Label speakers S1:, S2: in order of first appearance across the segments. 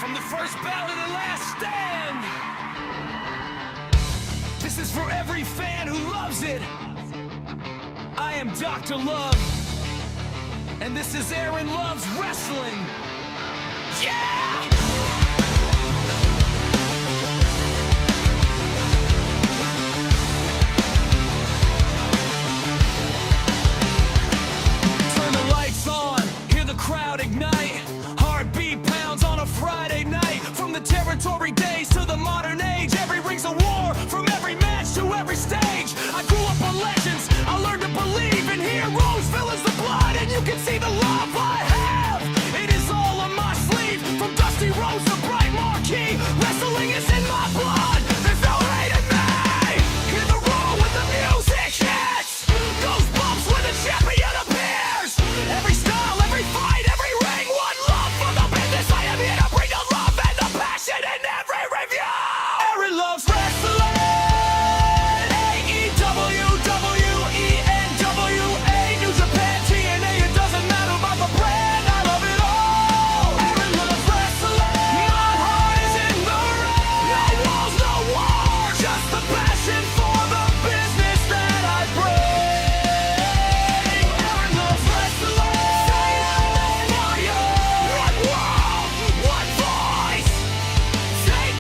S1: From the first battle to the last stand. This is for every fan who loves it. I am Dr. Love, and this is Aaron Love's Wrestling. Yeah! Turn the lights on, hear the crowd ignite. Heartbeat pounds on a Friday night. From the territory days to the modern age, every ring's a war, from every match to every stage. I grew up on legends, I learned to believe in heroes, villains, the blood, and you can see the love I have. It is all on my sleeve, from Dusty Rhodes to Bright Marquee. Wrestling is in my blood, there's no hate in me. Hear the roar when the music hits, goosebumps when the champion appears. Every style, every fight, every ring, one love for the business. I am here to bring the love and the passion in every review. Aaron loves wrestling. AEW, WENWA, New Japan, TNA. It doesn't matter about the brand. I love it all. Aaron loves wrestling. My heart is in the ring. No walls, no war. Just the passion for the business that I bring. Aaron loves wrestling. Fire. One world, one voice. Take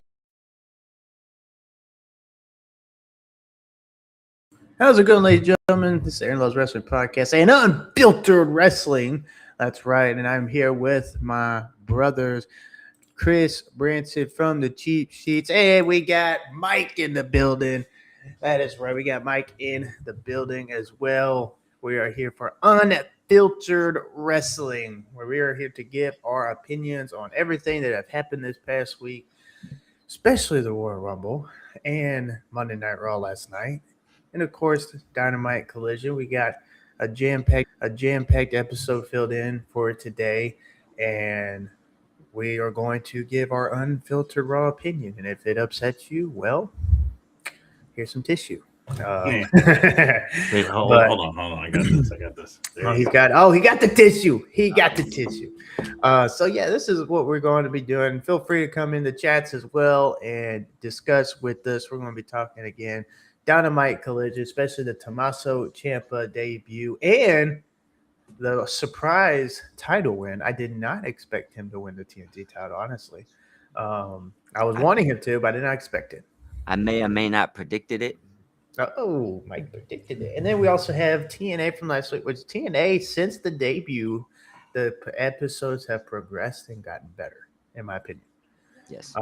S2: How's it going, ladies and gentlemen? This is Aaron Love's Wrestling Podcast and Unfiltered Wrestling. That's right, and I'm here with my brothers, Chris Branson from the Cheap Sheets, and we got Mike in the building. That is right, we got Mike in the building as well. We are here for Unfiltered Wrestling, where we are here to give our opinions on everything that have happened this past week, especially the Royal Rumble and Monday Night Raw last night. And of course, Dynamite Collision. We got a jam-packed episode filled in for today, and we are going to give our unfiltered raw opinion. And if it upsets you, well, here's some tissue.
S3: Wait, hold on. I got this.
S2: He got the tissue. He got the tissue. So yeah, this is what we're going to be doing. Feel free to come in the chats as well and discuss with us. We're going to be talking again Dynamite Collision, especially the Tommaso Ciampa debut and the surprise title win. I did not expect him to win the TNT title, honestly. I was wanting him to, but I did not expect it.
S4: I may or may not predicted it.
S2: Oh, Mike predicted it. And then we also have TNA from last week, which TNA, since the debut, the episodes have progressed and gotten better, in my opinion.
S4: Yes.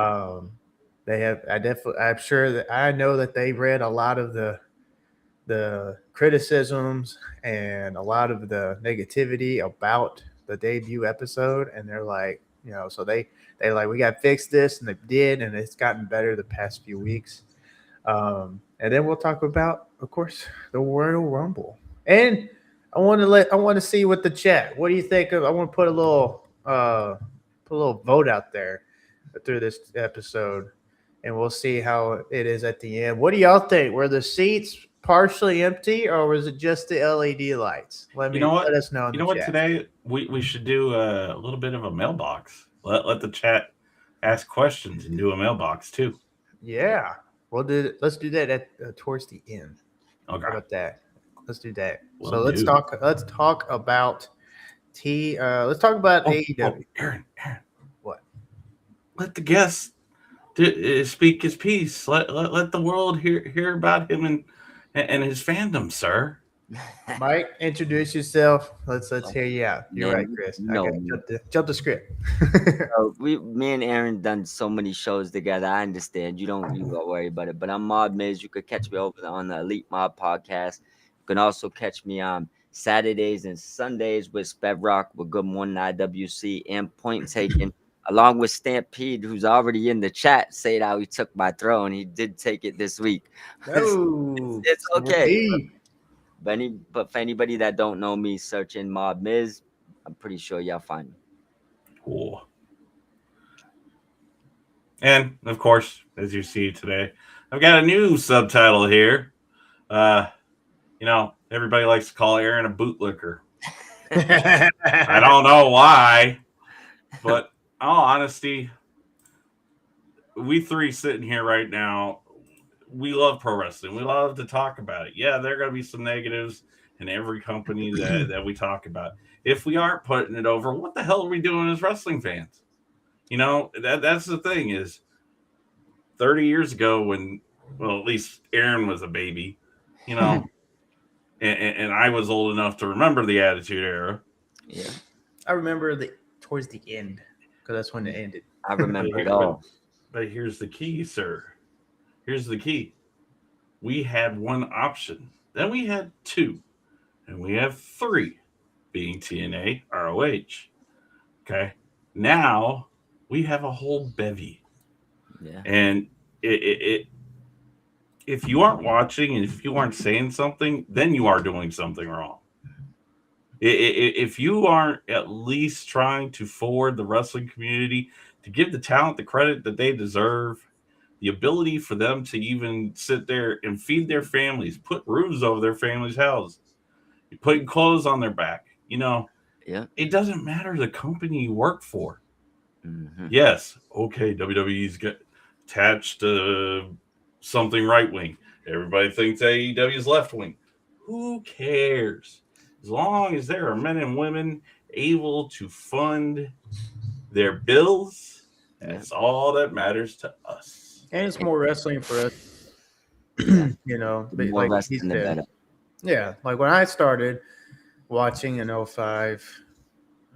S2: They have. I'm sure that I know that they read a lot of the criticisms and a lot of the negativity about the debut episode, and they're like, so they like, we got to fix this, and they did, and it's gotten better the past few weeks. And then we'll talk about, of course, the Royal Rumble, and I want to see what the chat. What do you think of? I want to put a little vote out there through this episode. And we'll see how it is at the end. What do y'all think? Were the seats partially empty, or was it just the LED lights? Let us know.
S3: You know what? Today we should do a little bit of a mailbox. Let the chat ask questions and do a mailbox too.
S2: Yeah, let's do that towards the end.
S3: Okay.
S2: How about that? Let's do that.
S3: Well,
S2: let's talk about AEW.
S3: Aaron.
S2: What?
S3: Let the guests speak his piece. Let the world hear about him and his fandom, sir.
S2: Mike, introduce yourself. Let's hear you out. You're right, Chris.
S4: No.
S2: Okay, jump the script.
S4: Me and Aaron done so many shows together. I understand. You don't worry about it. But I'm Mob Miz. You could catch me over on the Elite Mob podcast. You can also catch me on Saturdays and Sundays with Spev Rock with Good Morning IWC and Point Taken. Along with Stampede, who's already in the chat, saying how he took my throne. He did take it this week.
S2: Oh,
S4: it's okay. But for anybody that don't know me, searching Mob Miz, I'm pretty sure y'all find me.
S3: Cool. And, of course, as you see today, I've got a new subtitle here. Everybody likes to call Aaron a bootlicker. I don't know why, but in all honesty, we three sitting here right now, we love pro wrestling. We love to talk about it. Yeah, there are going to be some negatives in every company that we talk about. If we aren't putting it over, what the hell are we doing as wrestling fans? You know, that's the thing is 30 years ago when, well, at least Aaron was a baby, you know, and I was old enough to remember the Attitude Era.
S4: Yeah,
S2: I remember towards the end because that's when it ended.
S4: I
S3: But,
S4: remember it
S3: here, but,
S4: all.
S3: but here's the key, sir. Here's the key. We had one option, then we had two, and we have three, being TNA, ROH. Okay. Now we have a whole bevy.
S4: Yeah,
S3: And it if you aren't watching and if you aren't saying something, then you are doing something wrong. If you aren't at least trying to forward the wrestling community to give the talent the credit that they deserve, the ability for them to even sit there and feed their families, put roofs over their families' houses, putting clothes on their back, you know,
S4: yeah.
S3: it doesn't matter the company you work for.
S4: Hmm.
S3: Yes, okay, WWE's got attached to something right wing. Everybody thinks AEW is left wing. Who cares? As long as there are men and women able to fund their bills,
S4: Yeah,
S3: that's all that matters to us.
S2: And it's more wrestling for us,
S4: yeah. The
S2: but
S4: more
S2: like he
S4: wrestling, the
S2: said,
S4: better.
S2: yeah. Like when I started watching in '05,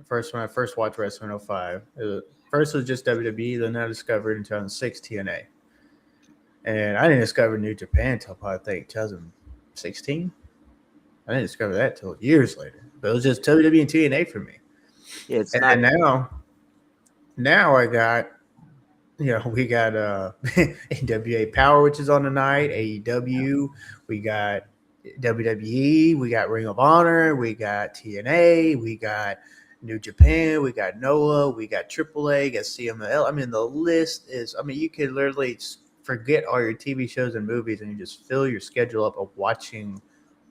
S2: when I first watched wrestling in '05, first it was just WWE, then I discovered in 2006 TNA. And I didn't discover New Japan until I think 2016. I didn't discover that till years later. But it was just WWE and TNA for me.
S4: Yeah, it's
S2: And
S4: not.
S2: then now I got, we got NWA Power, which is on the night, AEW, we got WWE, we got Ring of Honor, we got TNA, we got New Japan, we got NOAH, we got AAA, got CMLL. I mean, the list is, I mean, you could literally forget all your TV shows and movies and you just fill your schedule up of watching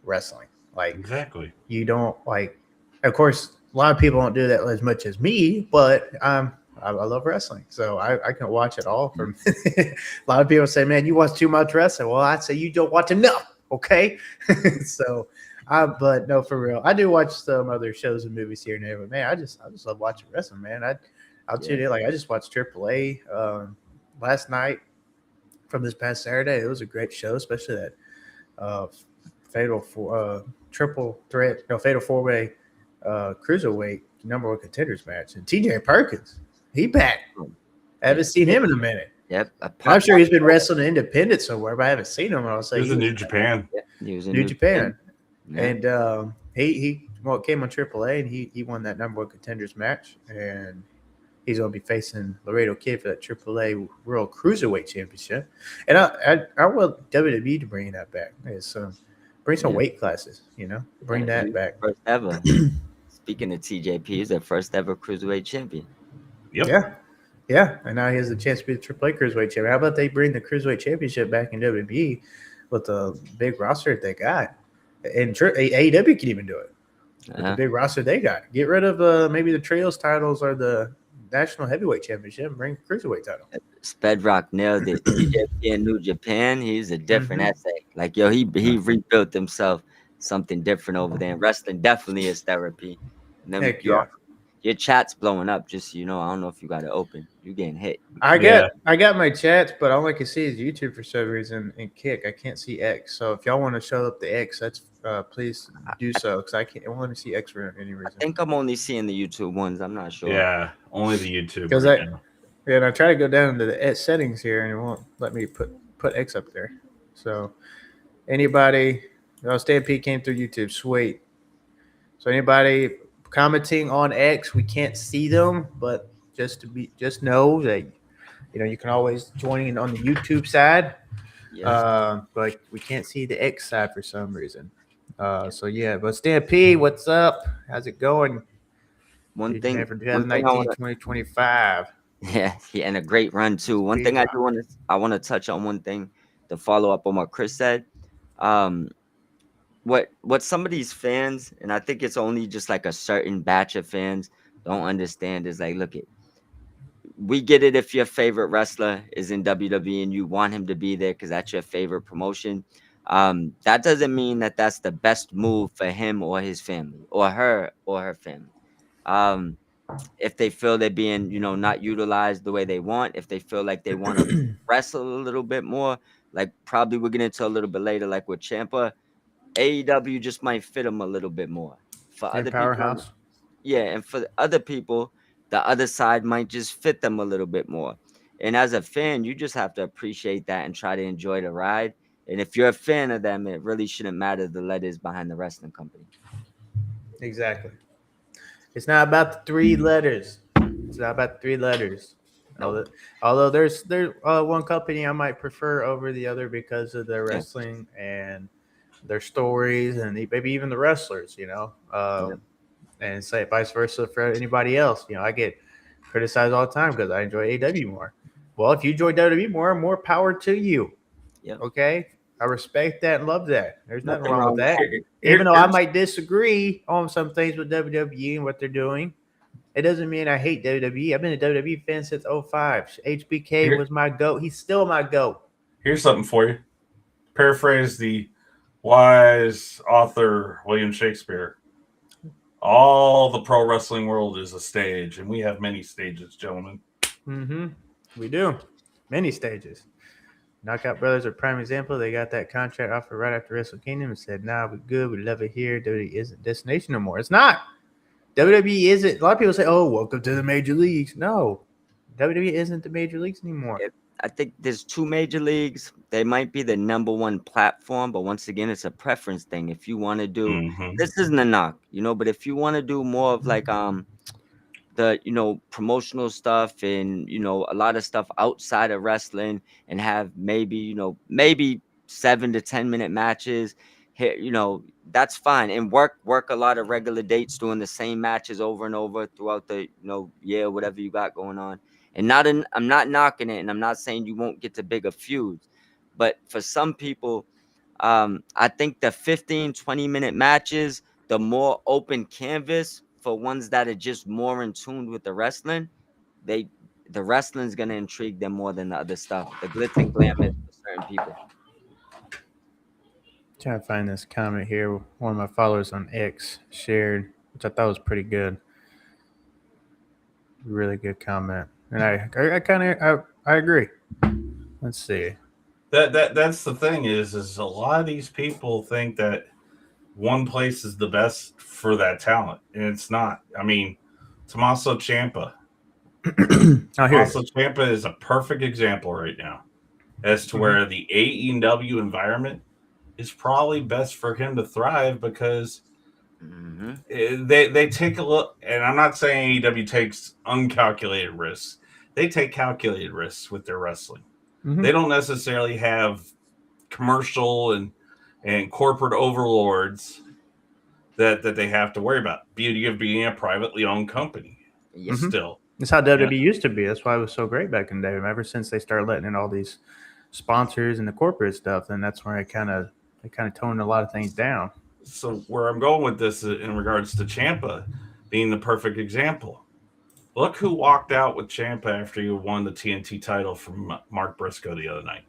S2: wrestling. Like,
S3: Exactly.
S2: you don't like, of course, a lot of people don't do that as much as me, but I love wrestling, so I can watch it all. From a lot of people say, "Man, you watch too much wrestling." Well, I say you don't watch enough. Okay, so but no, for real, I do watch some other shows and movies here and there. But man, I just love watching wrestling. Man, I'll tune in. Like I just watched AAA last night from this past Saturday. It was a great show, especially that uh, triple threat, no fatal four way cruiserweight number one contenders match, and TJ Perkins. He back. I haven't seen him in a minute.
S4: Yep.
S2: I'm sure he's been wrestling independent somewhere, but I haven't seen him. I'll say
S3: It was in New Japan.
S4: He was in
S2: New Japan.
S4: Yeah.
S2: And he came on AAA and he won that number one contenders match, and he's going to be facing Laredo Kid for that AAA World Cruiserweight Championship. And I want WWE to bring that back. Bring some weight classes, bring that back.
S4: First ever. Speaking of TJP, he's the first ever cruiserweight champion.
S3: Yep.
S2: Yeah, and now he has the chance to be the AAA Cruiserweight Champion. How about they bring the Cruiserweight Championship back in WWE with the big roster that they got? And AEW can even do it with the big roster they got. Get rid of maybe the Trios titles or the National Heavyweight Championship and bring the Cruiserweight title.
S4: Spedrock nailed it. TJP in New Japan, he's a different essay. Like, yo, he rebuilt himself something different over there. And wrestling definitely is therapy. And then your chat's blowing up. Just so you know, I don't know if you got it open. You getting hit.
S2: I got my chats, but all I can see is YouTube for some reason and Kick. I can't see X. So if y'all want to show up the X, that's please do so because I won't let me see X for any reason.
S4: I think I'm only seeing the YouTube ones. I'm not sure.
S3: Yeah, only the YouTube.
S2: Because and I try to go down to the settings here and it won't let me put X up there. So anybody, Stampede came through YouTube. Sweet. So anybody commenting on X, we can't see them, but just know that you can always join in on the YouTube side. Yes. But we can't see the X side for some reason. So yeah, but Stampede, what's up? How's it going?
S4: One thing
S2: for 2019, 2025.
S4: Yeah, and a great run too. One thing I want to touch on one thing to follow up on what Chris said. What some of these fans, and I think it's only just like a certain batch of fans don't understand is like, look, we get it if your favorite wrestler is in WWE and you want him to be there because that's your favorite promotion. That doesn't mean that that's the best move for him or his family or her family. Um, if they feel they're being, not utilized the way they want, if they feel like they want to wrestle a little bit more, like probably we'll get into a little bit later, like with Champa, AEW just might fit them a little bit more. For
S2: Their
S4: other people,
S2: powerhouse.
S4: yeah, and for the other people, the other side might just fit them a little bit more. And as a fan, you just have to appreciate that and try to enjoy the ride. And if you're a fan of them, it really shouldn't matter the letters behind the wrestling company.
S2: Exactly. It's not about the three letters. It's not about the three letters.
S4: Nope.
S2: Although there's one company I might prefer over the other because of their
S4: Yeah.
S2: wrestling and their stories and maybe even the wrestlers,
S4: Yep.
S2: and say vice versa for anybody else. I get criticized all the time because I enjoy AEW more. Well, if you enjoy WWE more power to you.
S4: Yep.
S2: Okay, I respect that and love that. There's nothing
S4: Nothing
S2: wrong
S4: wrong
S2: with
S4: with
S2: that.
S4: that.
S2: Even though I
S3: Here's
S2: might disagree on some things with WWE and what they're doing, it doesn't mean I hate WWE. I've been a WWE fan since '05. HBK
S3: here,
S2: was my GOAT. He's still my GOAT.
S3: here's something for you. Paraphrase the wise author William Shakespeare. All the pro wrestling world is a stage, and we have many stages, gentlemen.
S2: Mm-hmm. We do. Many stages. Knockout Brothers are a prime example. They got that contract offer right after Wrestle Kingdom and said, nah, we're good. We love it here. WWE isn't destination no more. It's not. WWE isn't. A lot of people say, oh, welcome to the major leagues. No. WWE isn't the major leagues anymore.
S4: I think there's two major leagues. They might be the number one platform, but once again, it's a preference thing. If you want to do,
S3: Mm-hmm.
S4: this isn't a knock, but if you want to do more of like the promotional stuff and a lot of stuff outside of wrestling and have maybe 7 to 10 minute matches here, that's fine, and work a lot of regular dates doing the same matches over and over throughout the year, whatever you got going on. And I'm not knocking it, and I'm not saying you won't get to bigger feuds, but for some people, I think the 15-20 minute matches, the more open canvas for ones that are just more in tune with the wrestling, they the wrestling's gonna intrigue them more than the other stuff. The glitz and glam is for certain people.
S2: Trying to find this comment here. One of my followers on X shared, which I thought was pretty good. Really good comment. And I kind of I agree. Let's see.
S3: That's the thing is a lot of these people think that one place is the best for that talent, and it's not. I mean, Tommaso Ciampa.
S2: Oh, here it
S3: Tommaso
S2: is.
S3: Ciampa is a perfect example right now as to where the AEW environment is probably best for him to thrive because
S4: Mm-hmm.
S3: they take a look, and I'm not saying AEW takes uncalculated risks. They take calculated risks with their wrestling.
S2: Mm-hmm.
S3: They don't necessarily have commercial and corporate overlords that they have to worry about. Beauty of being a privately owned company.
S4: Yep.
S2: Mhm.
S3: Still,
S2: That's how WWE used to be. That's why it was so great back in the day. Ever since they started letting in all these sponsors and the corporate stuff, then that's where they kind of toned a lot of things down.
S3: so where I'm going with this in regards to Ciampa being the perfect example. Look who walked out with Ciampa after he won the TNT title from Mark Briscoe the other night.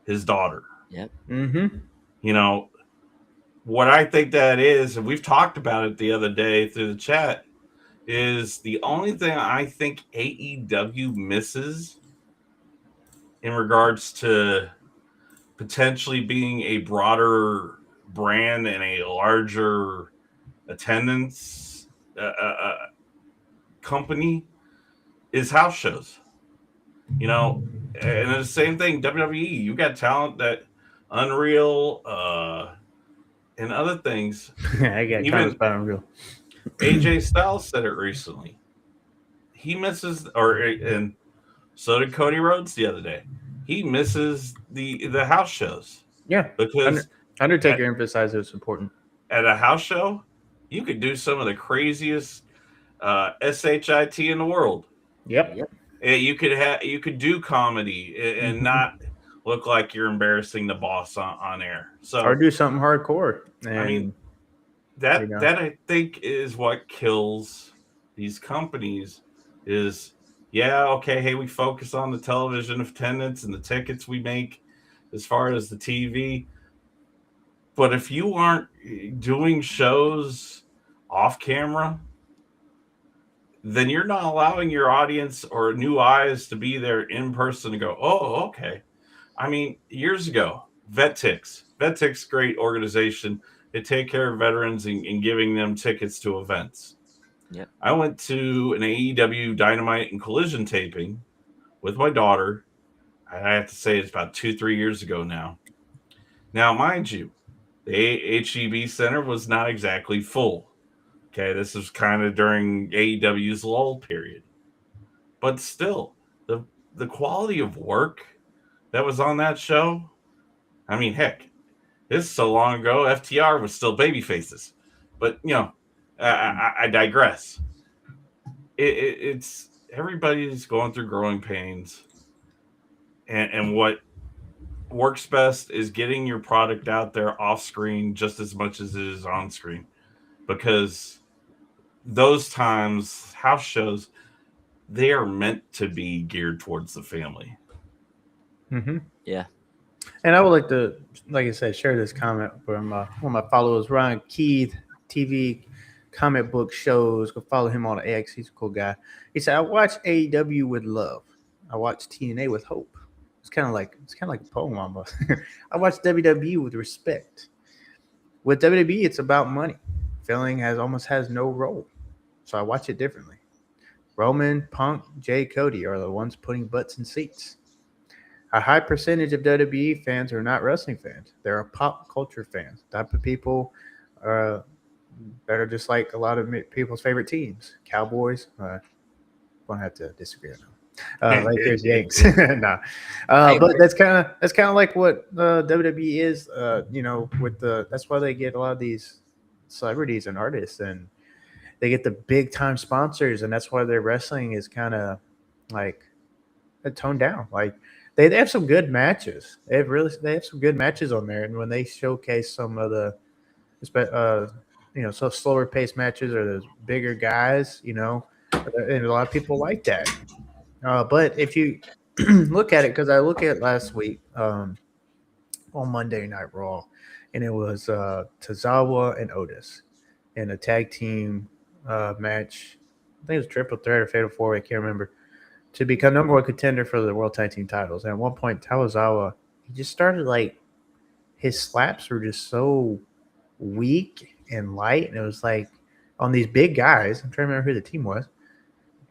S3: His daughter.
S4: Yep.
S2: Mm-hmm.
S3: You know, what I think that is, and we've talked about it the other day through the chat, is the only thing I think AEW misses in regards to potentially being a broader brand and a larger attendance company is house shows. You know, and the same thing, WWE, you got talent that Unreal and other things.
S2: I got
S3: Even
S2: comments about Unreal.
S3: AJ Styles said it recently. He misses, and so did Cody Rhodes the other day. He misses the house shows
S2: Yeah,
S3: because
S2: Undertaker emphasized it was important.
S3: at a house show, you could do some of the craziest shit in the world.
S2: Yep.
S4: Yep.
S3: You could do comedy and not look like you're embarrassing the boss on air. So
S2: Or do something hardcore. And,
S3: I mean, that
S2: you know.
S3: that I think is what kills these companies is Yeah, okay, hey, we focus on the television attendance and the tickets we make as far as the TV. But if you aren't doing shows off camera, then you're not allowing your audience or new eyes to be there in person to go, oh, okay. I mean, years ago, VetTix, great organization. They take care of veterans and giving them tickets to events.
S4: Yep.
S3: I went to an AEW Dynamite and Collision taping with my daughter. I have to say it's about 2-3 years ago now. Now, mind you, the HEB Center was not exactly full. Okay, this was kind of during AEW's lull period, but still, the quality of work that was on that show. I mean, heck, this is so long ago. FTR was still baby faces, but I digress. It's everybody's going through growing pains, and what works best is getting your product out there off screen just as much as it is on screen, because those times house shows, they are meant to be geared towards the family.
S2: Mm-hmm.
S4: Yeah.
S2: And I would like to, like I said, share this comment from one of my followers, Ryan Keith, TV comic book shows. Go follow him on X. He's a cool guy. He said, "I watch AEW with love. I watch TNA with hope." It's kind of like a poem almost. I watch WWE with respect. With WWE, it's about money. Filling almost has no role, so I watch it differently. Roman, Punk, Jay, Cody are the ones putting butts in seats. A high percentage of WWE fans are not wrestling fans. They're pop culture fans. Type of people that are just like a lot of people's favorite teams. Cowboys. Gonna have to disagree on that. Lakers, Yanks. No, but that's kind of like what WWE is. That's why they get a lot of these celebrities and artists, and they get the big time sponsors, and that's why their wrestling is kind of like toned down. Like they have some good matches. They have some good matches on there, and when they showcase some of the so slower paced matches or those bigger guys, and a lot of people like that. But if you look at it, because I look at last week on Monday Night Raw, and it was Tozawa and Otis in a tag team match. I think it was triple threat or fatal four. I can't remember, to become number one contender for the world tag team titles. And at one point, Tozawa, he just started like his slaps were just so weak and light, and it was like on these big guys. I'm trying to remember who the team was,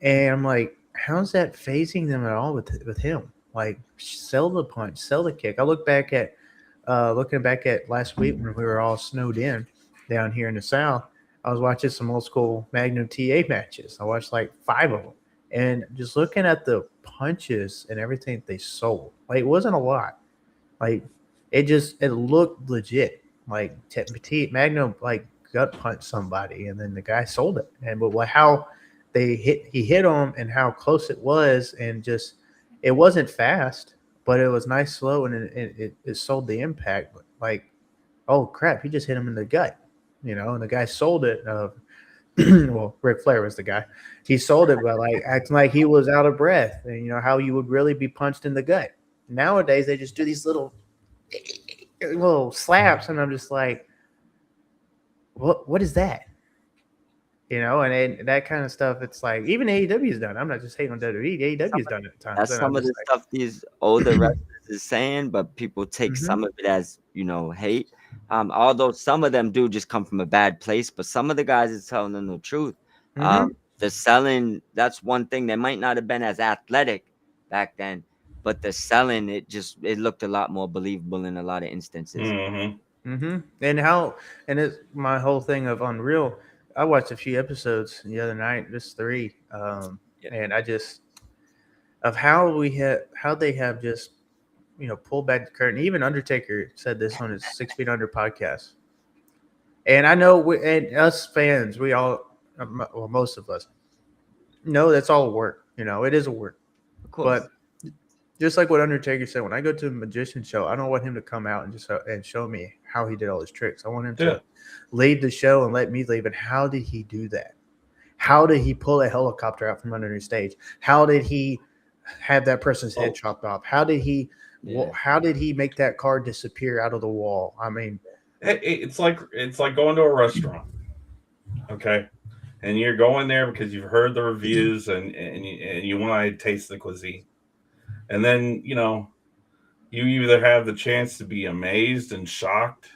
S2: and I'm like, how's that phasing them at all with him? Like, sell the punch, sell the kick. I looking back at last week when we were all snowed in down here in the South. I was watching some old school Magnum TA matches. I watched like 5 of them, and just looking at the punches and everything they sold, like it wasn't a lot. Like it looked legit. Like Magnum like gut punched somebody, and then the guy sold it. And but how he hit him and how close it was, and just it wasn't fast, but it was nice slow, and it sold the impact. Like, oh crap, he just hit him in the gut, and the guy sold it. Well, Ric Flair was the guy. He sold it by like acting like he was out of breath, and how you would really be punched in the gut. Nowadays, they just do these little slaps, and I'm just like, what is that? And that kind of stuff. It's like even AEW's done. I'm not just hating on WWE. AEW's done it at times.
S4: That's some of the stuff these older wrestlers is saying, but people take some of it as hate. Although some of them do just come from a bad place, but some of the guys is telling them the truth. The selling, that's one thing. They might not have been as athletic back then, but the selling, it looked a lot more believable in a lot of instances.
S2: And it's my whole thing of Unreal. I watched a few episodes the other night, just 3, and I just of how they have just pulled back the curtain. Even Undertaker said this on his 6 Feet Under podcast. And I know, and us fans, we all, well, most of us, know that's all work. It is a work.
S4: Of course.
S2: But just like what Undertaker said, when I go to a magician show, I don't want him to come out and just show me how he did all his tricks. I want him to lead the show and let me leave. And how did he do that? How did he pull a helicopter out from underneath stage? How did he have that person's head chopped off? How did he make that car disappear out of the wall? I mean,
S3: it's like going to a restaurant, okay, and you're going there because you've heard the reviews and you want to taste the cuisine, and then you either have the chance to be amazed and shocked,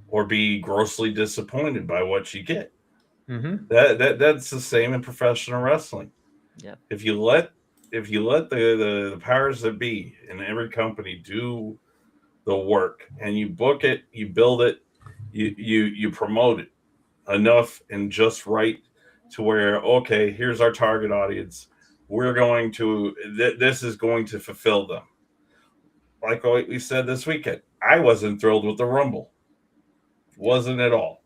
S3: or be grossly disappointed by what you get. That's the same in professional wrestling.
S4: Yeah.
S3: If you let the powers that be in every company do the work, and you book it, you build it, you promote it enough and just right to where, okay, here's our target audience. We're going to this is going to fulfill them. Like we said this weekend, I wasn't thrilled with the Rumble. Wasn't at all.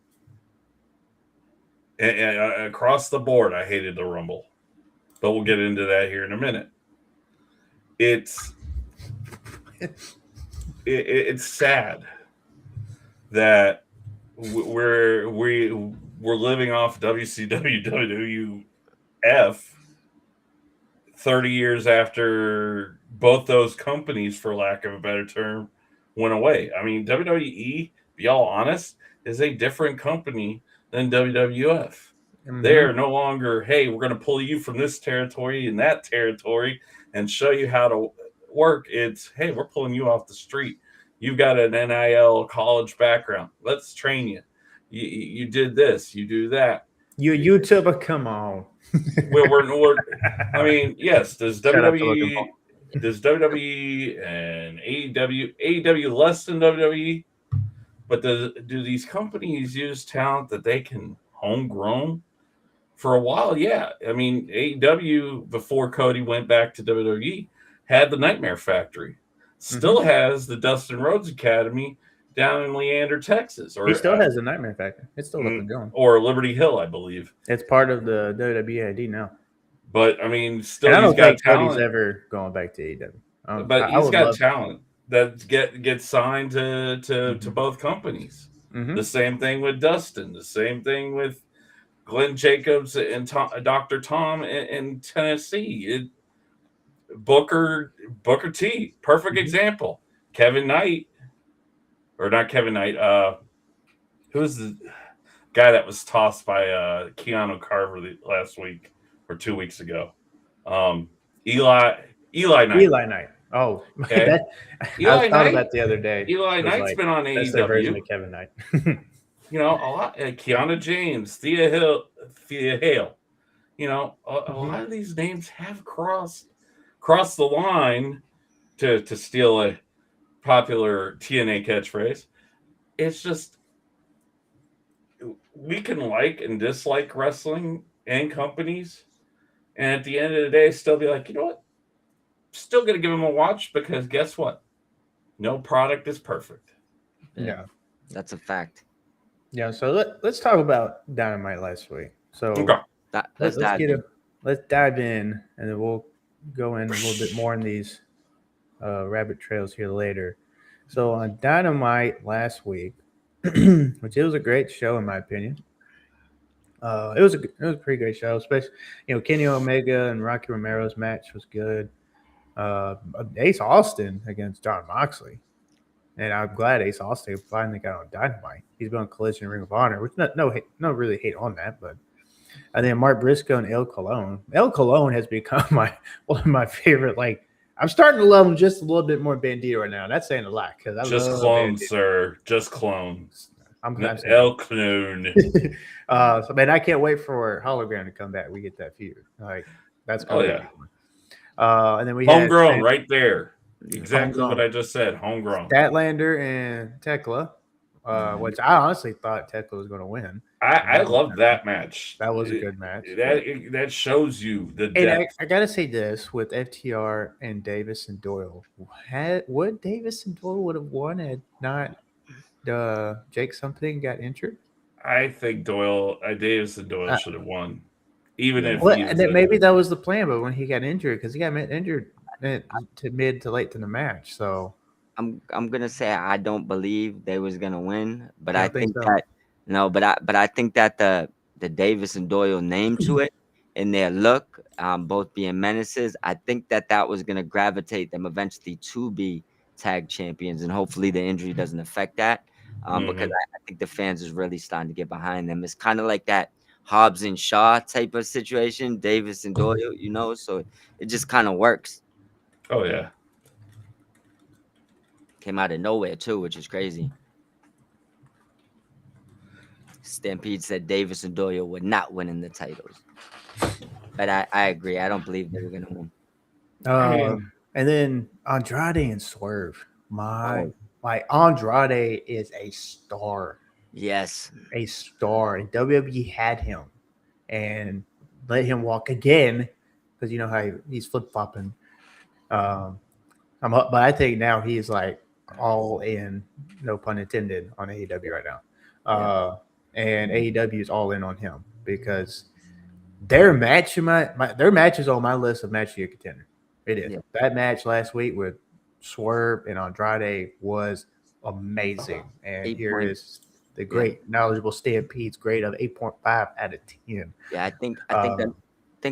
S3: And across the board, I hated the Rumble. But we'll get into that here in a minute. It's sad that we're living off WCW WWF 30 years after both those companies, for lack of a better term, went away. I mean, WWE, be all honest, is a different company than WWF. They're no longer, hey, we're going to pull you from this territory and that territory and show you how to work. It's, hey, we're pulling you off the street. You've got an NIL college background. Let's train you. You did this. You do that.
S2: You YouTuber, come on.
S3: we're I mean, yes, does WWE and AEW less than WWE? But do these companies use talent that they can homegrown? For a while, yeah. I mean, AEW, before Cody went back to WWE, had the Nightmare Factory. Still has the Dustin Rhodes Academy down in Leander, Texas. Or
S2: he still has the Nightmare Factory. It's still up and going.
S3: Or Liberty Hill, I believe.
S2: It's part of the WWED now.
S3: But I mean, still,
S2: and I don't
S3: got
S2: think
S3: talent.
S2: Cody's ever going back to AEW.
S3: But he's got talent that gets signed to both companies. The same thing with Dustin. The same thing with Glenn Jacobs and Dr. Tom in Tennessee. Booker T, perfect example. Kevin Knight, or not Kevin Knight. Who's the guy that was tossed by Keanu Carver last week or 2 weeks ago? Eli Knight.
S2: Eli Knight. Oh,
S3: okay.
S2: I thought about the other day.
S3: Eli Knight's been on AEW.
S2: That's their version of Kevin Knight.
S3: A lot. Kiana James, Thea Hale. A lot of these names have crossed the line, to steal a popular TNA catchphrase. It's just, we can like and dislike wrestling and companies, and at the end of the day, still be like, you know what? Still going to give them a watch, because guess what? No product is perfect.
S2: Yeah.
S4: That's a fact.
S2: Yeah, so let's talk about Dynamite last week. So
S4: let's
S2: dive in, and then we'll go in a little bit more in these rabbit trails here later. So on Dynamite last week, which it was a great show in my opinion. It was a pretty great show, especially Kenny Omega and Rocky Romero's match was good. Ace Austin against Jon Moxley. And I'm glad Ace Austin finally got on Dynamite. He's been on Collision Ring of Honor, which no really hate on that, but and then Mark Briscoe and El Colon. El Colon has become one of my favorite. Like, I'm starting to love him just a little bit more Bandito right now. That's saying a lot, because I
S3: just
S2: love
S3: clone,
S2: Bandito.
S3: Sir. Just clone.
S2: I'm
S3: El Clone.
S2: So man, I can't wait for Hologram to come back. We get that feud. Like, that's cool. And then we
S3: homegrown right there. Exactly what I just said. Homegrown.
S2: Statlander and Tekla, which I honestly thought Tekla was going to win.
S3: I loved that match.
S2: That was a good match.
S3: That shows you the depth.
S2: And I gotta say this with FTR and Davis and Doyle. Would Davis and Doyle would have won had not Jake something got injured?
S3: I think Davis and Doyle should have won. Even if
S2: maybe that was the plan, but when he got injured, because he got injured to mid to late in the match, so
S4: I'm gonna say I don't believe they was gonna win, but I think that no, but I think that the Davis and Doyle name to it and their look, both being menaces, I think that was going to gravitate them eventually to be tag champions, and hopefully the injury doesn't affect that. Because I think the fans is really starting to get behind them. It's kind of like that Hobbs and Shaw type of situation, Davis and Doyle, so it just kind of works.
S3: Oh yeah.
S4: Came out of nowhere too, which is crazy. Stampede said Davis and Doyle were not winning the titles. But I agree. I don't believe they were going to win.
S2: And then Andrade and Swerve.
S4: Oh,
S2: My Andrade is a star.
S4: yes.
S2: A star. And WWE had him and let him walk again because you know how he's flip flopping. But I think now he's like all in, no pun intended, on AEW right now. And AEW is all in on him because their match their match is on my list of match of the year contender. It is.
S4: Yeah.
S2: That match last week with Swerve and Andrade was amazing. And here is the great knowledgeable Stampede's grade of 8.5 out of 10.
S4: Yeah, I think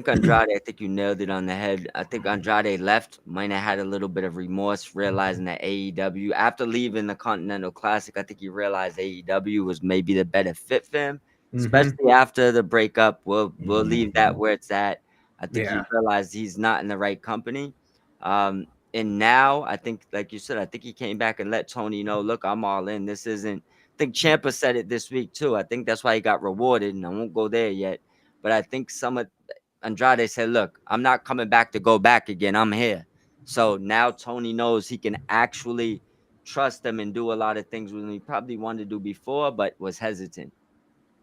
S4: Andrade, I think you nailed it on the head. I think Andrade left, might have had a little bit of remorse, realizing that AEW, after leaving the Continental Classic, I think he realized AEW was maybe the better fit for him, especially after the breakup. We'll leave that where it's at. I think he realized he's not in the right company. And now I think, like you said, I think he came back and let Tony know, look, I'm all in. This isn't. I think Ciampa said it this week too. I think that's why he got rewarded, and I won't go there yet. But I think some of Andrade said, look, I'm not coming back to go back again. I'm here. So now Tony knows he can actually trust him and do a lot of things when he probably wanted to do before, but was hesitant.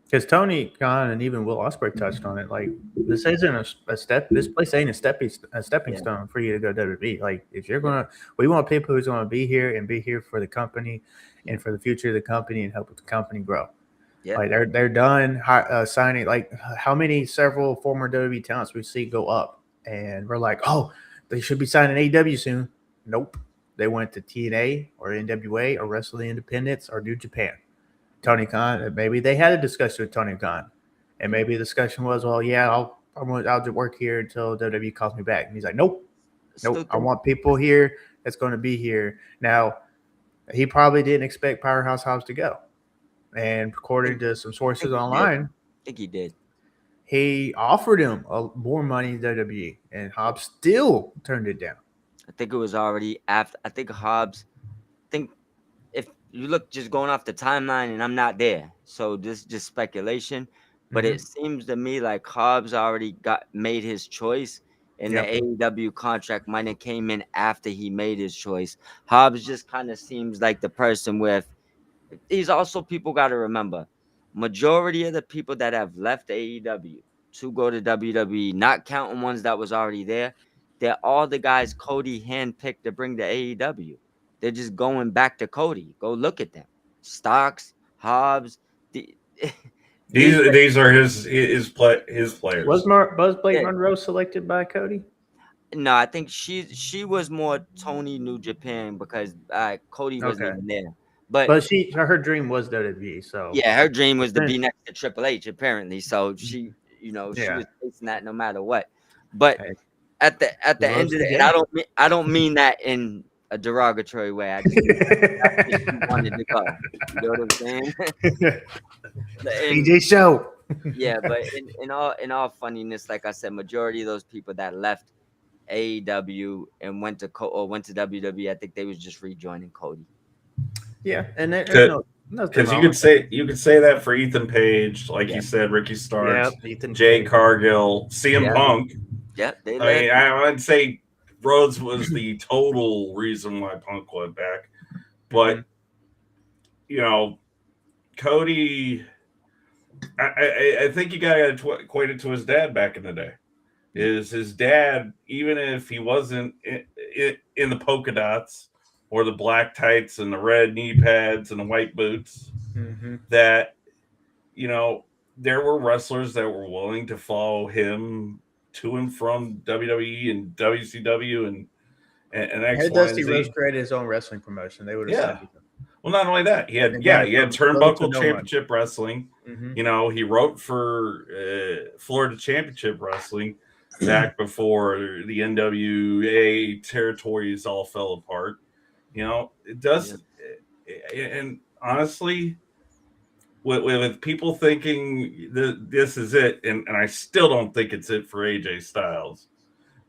S2: Because Tony Khan and even Will Ospreay touched on it. Like, this isn't a step. This place ain't a stepping stone for you to go WWE. Like, if you're gonna, we want people who's gonna be here and be here for the company and for the future of the company and help the company grow.
S4: Yeah.
S2: Like they're done signing. Like, how many several former WWE talents we see go up, and we're like, oh, they should be signing AEW soon. Nope, they went to TNA or NWA or Wrestling Independence or New Japan. Tony Khan, maybe they had a discussion with Tony Khan, and maybe the discussion was, well, yeah, I'll just work here until WWE calls me back. And he's like, nope, I want people here that's going to be here. Now, he probably didn't expect Powerhouse Hobbs to go, and according to some sources online,
S4: I think he did.
S2: He offered him more money than WWE, and Hobbs still turned it down.
S4: I think it was already after. I think Hobbs. If you look just going off the timeline, and I'm not there, so this is just speculation, but it seems to me like Hobbs already made his choice, and the AEW contract might have came in after he made his choice. Hobbs just kind of seems like the person with. These also people got to remember, majority of the people that have left AEW to go to WWE, not counting ones that was already there, they're all the guys Cody handpicked to bring to AEW. They're just going back to Cody. Go look at them. Stocks, Hobbs.
S3: These are his players.
S2: Was Buzzblade Monroe selected by Cody?
S4: No, I think she was more Tony New Japan because Cody wasn't even there. But
S2: her dream was WWE. So
S4: yeah, her dream was to be next to Triple H apparently. So she was facing that no matter what. But at the end of it, I don't mean that in a derogatory way. I just mean that she wanted to go. You know what I'm saying?
S2: PJ Show.
S4: Yeah, but in all funniness, like I said, majority of those people that left AEW and went to WWE, I think they was just rejoining Cody.
S2: Yeah, and
S3: because you could say that for Ethan Page, like you said, Ricky Starks, Jay Cargill, CM Punk.
S4: Yeah,
S3: I'd say Rhodes was the total reason why Punk went back, but Cody, I think you got to equate it to his dad back in the day. Is his dad, even if he wasn't in the polka dots or the black tights and the red knee pads and the white boots, that there were wrestlers that were willing to follow him to and from WWE and WCW and X,
S2: Dusty Rhodes created his own wrestling promotion. They would have signed him.
S3: Well, not only that, he had
S2: And
S3: he
S2: got
S3: had
S2: it from little to
S3: Turnbuckle
S2: no
S3: Championship Wrestling.
S2: Mhm.
S3: You know, he wrote for Florida Championship Wrestling back before the NWA territories all fell apart. You know, it does, and honestly, with people thinking that this is it, and I still don't think it's it for AJ Styles.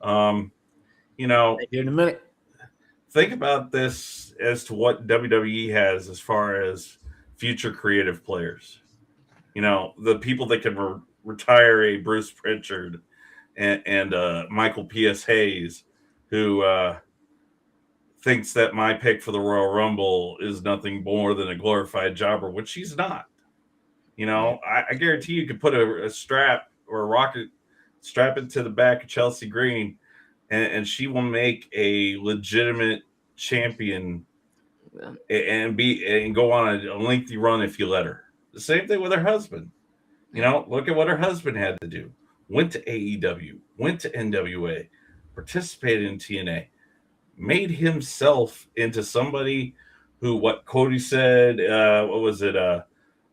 S3: You know,
S2: Thank you in a minute.
S3: think about this as to what WWE has as far as future creative players. You know, the people that can retire a Bruce Pritchard and Michael P.S. Hayes, who thinks that my pick for the Royal Rumble is nothing more than a glorified jobber, which he's not. You know, I guarantee you could put a strap or a rocket strap it to the back of Chelsea Green, and she will make a legitimate champion and go on a lengthy run if you let her. The same thing with her husband. You know, look at what her husband had to do. Went to AEW, went to NWA, participated in TNA, made himself into somebody who, what Cody said, what was it,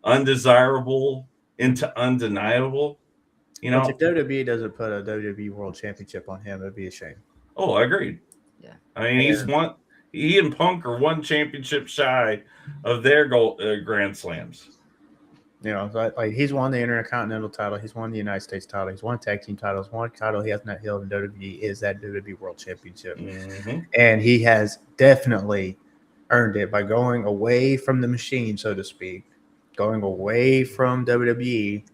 S3: undesirable into undeniable. You
S2: Which
S3: know,
S2: if WWE doesn't put a WWE World Championship on him, it'd be a shame.
S3: oh, I agreed.
S4: Yeah.
S3: I mean, he and Punk are one championship shy of their Grand Slams.
S2: You know, like he's won the Intercontinental title, he's won the United States title, he's won tag team titles. One title he has not held in WWE is that WWE World Championship, and he has definitely earned it by going away from the machine, so to speak, going away from WWE,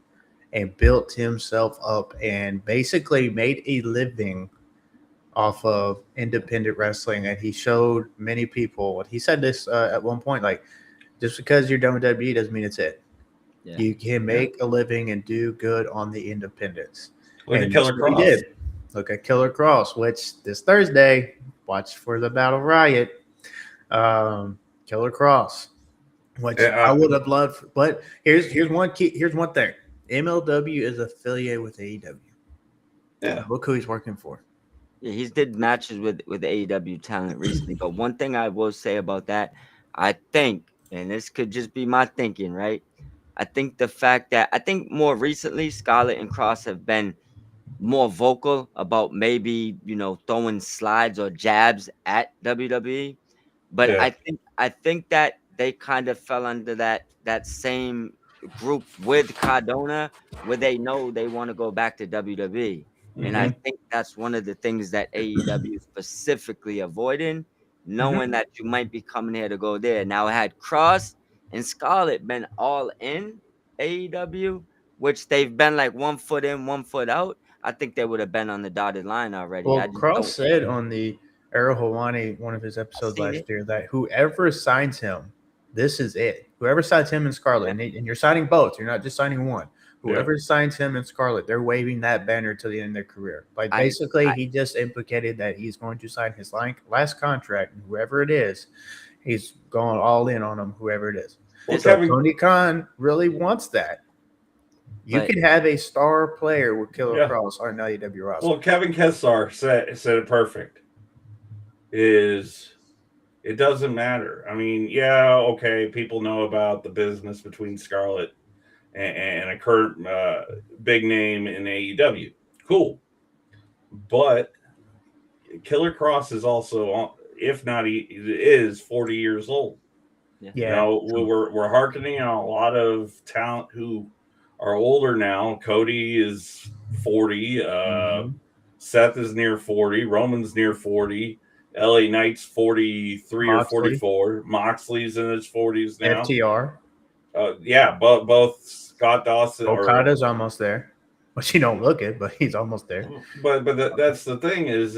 S2: and built himself up and basically made a living off of independent wrestling. And he showed many people. He said this at one point, like, just because you're done with WWE doesn't mean it's it.
S4: Yeah.
S2: You can make a living and do good on the independents.
S3: Look at
S2: And
S3: Killer
S2: that's what he
S3: Cross.
S2: did. Look at Killer Cross, which this Thursday, watch for the Battle Riot. Killer Cross, which I would have loved. But here's one thing. MLW is affiliated with AEW.
S3: Yeah.
S2: Look who he's working for.
S4: Yeah, he's did matches with AEW talent recently. But one thing I will say about that, I think, and this could just be my thinking, right? I think the fact that I think more recently Scarlett and Cross have been more vocal about maybe, throwing slides or jabs at WWE. But
S3: Yeah.
S4: I think that they kind of fell under that same group with Cardona, where they know they want to go back to WWE. And I think that's one of the things that AEW is specifically avoiding, knowing that you might be coming here to go there. Now, had Cross and Scarlett been all in AEW, which they've been like 1 foot in, 1 foot out, I think they would have been on the dotted line already.
S2: Well,
S4: I just
S2: Cross
S4: don't.
S2: said on the Arrow Hawani, one of his episodes
S4: seen
S2: last
S4: it.
S2: year, that whoever signs him, this is it. Whoever signs him in Scarlet, and you're signing both. You're not just signing one. Whoever signs him in Scarlet, they're waving that banner to the end of their career. Like basically, he just implicated that he's going to sign his last contract, and whoever it is, he's going all in on him. Whoever it is.
S3: Well,
S2: So Tony Khan really wants that. You could have a star player with Killer Cross on an AEW roster.
S3: Well, Kevin Kessler said it perfect. It doesn't matter. I mean, yeah, okay, people know about the business between Scarlett and a current big name in AEW. Cool. But Killer Cross is also, if not, he is 40 years old.
S4: Yeah.
S3: You know, we're hearkening on a lot of talent who are older now. Cody is 40. Seth is near 40. Roman's near 40. LA Knight's 43 or 44. Moxley's in his 40s now.
S2: FTR.
S3: Both Scott Dawson.
S2: Okada's almost there. But you don't look it, but he's almost there.
S3: But that's the thing is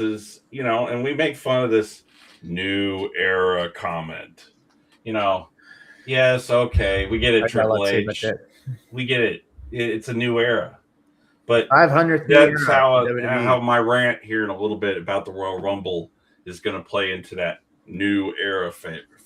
S3: and we make fun of this new era comment. Yes, okay, we get it, Triple H. We get it. It's a new era. But
S2: 500th
S3: that's how my rant here in a little bit about the Royal Rumble is going to play into that new era.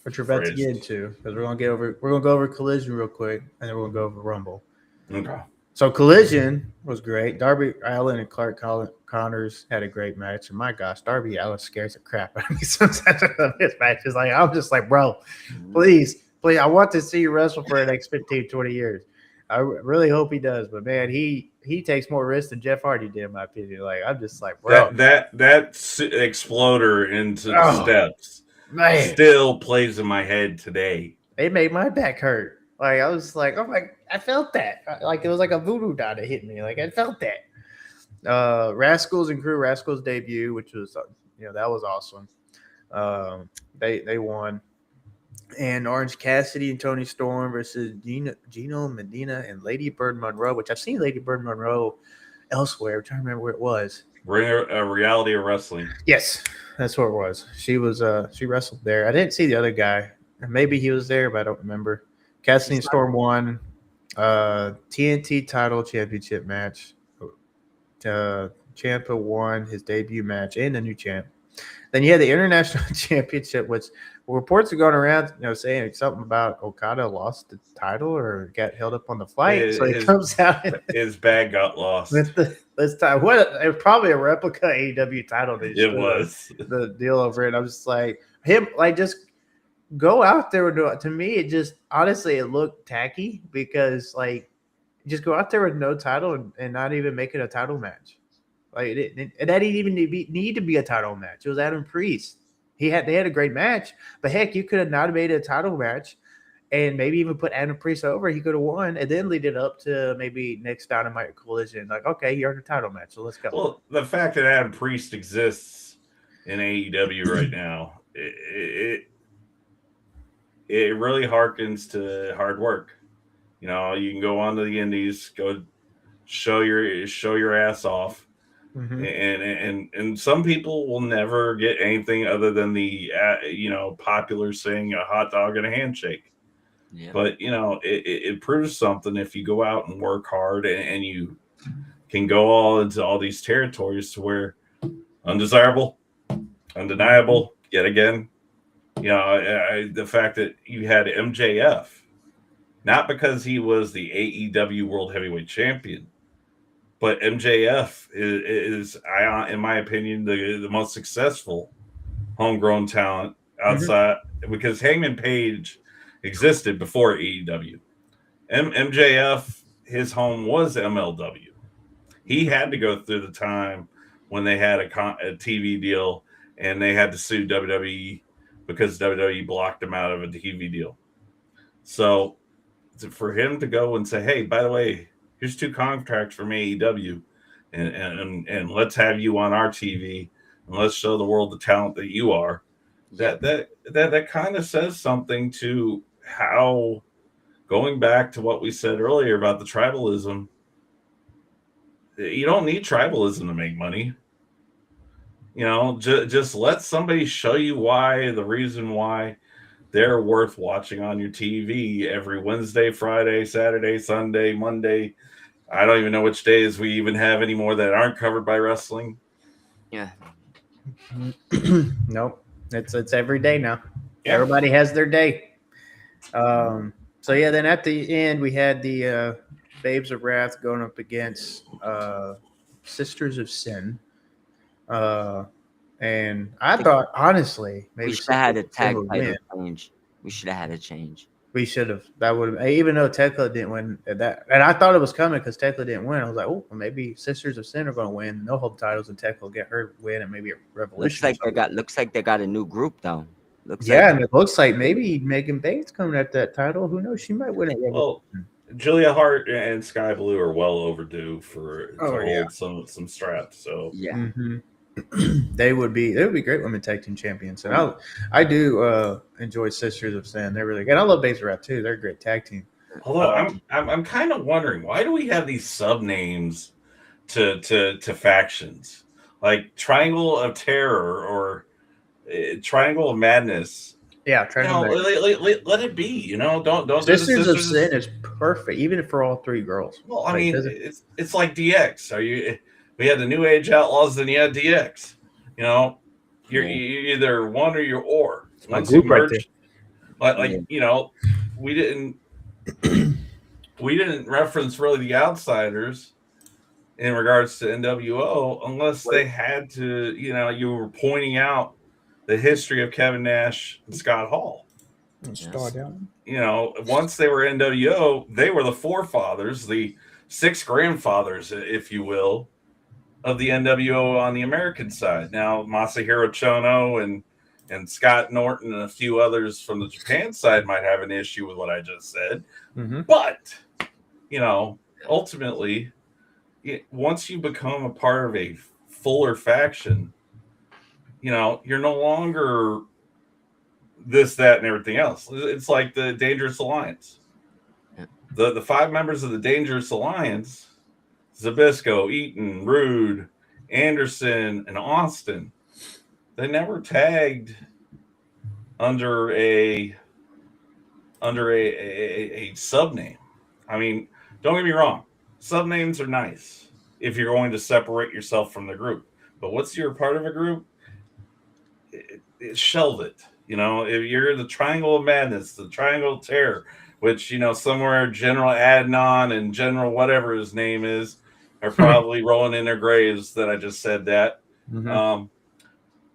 S2: What you're about to get into, because we're going to go over Collision real quick, and then we're going to go over Rumble.
S3: Okay.
S2: So Collision was great. Darby Allin and Clark Connors had a great match. And my gosh, Darby Allin scares the crap out of me sometimes of his matches. Like I'm just like, bro, please Please, I want to see you wrestle for the next 15, 20 years. I really hope he does. But man, he takes more risks than Jeff Hardy did, in my opinion. Like I'm just like, bro,
S3: That exploder into the
S2: oh
S3: steps
S2: man,
S3: still plays in my head today.
S2: it made my back hurt. Like I was like, oh my, I felt that. Like it was like a voodoo dot that hit me. Like I felt that. Rascals and Crew Rascals debut, which was that was awesome. They won. And Orange Cassidy and Tony Storm versus Gino Medina and Lady Bird Monroe, which I've seen Lady Bird Monroe elsewhere. I'm trying to remember where it was.
S3: Bring a reality of wrestling.
S2: Yes, that's where it was. She was she wrestled there. I didn't see the other guy. Maybe he was there, but I don't remember. Cassidy and Storm won TNT title championship match. Ciampa won his debut match and a new champ. Then you had the international championship, which reports are going around, saying something about Okada lost the title or got held up on the flight. So it comes out
S3: his bag got lost.
S2: This time, it was probably a replica AEW title.
S3: It was
S2: the deal over it. I was just like just go out there and do it. To me, it just honestly it looked tacky because just go out there with no title and not even make it a title match. Like it didn't even need to be a title match. It was Adam Priest. They had a great match, but heck, you could have not made it a title match, and maybe even put Adam Priest over. He could have won, and then lead it up to maybe next Dynamite Collision. Like, okay, you're in a title match, so let's go.
S3: Well, the fact that Adam Priest exists in AEW right now, it really harkens to hard work. You can go on to the Indies, go show your ass off. Mm-hmm. And some people will never get anything other than the popular saying a hot dog and a handshake. Yeah. But it proves something if you go out and work hard and you can go all into all these territories to where undesirable, undeniable, yet again. The fact that you had MJF, not because he was the AEW World Heavyweight Champion, but MJF is, in my opinion, the most successful homegrown talent outside because Hangman Page existed before AEW. MJF, his home was MLW. He had to go through the time when they had a TV deal and they had to sue WWE because WWE blocked him out of a TV deal. So for him to go and say, hey, by the way, here's 2 contracts from AEW, and let's have you on our TV, and let's show the world the talent that you are. That kind of says something to how, going back to what we said earlier about the tribalism, you don't need tribalism to make money. Just let somebody show you why, the reason why they're worth watching on your TV every Wednesday, Friday, Saturday, Sunday, Monday. I don't even know which days we even have anymore that aren't covered by wrestling.
S4: Yeah.
S2: Nope. It's every day now. Yeah. Everybody has their day. So then at the end we had the Babes of Wrath going up against Sisters of Sin. And I thought, honestly, maybe
S4: we should have had a tag title change. We should have had a change.
S2: We should have. That would have, even though Tekla didn't win that, and I thought it was coming because Tekla didn't win. I was like, oh, well, maybe Sisters of Sin are going to win. No hold titles, and Tekla get her win, and maybe a Revolution.
S4: Looks like they got a new group though.
S2: And it looks like maybe Megan Bates coming at that title. Who knows? She might win it.
S3: Well, Julia Hart and Sky Blue are well overdue to hold some straps. So
S4: yeah.
S2: Mm-hmm. They would be great women tag team champions, and I do enjoy Sisters of Sin. They're really good. And I love Babes of Wrath too. They're a great tag team.
S3: Although I'm kind of wondering, why do we have these sub names to factions like Triangle of Terror or Triangle of Madness?
S2: Yeah,
S3: let it be. Don't
S2: Sisters of Sin is perfect, even for all 3 girls.
S3: Well, I mean, it's like DX. We had the New Age Outlaws, then you had DX. You're either one or you're or. Once you merge, we didn't reference really the outsiders in regards to NWO unless they had to. You were pointing out the history of Kevin Nash and Scott Hall.
S2: Star down.
S3: Once they were NWO, they were the forefathers, the six grandfathers, if you will, of the NWO on the American side. Now, Masahiro Chono and Scott Norton and a few others from the Japan side might have an issue with what I just said.
S2: Mm-hmm.
S3: But, ultimately, once you become a part of a fuller faction, you're no longer this, that, and everything else. It's like the Dangerous Alliance. The five members of the Dangerous Alliance, Zabisco, Eaton, Rude, Anderson, and Austin, they never tagged under a sub name. I mean, don't get me wrong, sub names are nice if you're going to separate yourself from the group. But once you're a part of a group, shelve it. If you're the Triangle of Madness, the Triangle of Terror, which somewhere General Adnan and General whatever his name is are probably rolling in their graves that I just said that.
S2: Mm-hmm.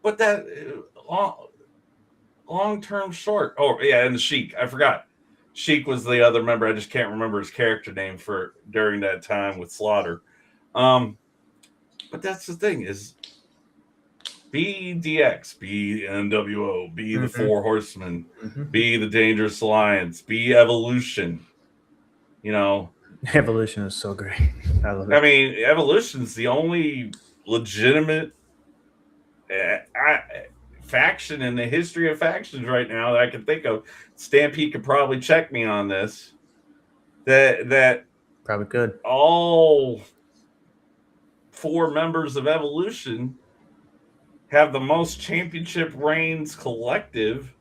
S3: But that long term short. Oh yeah, and the Sheik. I forgot. Sheik was the other member. I just can't remember his character name for during that time with Slaughter. But that's the thing is, be DX, be NWO, be the Four Horsemen, be the Dangerous Alliance, be Evolution.
S2: Evolution is so great. I love it.
S3: I mean, Evolution's the only legitimate faction in the history of factions right now that I can think of. Stampede could probably check me on this. That
S2: probably could.
S3: All four members of Evolution have the most championship reigns collective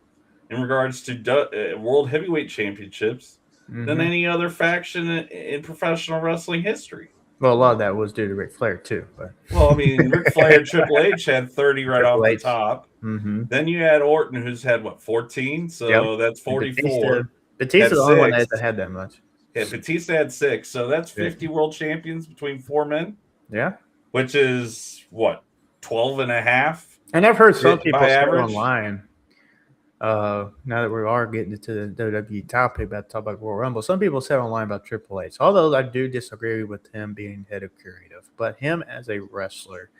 S3: in regards to World Heavyweight Championships than any other faction in professional wrestling history.
S2: Well, a lot of that was due to Ric Flair too, but
S3: I mean, Ric Flair and Triple H had 30 right off the top.
S2: Mm-hmm.
S3: Then you had Orton, who's had 14, so that's 44.
S2: Batista's the only one that had that much.
S3: Yeah, Batista had 6, so that's 50 world champions between 4 men.
S2: Yeah,
S3: which is what 12 and a half.
S2: And I've heard some people say online. Now that we are getting into the WWE topic about talk about Royal Rumble, some people said online about Triple H. Although I do disagree with him being head of creative, but him as a wrestler,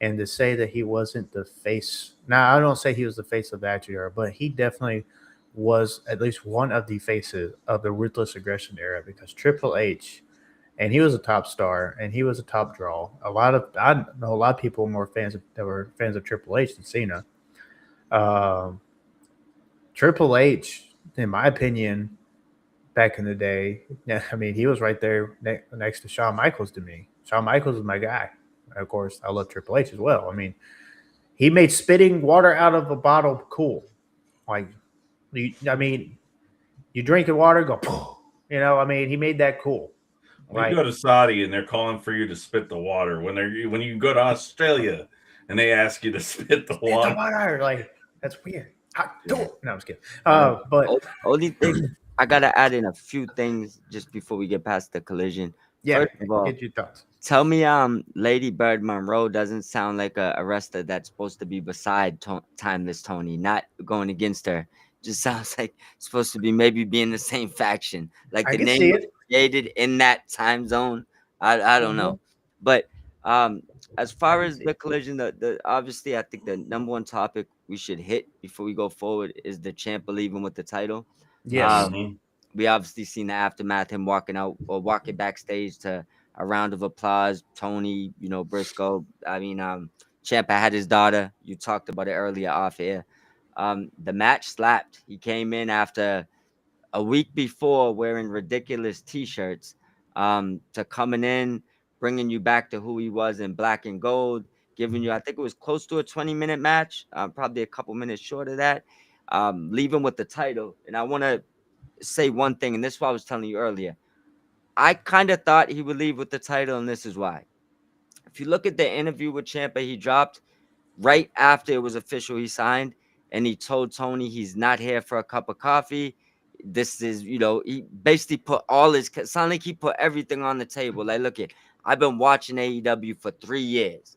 S2: and to say that he wasn't the face. Now I don't say he was the face of the Attitude Era, but he definitely was at least one of the faces of the Ruthless Aggression era because Triple H, and he was a top star and he was a top draw. I know a lot of people were fans of Triple H than Cena. Triple H, in my opinion, back in the day, I mean, he was right there next to Shawn Michaels to me. Shawn Michaels is my guy. Of course, I love Triple H as well. I mean, he made spitting water out of a bottle cool. Like, you drink the water, go, he made that cool.
S3: When you go to Saudi and they're calling for you to spit the water, when you go to Australia and they ask you to spit the water,
S2: like, that's weird. No, I'm just kidding. But
S4: only thing I gotta add in a few things just before we get past the collision.
S2: Yeah,
S4: first of all,
S2: get your thoughts.
S4: Tell me, Lady Bird Monroe doesn't sound like a wrestler that's supposed to be beside Timeless Tony, not going against her. Just sounds like it's supposed to be maybe be in the same faction, like the name was created in that time zone. I don't know, but as far as the collision, the obviously I think the number one topic we should hit before we go forward is the champ leaving with the title.
S2: Yes.
S4: We obviously seen the aftermath, him walking out or walking backstage to a round of applause. Tony, Briscoe. I mean, Ciampa had his daughter. You talked about it earlier off air. The match slapped. He came in after a week before wearing ridiculous T-shirts to coming in, bringing you back to who he was in black and gold, giving you, I think it was close to a 20-minute match, probably a couple minutes short of that, leaving with the title. And I want to say one thing, and this is what I was telling you earlier. I kind of thought he would leave with the title, and this is why. If you look at the interview with Ciampa, he dropped right after it was official he signed, and he told Tony he's not here for a cup of coffee. This is, he basically put all his, sound like he put everything on the table. Like, look at, I've been watching AEW for 3 years.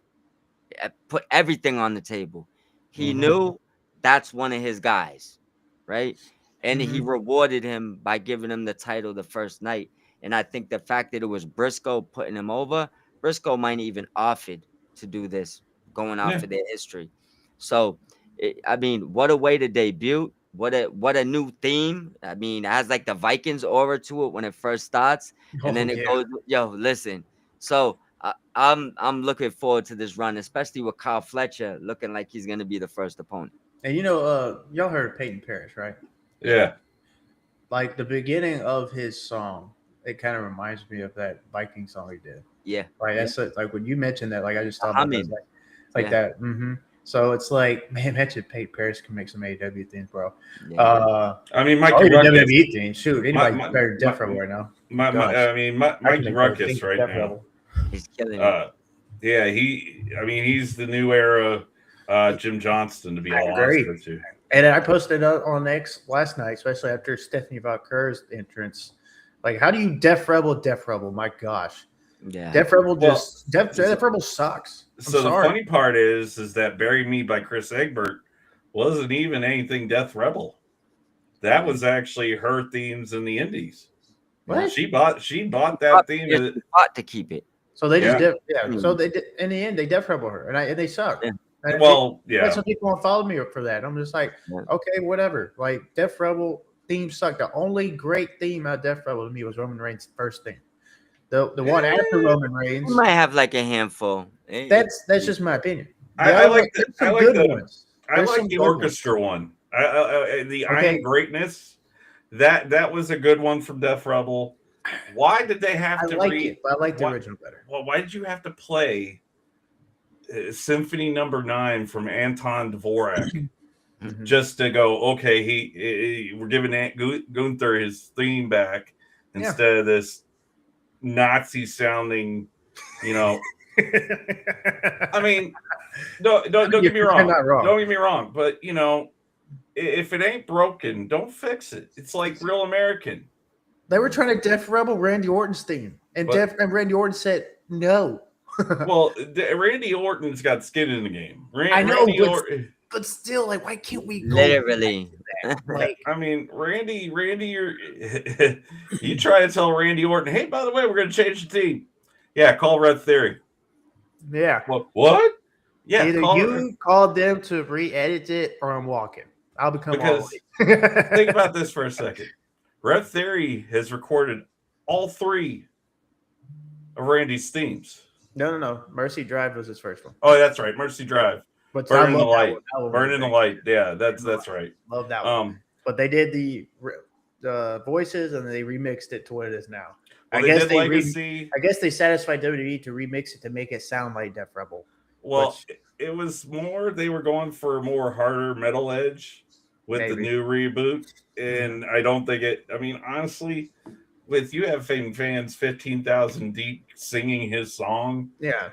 S4: I put everything on the table. He knew that's one of his guys, right? and he rewarded him by giving him the title the first night. And I think the fact that it was Briscoe putting him over, Briscoe might even offered to do this going off of their history. So, I mean, what a way to debut. What a new theme. I mean, it has like the Vikings aura to it when it first starts, and then it goes. Yo, listen. So I'm looking forward to this run, especially with Kyle Fletcher looking like he's gonna be the first opponent.
S2: And y'all heard of Peyton Parrish, right?
S3: Yeah.
S2: Like the beginning of his song, it kind of reminds me of that Viking song he did.
S4: Yeah.
S2: Like that's like when you mentioned that, like I just thought about that, like
S4: Yeah.
S2: that. So it's like, man, mention Peyton Parrish can make some AEW things, bro.
S4: Yeah.
S3: I mean, Mikey
S2: WWE
S3: Ruckus.
S2: things. Shoot, anybody better than Death Rebel right now.
S3: Mikey Ruckus right now.
S4: He's killing it.
S3: Yeah, he's the new era Jim Johnston, to be all honest with you.
S2: And I posted up on X last night, especially after Stephanie Valker's entrance. Like, how do you Death Rebel? My gosh.
S4: Yeah.
S2: Death Rebel Death Rebel sucks.
S3: So the funny part is that Bury Me by Chris Egbert wasn't even anything Death Rebel. That was actually her themes in the Indies.
S2: What?
S3: She bought that theme.
S4: She bought to keep it.
S2: So they just So they did, in the end they Death Rebel her, and they suck.
S4: Yeah.
S2: That's what people want to follow me for that. I'm just like,
S4: Yeah.
S2: okay, whatever. Like Death Rebel theme sucked. The only great theme out of Death Rebel to me was Roman Reigns' first theme. The one after Roman Reigns.
S4: You might have like a handful.
S2: That's just my opinion.
S3: I like the
S2: the
S3: orchestra one. The I Am Greatness. That was a good one from Death Rebel. Why did they have to?
S2: I like the original better.
S3: Well, why did you have to play Symphony Number 9 from Anton Dvorak just to go? Okay, we're giving Gunther his theme back instead of this Nazi sounding, I mean, don't get me wrong. Don't get me wrong, but if it ain't broken, don't fix it. It's like Real American.
S2: They were trying to Death Rebel Randy Orton's theme, and Randy Orton said no.
S3: Well, Randy Orton's got skin in the game.
S2: I know, but still, like, why can't we go
S4: literally?
S2: Like,
S3: I mean, Randy, you try to tell Randy Orton, hey, by the way, we're going to change the team. Yeah, call Red Theory.
S2: Yeah.
S3: What? Yeah.
S2: Either you called them to re-edit it, or I'm walking. I'll become all.
S3: Think about this for a second. Red Theory has recorded all 3 of Randy's themes.
S2: No. Mercy Drive was his first one.
S3: Oh, that's right. Mercy Drive.
S2: But
S3: Burning the Light. Burning the Light. Yeah, that's right.
S2: Love that one. But they did the voices and they remixed it to what it is now.
S3: Well,
S2: I guess they satisfied WWE to remix it to make it sound like Death Rebel.
S3: Well, it was more, they were going for a more harder metal edge with the new reboot. And I don't think honestly, with you have fans 15,000 deep singing his song.
S2: Yeah.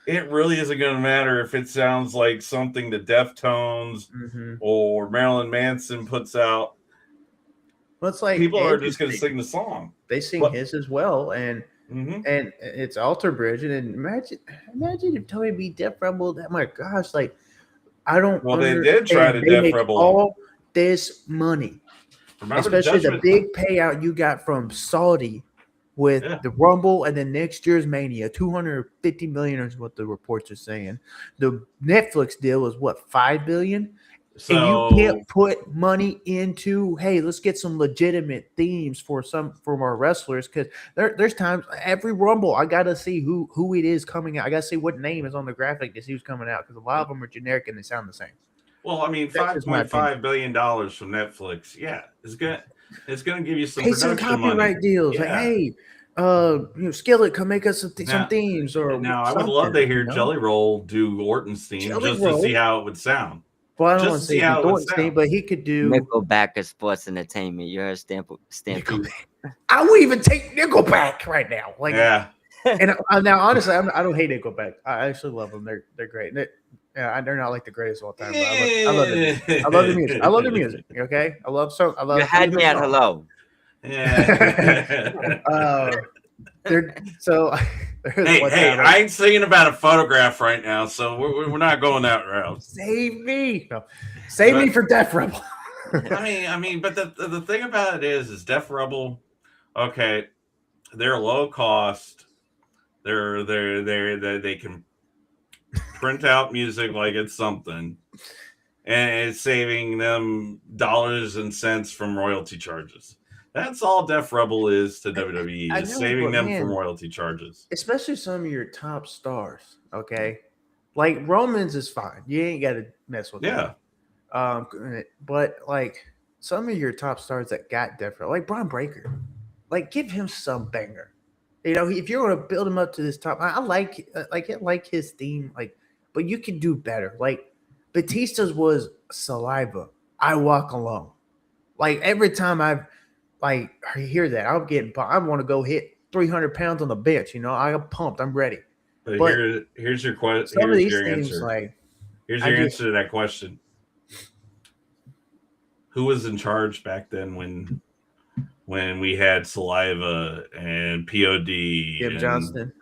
S3: It really isn't going to matter if it sounds like something the Deftones or Marilyn Manson puts out.
S2: Well, it's like
S3: people are just going to sing the song.
S2: They sing his as well, and it's Alter Bridge. And imagine if Tony B. Death Rebel. That, my gosh, like I don't.
S3: Well, they did try to Death Rebel
S2: all this money, especially the big payout you got from Saudi with the Rumble, and then next year's Mania, $250 million is what the reports are saying. The Netflix deal is what, $5 billion? So, and you can't put money into, hey, let's get some legitimate themes from our wrestlers, because there's times every Rumble I gotta see who it is coming out. I gotta see what name is on the graphic to see who's coming out, because a lot of them are generic and they sound the same.
S3: Well, I mean, $5.5 billion from Netflix, it's gonna give you some production
S2: copyright
S3: money.
S2: Deals. Like, hey, Skillet, come make us some themes. Or
S3: now, I would love to hear Jelly Roll do Orton's theme to see how it would sound.
S2: Well, I don't want to see Orton's theme, but he could do
S4: Nickelback as sports entertainment. You heard Stampede.
S2: I would even take Nickelback right now. Like, and now, honestly, I don't hate Nickelback. I actually love them. They're great. They're not like the greatest of all time. But I love the music. I love the music. Okay, I love. You
S4: had me at hello.
S3: Yeah.
S2: Hey,
S3: I ain't singing about a photograph right now, so we're not going that route.
S2: Save me. No. Save me for Death Rebel.
S3: But the thing about it is Def Rebel, okay, they're low cost. They can print out music like it's something, and it's saving them dollars and cents from royalty charges. That's all Def Rebel is to WWE,
S2: I
S3: is
S2: know,
S3: saving
S2: but
S3: them from
S2: man,
S3: royalty charges.
S2: especially some of your top stars. Okay, like Romans is fine. You ain't got to mess with
S3: Yeah,
S2: him. But like some of your top stars that got different, like Braun Breaker, like give him some banger. You know, if you're gonna build him up to this top, I like his theme, like, but you can do better. Like Batista's was Saliva. I walk alone. Like every time I hear that, I'm getting pumped. I want to go hit 300 pounds on the bench. You know, I'm pumped. I'm ready.
S3: but
S2: But
S3: here's your
S2: some of
S3: here's
S2: these
S3: your
S2: things,
S3: answer.
S2: like
S3: Here's
S2: I
S3: your
S2: just
S3: answer to that question. Who was in charge back then when we had Saliva and POD
S2: Jim
S3: and
S2: Johnston.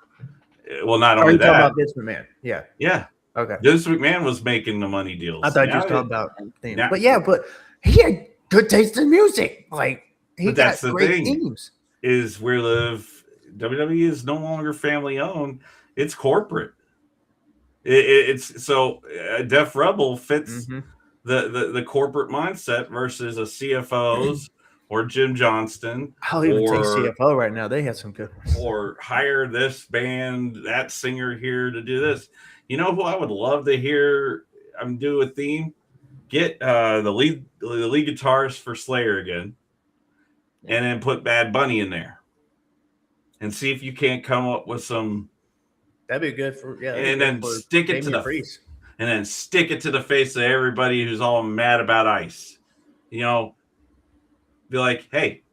S3: not
S2: Are
S3: only
S2: you talking
S3: that,
S2: about Vince McMahon? Yeah.
S3: yeah,
S2: Okay.
S3: Vince McMahon was making the money
S2: I
S3: deals.
S2: thought you
S3: Now,
S2: was talking about themes.
S3: now,
S2: But yeah, but he had good taste in music. Like he
S3: but that's
S2: got
S3: the
S2: great
S3: thing
S2: themes.
S3: is where the WWE is no longer family owned; it's corporate. It's so Def Rebel fits
S2: Mm-hmm.
S3: the corporate mindset versus a CFO's or Jim Johnston
S2: I'll even take
S3: or
S2: CFO right now. They had some good ones.
S3: hire this band, that singer here to do this. You know who I would love to hear do a theme? Get the lead guitarist for Slayer again, and then put Bad Bunny in there, and see if you can't come up with some,
S2: That'd be good for That'd be
S3: and
S2: good
S3: then
S2: for
S3: stick it to
S2: Damian Priest.
S3: the face of everybody who's all mad about ice. You know, be like, hey,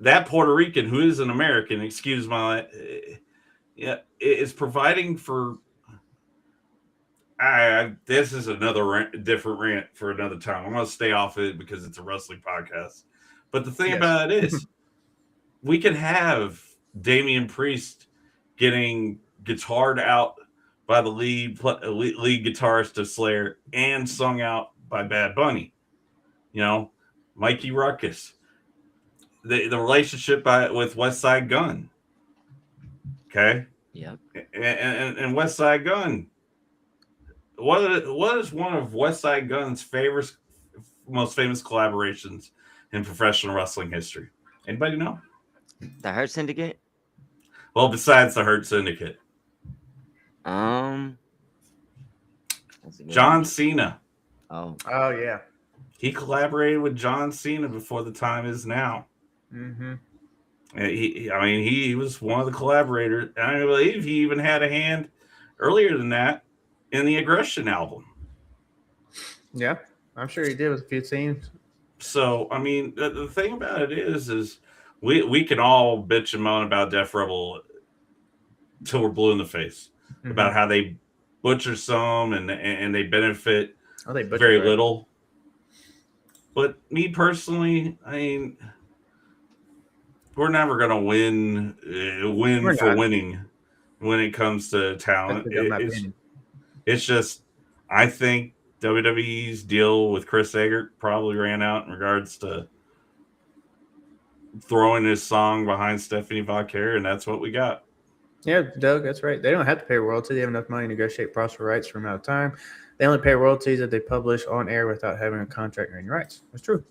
S3: that Puerto Rican who is an American, excuse my, yeah, is providing for. This is another different rant for another time. I'm going to stay off it because it's a wrestling podcast. But the thing
S2: Yes.
S3: about it is, we can have Damian Priest getting guitared out by the lead guitarist of Slayer and sung out by Bad Bunny. You know, Mikey Ruckus, the relationship with West Side Gun. Okay,
S4: Yep.
S3: and West Side Gun. What is one of West Side Gun's most famous collaborations in professional wrestling history? Anybody know?
S4: The Hurt Syndicate.
S3: Well, besides the Hurt Syndicate,
S4: Um. That's a good
S3: John
S4: one.
S3: Cena.
S4: Oh.
S2: Oh yeah.
S3: He collaborated with John Cena before the time is now.
S2: Mm-hmm.
S3: He was one of the collaborators. And I believe he even had a hand earlier than that in the Aggression album.
S2: Yeah, I'm sure he did with a few teams.
S3: So, the thing about it is we can all bitch and moan about Def Rebel till we're blue in the face about how they butcher some and they benefit
S2: Oh, they butchered
S3: very
S2: right.
S3: little. But me personally, we're never gonna win
S2: We're
S3: for
S2: not.
S3: winning when it comes to talent.
S2: That's my opinion.
S3: It's just I think WWE's deal with Chris Eggert probably ran out in regards to throwing his song behind Stephanie Valkyrie, and that's what we got.
S2: Yeah, Doug, that's right. They don't have to pay royalties. They have enough money to negotiate prosper rights for amount of time. They only pay royalties that they publish on air without having a contract or any rights. That's true.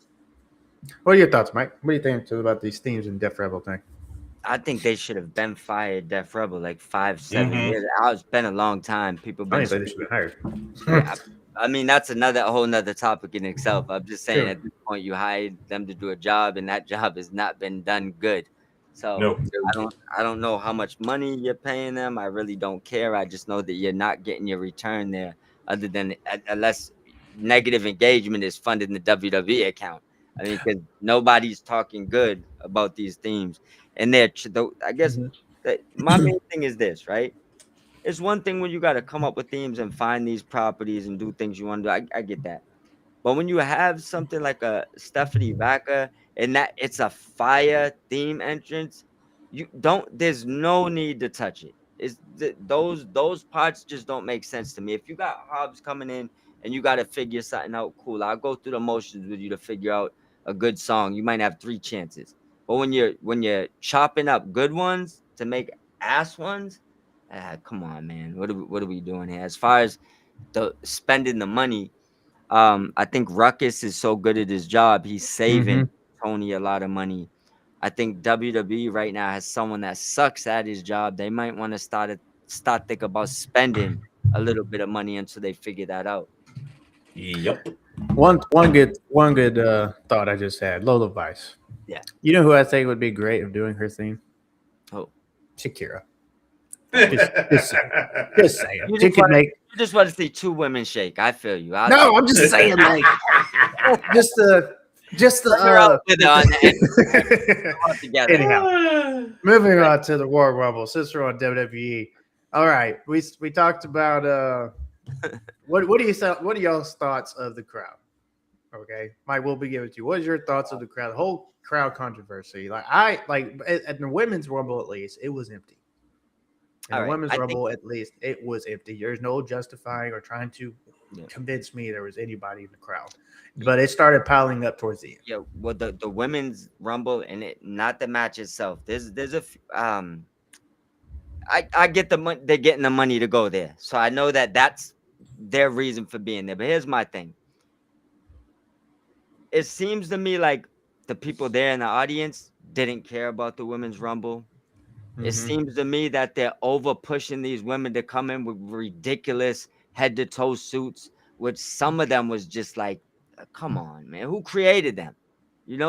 S2: What are your thoughts, Mike? What do you think about these themes in Def Rebel thing?
S4: I think they should have been fired Def Rebel like 5-7
S3: Mhm.
S4: years. It's been a long time. People
S2: I
S4: been.
S2: think they should be hired.
S4: Yeah, I mean, that's a whole nother topic in itself. I'm just saying
S2: Sure.
S4: at this point you hired them to do a job and that job has not been done good. So
S3: No.
S4: I don't know how much money you're paying them. I really don't care. I just know that you're not getting your return there other than unless negative engagement is funding the WWE account. I mean, because nobody's talking good about these themes. And I guess that my main thing is this, right? It's one thing when you got to come up with themes and find these properties and do things you want to do. I get that. But when you have something like a Stephanie Vaca and that it's a fire theme entrance, there's no need to touch it. Those parts just don't make sense to me. If you got Hobbs coming in and you got to figure something out. Cool, I'll go through the motions with you to figure out a good song. You might have 3 chances, but when you're chopping up good ones to make ass ones, come on, man. What are we doing here? As far as the spending the money, I think Ruckus is so good at his job. He's
S2: Mm-hmm.
S4: saving Tony a lot of money. I think WWE right now has someone that sucks at his job. They might want to start think about spending a little bit of money until they figure that out.
S3: Yep.
S2: One good thought I just had. Lola Vice.
S4: Yeah.
S2: You know who I think would be great of doing her theme?
S4: Oh,
S2: Shakira. Just saying. Just saying.
S4: you
S2: She
S4: just
S2: could
S4: want
S2: make.
S4: you just want to see 2 women shake. I feel you.
S2: No, I'm just saying, like, just the
S4: Bring her out with her on the all together.
S2: Anyhow, moving on to the Royal Rumble. Since we're on WWE, all right, we talked about what are y'all's thoughts of the crowd? Okay, Mike, we'll begin with you. What is your thoughts of the crowd? The whole crowd controversy. At the women's Rumble, at least it was empty. In
S4: All
S2: the
S4: right,
S2: women's
S4: I
S2: Rumble, at least it was empty. There's no justifying or trying to
S4: Yeah.
S2: convince me there was anybody in the crowd, but it started piling up towards the end.
S4: Yeah, well, the women's rumble and it, not the match itself. I get the money. They're getting the money to go there, so I know that that's their reason for being there. But here's my thing. It seems to me like the people there in the audience didn't care about the women's rumble. It
S2: Mhm.
S4: seems to me that they're over pushing these women to come in with ridiculous head to toe suits, which some of them was just like, come on, man, who created them?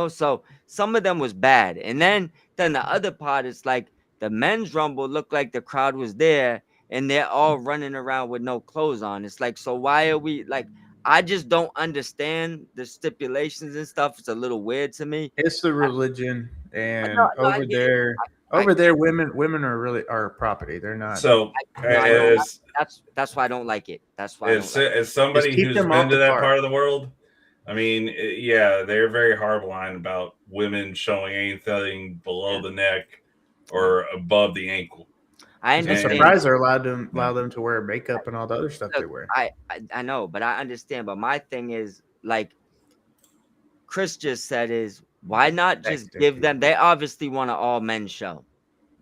S4: So some of them was bad. And then the other part is like the men's rumble looked like the crowd was there and they're all running around with no clothes on. It's like, so why are we like, I just don't understand the stipulations and stuff. It's a little weird to me.
S2: It's the religion,
S4: No,
S2: and
S4: no, I get it. I
S2: over
S4: get
S2: there, women are really are property. They're not.
S3: So,
S4: No, I know.
S3: as
S4: That's why I don't like it. That's why I don't
S3: as
S4: like it.
S3: as somebody
S2: keep
S3: who's
S2: them
S3: been
S2: off
S3: to
S2: the
S3: that
S2: park.
S3: part of the world, I mean, yeah, they're very hardline about women showing anything below
S4: Yeah.
S3: the neck or above the ankle.
S4: I
S2: I'm
S3: And-
S2: surprised they're allowed them to wear makeup and all the other stuff they
S4: Look,
S2: wear.
S4: I know, but I understand. But my thing is, like Chris just said, is why not just
S2: Thanks,
S4: give
S2: Dickie.
S4: them? They obviously want an all men show.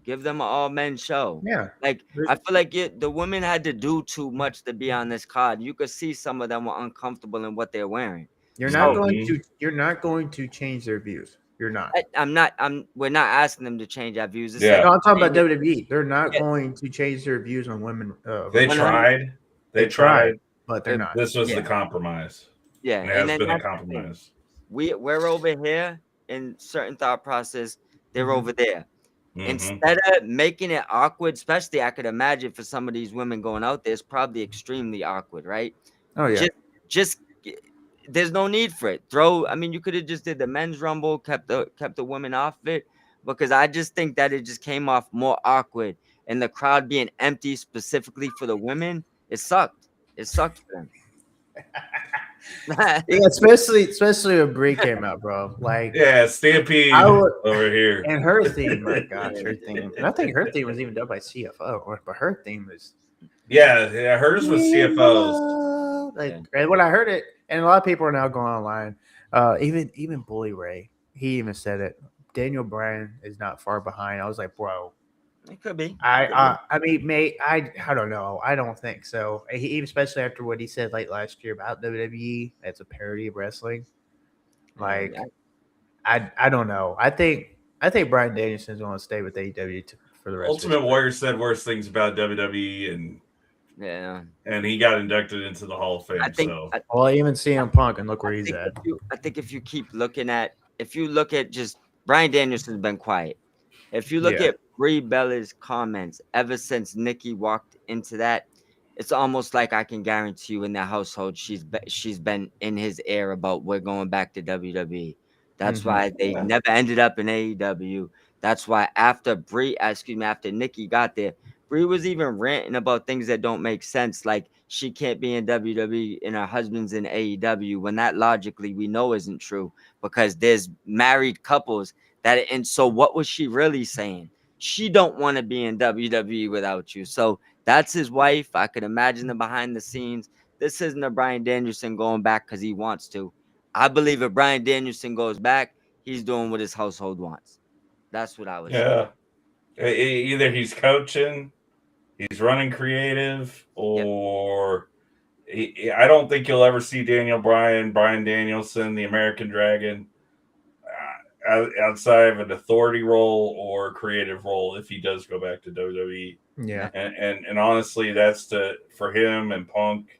S4: Give them an all men show.
S2: Yeah,
S4: Like
S2: There's-
S4: I feel like the women had to do too much to be on this card. You could see some of them were uncomfortable in what they're wearing.
S2: you're
S4: So
S2: not going to change their views. You're not.
S4: I'm not. We're not asking them to change our views. It's
S3: Yeah.
S2: No, I'm talking about
S4: saying-
S2: WWE. They're not
S4: Yeah.
S2: going to change their views on women.
S3: They
S4: 100
S3: tried. They
S2: They tried.
S3: tried.
S2: But they're not.
S3: This was
S4: Yeah.
S3: the compromise.
S4: Yeah,
S3: And it
S4: and
S3: has
S4: then
S3: been a
S4: that's the thing.
S3: compromise.
S4: We're over here in certain thought process. They're
S2: Mhm.
S4: over there.
S3: Mhm.
S4: Instead of making it awkward, especially I could imagine for some of these women going out there, it's probably extremely awkward, right?
S2: Oh yeah.
S4: Just there's no need for it. I mean, you could have just did the men's rumble, kept the women off it, because I just think that it just came off more awkward, and the crowd being empty specifically for the women, it sucked. It sucked for them.
S2: Yeah, especially when Brie came out, bro. Like,
S3: Yeah, Stampede
S2: I would-
S3: over here.
S2: and her theme, my gosh, her theme. And I think her theme was even done by CFO, but her theme is
S3: Yeah, hers was CFOs.
S2: Like, and when I heard it, and a lot of people are now going online. Even Bully Ray, he even said it. Daniel Bryan is not far behind. I was like, bro.
S4: It could be.
S2: I mean, mate, I don't know. I don't think so. Especially after what he said late last year about WWE, that's a parody of wrestling. Like, I don't know. I think Bryan Danielson's going to stay with AEW for the rest.
S3: Ultimate
S2: of his
S3: Warrior said worse things about WWE,
S4: Yeah.
S3: and he got inducted into the Hall of Fame.
S4: I think
S3: So
S2: Well, even CM Punk, and look where he's at.
S4: I think if you keep looking at, if you look at just Bryan Danielson's been quiet. If you look
S2: Yeah.
S4: at Brie Bella's comments ever since Nikki walked into that, it's almost like I can guarantee you in that household she's been in his ear about we're going back to WWE. That's
S2: Mhm.
S4: why they never ended up in AEW. That's why after Nikki got there, Brie was even ranting about things that don't make sense, like she can't be in WWE and her husband's in AEW, when that logically we know isn't true because there's married couples that. And so what was she really saying? She don't want to be in WWE without you. So that's his wife. I could imagine the behind the scenes. This isn't a Bryan Danielson going back because he wants to. I believe if Bryan Danielson goes back, he's doing what his household wants. That's what I would say.
S3: Yeah. Either he's coaching, he's running creative,
S4: Yep.
S3: or I don't think you'll ever see Brian Danielson, the American Dragon, outside of an authority role or creative role if he does go back to WWE.
S2: Yeah.
S3: And honestly, that's for him and Punk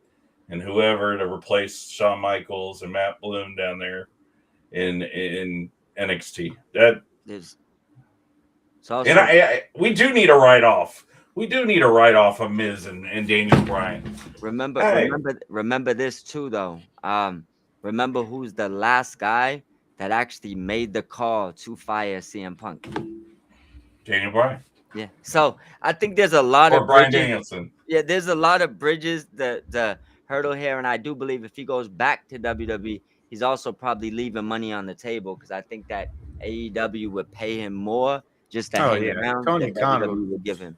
S3: and whoever to replace Shawn Michaels and Matt Bloom down there in NXT. That
S4: There's also,
S3: and we do need a write off. We do need a write off of Miz and Daniel Bryan.
S4: remember this too though. Remember who's the last guy that actually made the call to fire CM Punk?
S3: Daniel Bryan.
S4: Yeah. So I think there's a lot
S3: Or
S4: of
S3: Bryan
S4: bridges.
S3: Danielson.
S4: Yeah, there's a lot of bridges the hurdle here, and I do believe if he goes back to WWE, he's also probably leaving money on the table because I think that AEW would pay him more just to hang around
S2: Tony
S4: than
S2: Khan
S4: WWE would give him.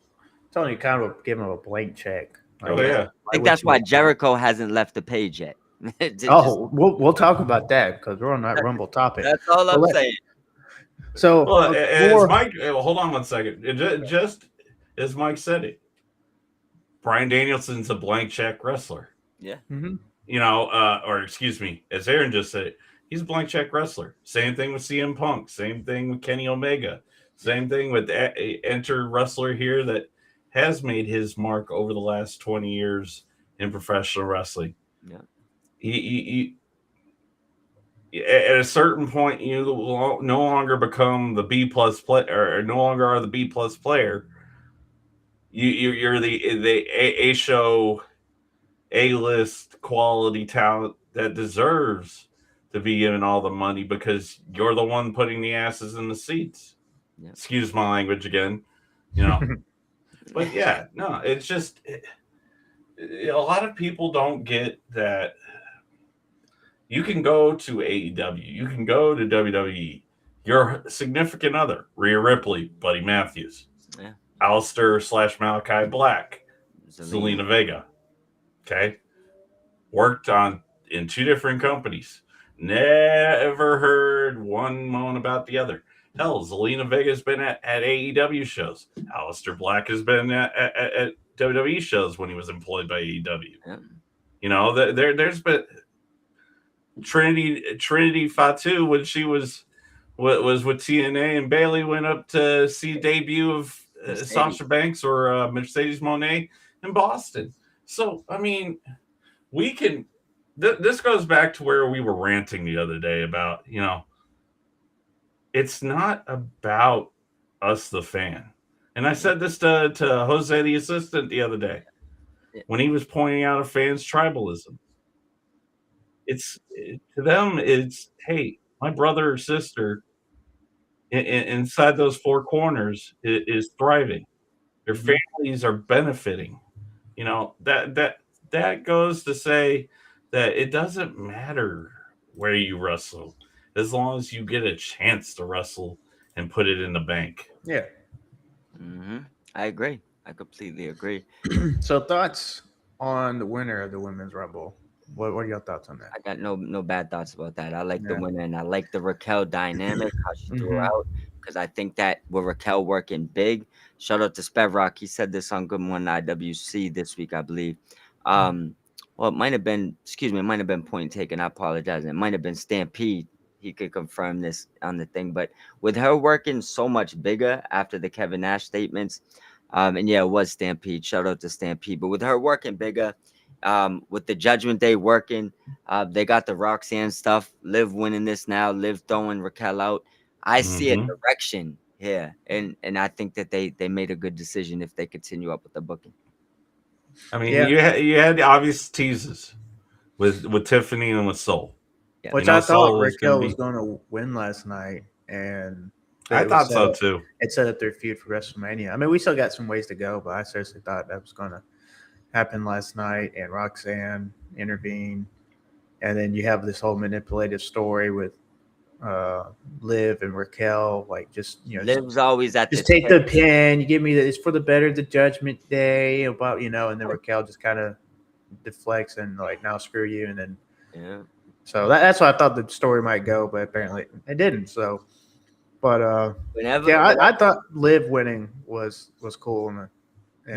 S2: Tony Khan will give him a blank check.
S3: Oh yeah.
S4: I think that's why Jericho hasn't left the page yet.
S2: We'll talk about that because we're on that Rumble topic.
S4: That's all I'm saying.
S2: So,
S3: Well, as Mike, hold on one second. Just as Mike said it, Bryan Danielson's a blank check wrestler.
S4: Yeah.
S2: mm-hmm.
S3: You know, or excuse me, as Aaron just said, he's a blank check wrestler. Same thing with CM Punk. Same thing with Kenny Omega. Same thing with enter wrestler here that has made his mark over the last 20 years in professional wrestling.
S4: Yeah.
S3: He at a certain point, you will no longer become the B plus player, or no longer are the B plus player. You're the A show, A list quality talent that deserves to be given all the money because you're the one putting the asses in the seats.
S4: Yeah.
S3: Excuse my language again, you know. But yeah, no, it's just a lot of people don't get that. You can go to AEW, you can go to WWE. Your significant other, Rhea Ripley, Buddy Matthews,
S4: Yeah.
S3: Alistair / Malachi Black, Zelina Vega. Okay, worked in 2 different companies. Never heard one moan about the other. Hell, Zelina Vega's been at AEW shows. Alistair Black has been at WWE shows when he was employed by AEW.
S4: Yeah.
S3: You know, there's been Trinity Fatu when she was with TNA, and Bailey went up to see debut of Sasha Banks or Mercedes Moné in Boston. So, I mean, we can. This goes back to where we were ranting the other day about, you know, it's not about us, the fan. And I said this to Jose, the assistant, the other day when he was pointing out a fan's tribalism. It's to them, it's, hey, my brother or sister inside those 4 corners is thriving. Their families are benefiting. You know, that goes to say that it doesn't matter where you wrestle as long as you get a chance to wrestle and put it in the bank.
S2: Yeah.
S4: Mm-hmm. I agree. I completely agree.
S2: So, thoughts on the winner of the Women's Rumble? What are your thoughts on that?
S4: I got no bad thoughts about that. I like the winner, and I like the Raquel dynamic, how she threw out, because I think that with Raquel working big, shout out to Spevrock. He said this on Good Morning IWC this week, I believe. Well, it might have been point taken. I apologize. It might have been Stampede. He could confirm this on the thing, but with her working so much bigger after the Kevin Nash statements, and yeah, it was Stampede. Shout out to Stampede. But with her working bigger, with the Judgment Day working, they got the Roxanne stuff. Liv winning this now. Liv throwing Raquel out. I see a direction here, and I think that they made a good decision if they continue up with the booking.
S3: I mean, you had the obvious teases with Tiffany and with Soul.
S4: Yeah.
S2: Which I thought Raquel was going to win last night, and
S3: I thought so too.
S2: It set up their feud for WrestleMania. I mean, we still got some ways to go, but I seriously thought that was going to happen last night, and Roxanne intervened, and then you have this whole manipulative story with Liv and Raquel, like just
S4: Liv's always at
S2: just take the pin. You give me it's for the better the Judgment Day about and then Raquel just kind of deflects and like now screw you, and then
S4: Yeah.
S2: so that's why I thought the story might go, but apparently it didn't. So, but
S4: Whenever,
S2: yeah,
S4: whenever
S2: I thought Liv winning was cool, and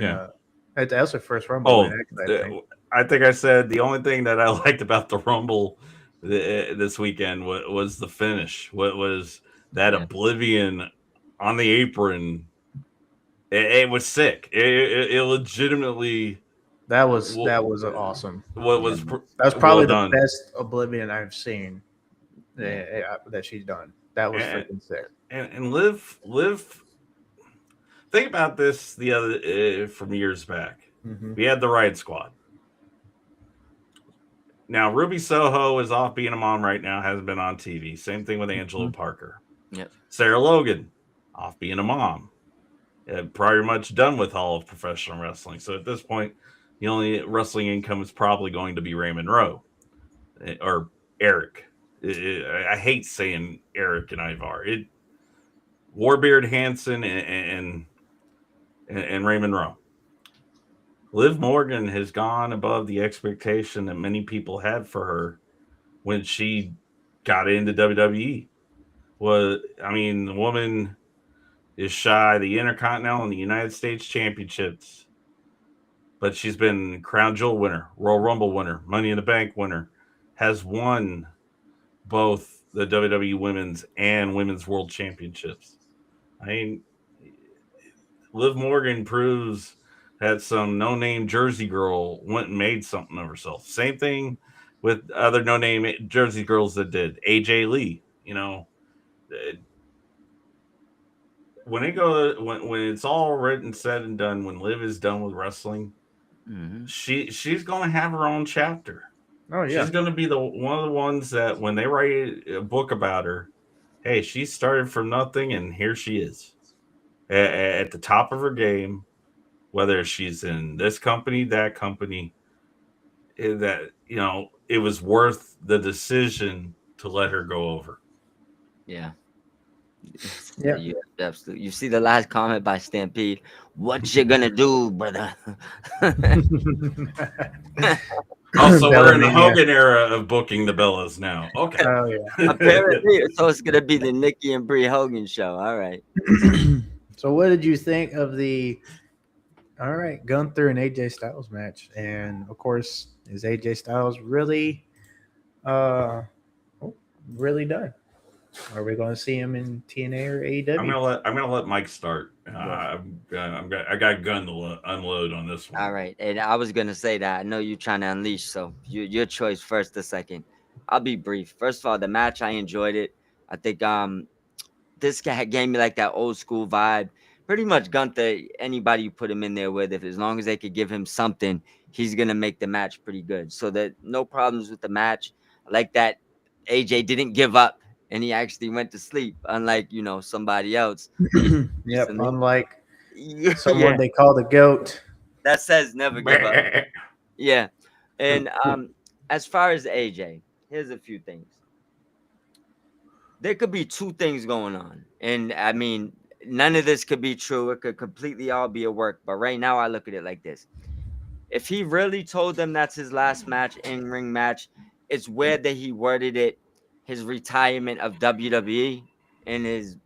S3: Yeah.
S2: that was her first Rumble win,
S3: Oh,
S2: actually. I think.
S3: I think I said the only thing that I liked about the Rumble this weekend was the finish. What was that
S4: yeah.
S3: Oblivion on the apron? It was sick. It legitimately
S2: That was awesome.
S3: what
S4: Yeah.
S3: was
S2: That was
S3: well
S2: probably the
S3: done.
S2: best Oblivion I've seen
S4: Yeah.
S2: that she's done. That was
S3: And
S2: freaking sick.
S3: live. Think about this the other from years back.
S2: Hmm.
S3: We had the Riot Squad. Now Ruby Soho is off being a mom right now. Hasn't been on TV. Same thing with Angelo Parker.
S4: Yep.
S3: Sarah Logan off being a mom. Pretty much done with all of professional wrestling. So at this point, the only wrestling income is probably going to be Raymond Rowe or Eric. I hate saying Eric and Ivar. Warbeard Hansen and Raymond Rowe. Liv Morgan has gone above the expectation that many people had for her when she got into WWE. I mean, the woman is shy the Intercontinental and the United States Championships, but she's been Crown Jewel winner, Royal Rumble winner, Money in the Bank winner, has won both the WWE Women's and Women's World Championships. I mean, Liv Morgan proves that some no-name Jersey girl went and made something of herself. Same thing with other no-name Jersey girls that did. AJ Lee, when it's all written, said, and done, when Liv is done with wrestling,
S4: Mm-hmm.
S3: she's gonna have her own chapter.
S2: Oh
S3: She's
S2: yeah.
S3: gonna be the one of the ones that when they write a book about her, hey, she started from nothing and here she is at the top of her game. Whether she's in this company, that company, that it was worth the decision to let her go over.
S4: Yeah.
S2: Yeah.
S4: You absolutely. You see the last comment by Stampede. What you gonna do, brother?
S3: Also, we're in the
S2: Bella Mania.
S3: Hogan era of booking the Bellas now. Okay.
S2: Oh yeah.
S4: Apparently, so it's gonna be the Nikki and Brie Hogan show. All right.
S2: So what did you think of the all right Gunther and AJ Styles match? And of course, is AJ Styles really uh really done? Are we going to see him in TNA or AEW?
S3: I'm gonna let Mike start. I got a gun to unload on this one.
S4: All right. And I was gonna say that. I know you're trying to unleash, so your choice first or second. I'll be brief. First of all, the match I enjoyed it. I think this guy gave me like that old school vibe. Pretty much Gunther, anybody you put him in there with, if as long as they could give him something, he's gonna make the match pretty good. So that no problems with the match. I like that AJ didn't give up and he actually went to sleep, unlike somebody else
S2: Yep.
S4: recently.
S2: Unlike
S4: Yeah,
S2: someone they call the GOAT.
S4: that says never give up. Yeah. And as far as AJ, here's a few things. There could be two things going on. And I mean, none of this could be true. It could completely all be a work. But right now, I look at it like this. If he really told them that's his last match, in-ring match, it's weird that he worded it his retirement of WWE in his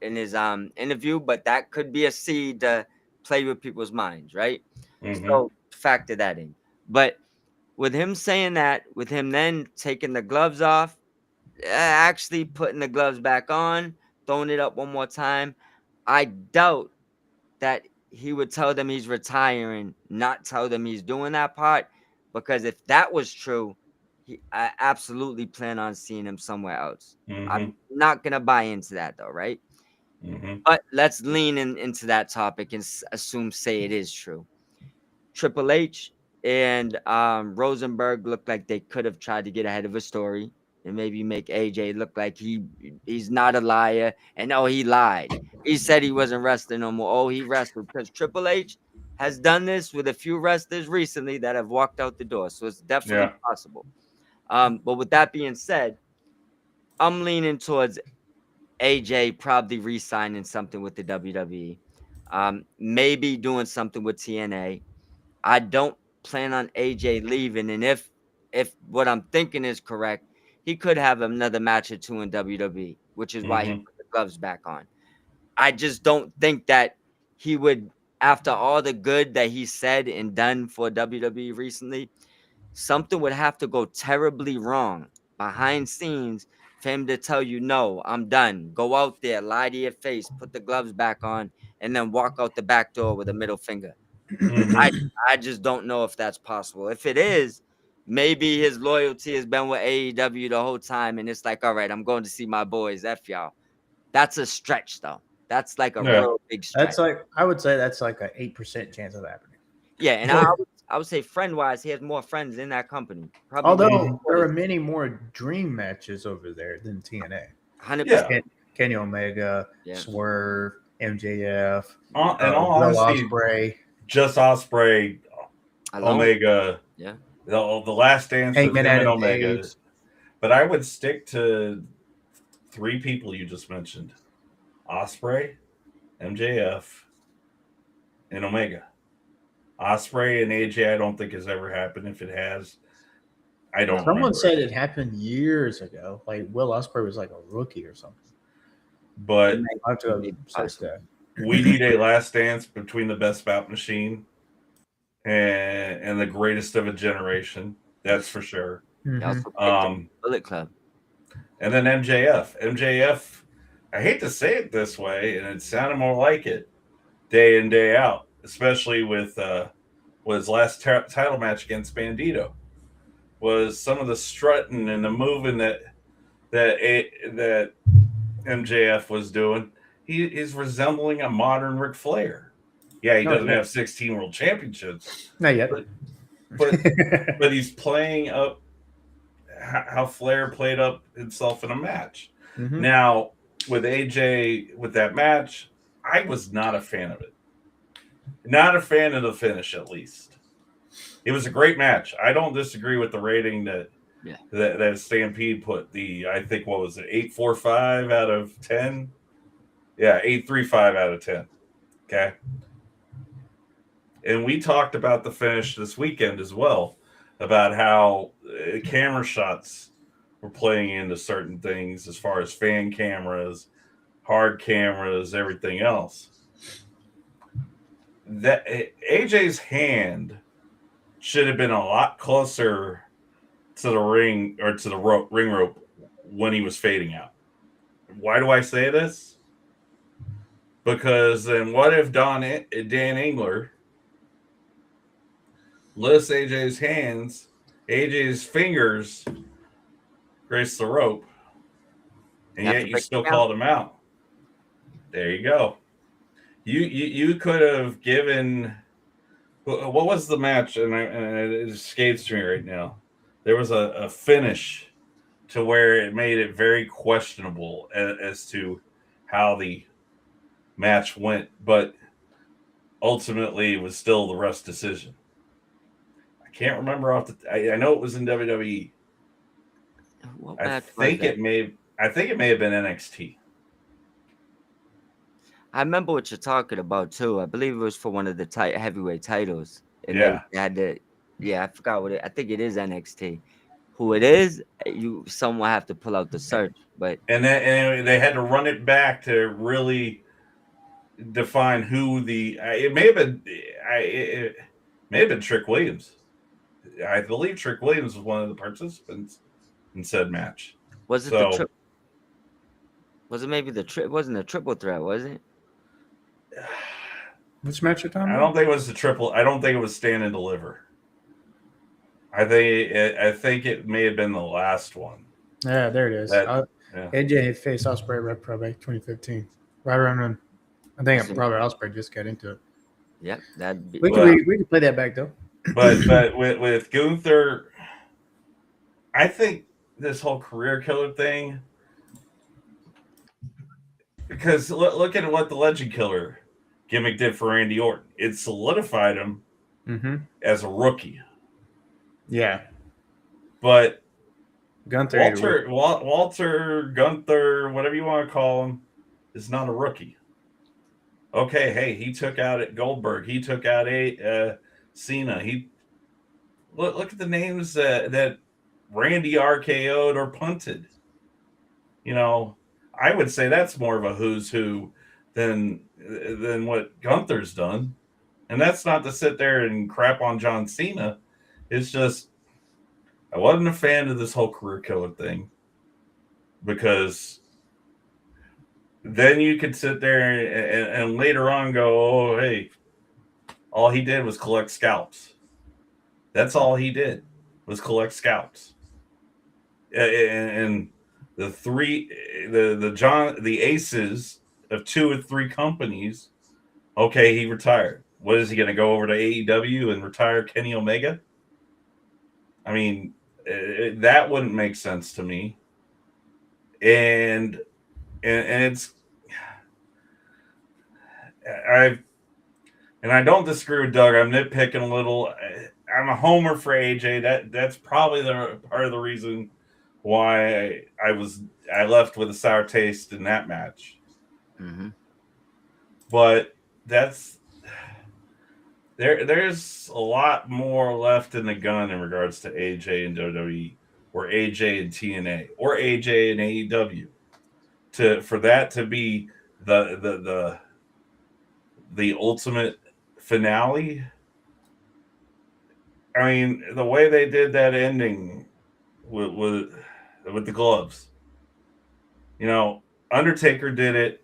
S4: interview, but that could be a seed to play with people's minds, right?
S3: Mhm.
S4: So factor that in. But with him saying that, with him then taking the gloves off, actually putting the gloves back on, throwing it up one more time, I doubt that he would tell them he's retiring, not tell them he's doing that part. Because if that was true, I absolutely plan on seeing him somewhere else. I'm
S3: Mhm.
S4: not gonna buy into that though, right?
S3: Mhm.
S4: But let's lean into that topic and say it is true. Triple H and Rosenberg looked like they could have tried to get ahead of a story and maybe make AJ look like he's not a liar and he lied. He said he wasn't wrestling no more. Oh, he wrestled because Triple H has done this with a few wrestlers recently that have walked out the door. So it's definitely
S3: Yeah.
S4: possible. But with that being said, I'm leaning towards AJ probably re-signing something with the WWE. Maybe doing something with TNA. I don't plan on AJ leaving, and if what I'm thinking is correct, he could have another match or two in WWE, which is why he
S3: Mhm.
S4: put the gloves back on. I just don't think that he would, after all the good that he said and done for WWE recently, something would have to go terribly wrong behind scenes for him to tell you, no, I'm done. Go out there, lie to your face, put the gloves back on, and then walk out the back door with a middle finger. I
S3: Mhm.
S4: I just don't know if that's possible. If it is, maybe his loyalty has been with AEW the whole time, and it's like, all right, I'm going to see my boys. F y'all. That's a stretch, though. That's like a
S3: Yeah.
S4: real big stretch.
S2: That's like I would say that's like an 8% chance of happening.
S4: Yeah, and I would say friend wise, he has more friends in that company. Probably
S2: Although there are many more dream matches over there than TNA.
S4: 100%.
S3: Yeah.
S2: Kenny Omega,
S4: Yeah.
S2: Swerve, MJF,
S3: In all
S2: Will
S3: honesty,
S2: Ospreay,
S3: just Osprey,
S4: Alone.
S3: Omega,
S4: Yeah.
S3: the last dance with
S2: Hangman
S3: him and
S2: Adam
S3: Omega.
S2: Page.
S3: But I would stick to 3 people you just mentioned: Osprey, MJF, and Omega. Osprey and AJ, I don't think has ever happened. If it has, I don't.
S2: Someone
S3: remember.
S2: said it happened years ago. Like Will Ospreay was like a rookie or something.
S3: But
S2: I have to
S4: Maybe
S2: search
S4: possible.
S2: that.
S3: we need a last dance between the best bout machine and the greatest of a generation. That's for sure.
S4: They
S2: Mhm.
S4: also picked up Bullet Club.
S3: And then MJF, I hate to say it this way, and it sounded more like it day in, day out, especially with his last title match against Bandito, was some of the strutting and the moving that MJF was doing. He's resembling a modern Ric Flair. Yeah, he
S2: Not
S3: doesn't
S2: yet.
S3: have 16 world championships,
S2: Not yet.
S3: but he's playing up how Flair played up himself in a match.
S2: Mhm.
S3: Now, with AJ, with that match, I was not a fan of it. Not a fan of the finish, at least. It was a great match. I don't disagree with the rating that that Stampede put. I think, what was it, 8.45 out of 10? Yeah, 8.35 out of 10. Okay. And we talked about the finish this weekend as well, about how camera shots were playing into certain things as far as fan cameras, hard cameras, everything else. That AJ's hand should have been a lot closer to the ring or to the ring rope when he was fading out. Why do I say this? Because then what if Dan Engler lifts AJ's hands, AJ's fingers grace the rope, and yet you still called him out? There you go. You could have given. What was the match? And it escapes me right now. There was a finish to where it made it very questionable as to how the match went, but ultimately it was still the rest decision. I can't remember I know it was in WWE. I think it may have been NXT.
S4: I remember what you're talking about too. I believe it was for one of the heavyweight titles. And
S3: Yeah.
S4: they had to, I forgot what I think it is NXT. Who it is, someone have to pull out the search. But
S3: and they had to run it back to really define who it may have been Trick Williams. I believe Trick Williams was one of the participants in said match.
S4: Was it the trip? Was it maybe the trip? It wasn't a triple threat, was it?
S2: Which match you're talking about?
S3: I don't think it was the triple. I don't think it was Stand and Deliver. I think it may have been the last one.
S2: Yeah, there it is. AJ faced Ospreay Red Pro back 2015. Right around when I think probably Ospreay just got into it.
S4: Yep,
S2: we can play that back though.
S3: But with Gunther, I think this whole career killer thing, because look at what the Legend Killer gimmick did for Randy Orton. It solidified him as a rookie.
S2: Yeah.
S3: But
S2: Gunther,
S3: Walter Gunther, whatever you want to call him, is not a rookie. Okay, hey, he took out Goldberg. He took out Cena. look at the names that Randy RKO'd or punted. You know, I would say that's more of a who's who than what Gunther's done. And that's not to sit there and crap on John Cena. It's just I wasn't a fan of this whole career killer thing because then you could sit there and later on go, oh, hey, all he did was collect scalps. That's all he did was collect scalps. And the aces of 2 or 3 companies, okay, he retired. What is he going to go over to AEW and retire Kenny Omega? I mean, that wouldn't make sense to me. And it's I don't disagree with Doug. I'm nitpicking a little. I'm a homer for AJ. That's probably the part of the reason why I left with a sour taste in that match.
S4: Mm-hmm.
S3: But there's a lot more left in the gun in regards to AJ and WWE, or AJ and TNA, or AJ and AEW. For that to be the ultimate finale. I mean, the way they did that ending with the gloves. You know, Undertaker did it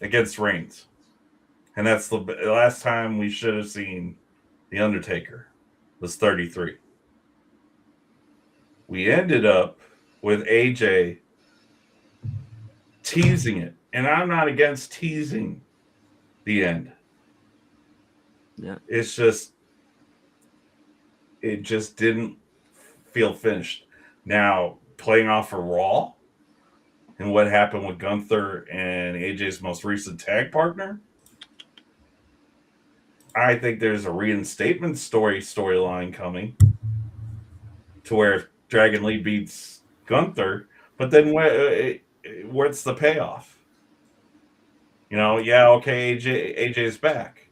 S3: against Reigns. And that's the last time we should have seen the Undertaker was 33. We ended up with AJ teasing it. And I'm not against teasing the end.
S4: Yeah.
S3: It's just it just didn't feel finished. Now, playing off of Raw and what happened with Gunther and AJ's most recent tag partner, I think there's a reinstatement storyline coming to where Dragon Lee beats Gunther, but then what's the payoff? You know, yeah, okay, AJ's back,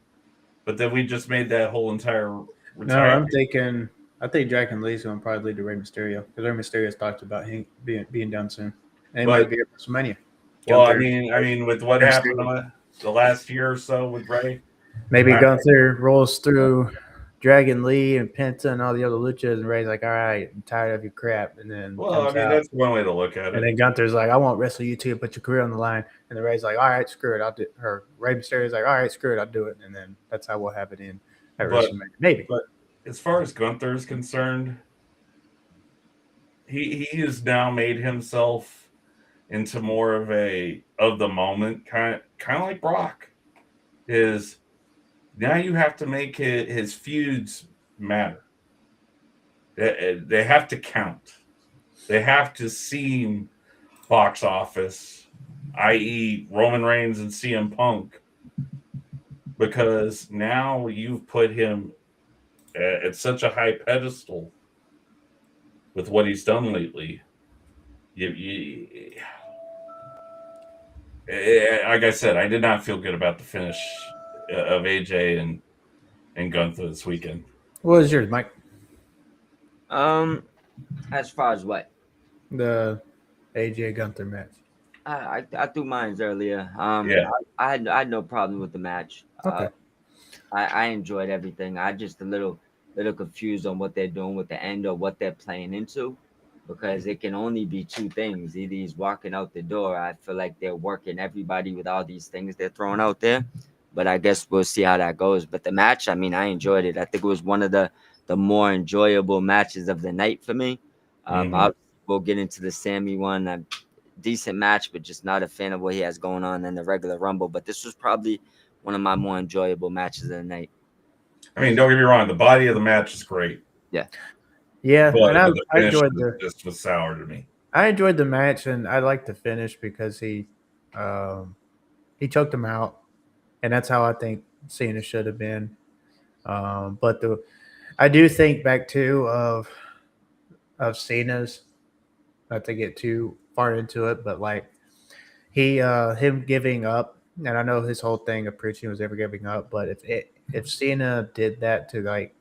S3: but then we just made that whole entire retirement.
S2: No, I think Dragon Lee's going to probably lead to Rey Mysterio because Rey Mysterio's talked about him being done soon, and he might be at WrestleMania.
S3: Well,
S2: Gunther,
S3: I mean, with what happened the last year or so with Rey,
S2: maybe Gunther rolls through Dragon Lee and Penta and all the other luchas, and Ray's like, "All right, I'm tired of your crap." And then
S3: that's one way to look at it.
S2: And then Gunther's like, "I won't wrestle you two, put your career on the line." And then Ray's like, "All right, screw it, I'll do it." Or Rey Mysterio's like, "All right, screw it, I'll do it." And then that's how we'll have it in at WrestleMania. Maybe.
S3: But as far as Gunther is concerned, he has now made himself into more of the moment kind of like Brock is. Now you have to make his feuds matter. They have to count. They have to seem box office, i.e. Roman Reigns and CM Punk, because now you've put him at such a high pedestal with what he's done lately. Like I said, I did not feel good about the finish of AJ and Gunther this weekend.
S2: What was yours, Mike?
S4: As far as what?
S2: The AJ Gunther match.
S4: I threw mine earlier.
S3: Yeah.
S4: I had no problem with the match.
S2: Okay.
S4: I enjoyed everything. I just a little confused on what they're doing with the end or what they're playing into, because it can only be two things. Either he's walking out the door. I feel like they're working everybody with all these things they're throwing out there, but I guess we'll see how that goes. But the match, I mean, I enjoyed it. I think it was one of the more enjoyable matches of the night for me. We'll get into the Sammy one. A decent match, but just not a fan of what he has going on in the regular Rumble. But this was probably one of my more enjoyable matches of the night.
S3: I mean, don't get me wrong. The body of the match is great.
S4: Yeah.
S2: Yeah,
S3: but
S2: and I
S3: finish
S2: enjoyed
S3: just was sour to me.
S2: I enjoyed the match, and I liked the finish because he choked him out, and that's how I think Cena should have been. But I do think back too of Cena's, not to get too far into it, but like him giving up, and I know his whole thing of preaching was ever giving up, but if Cena did that to like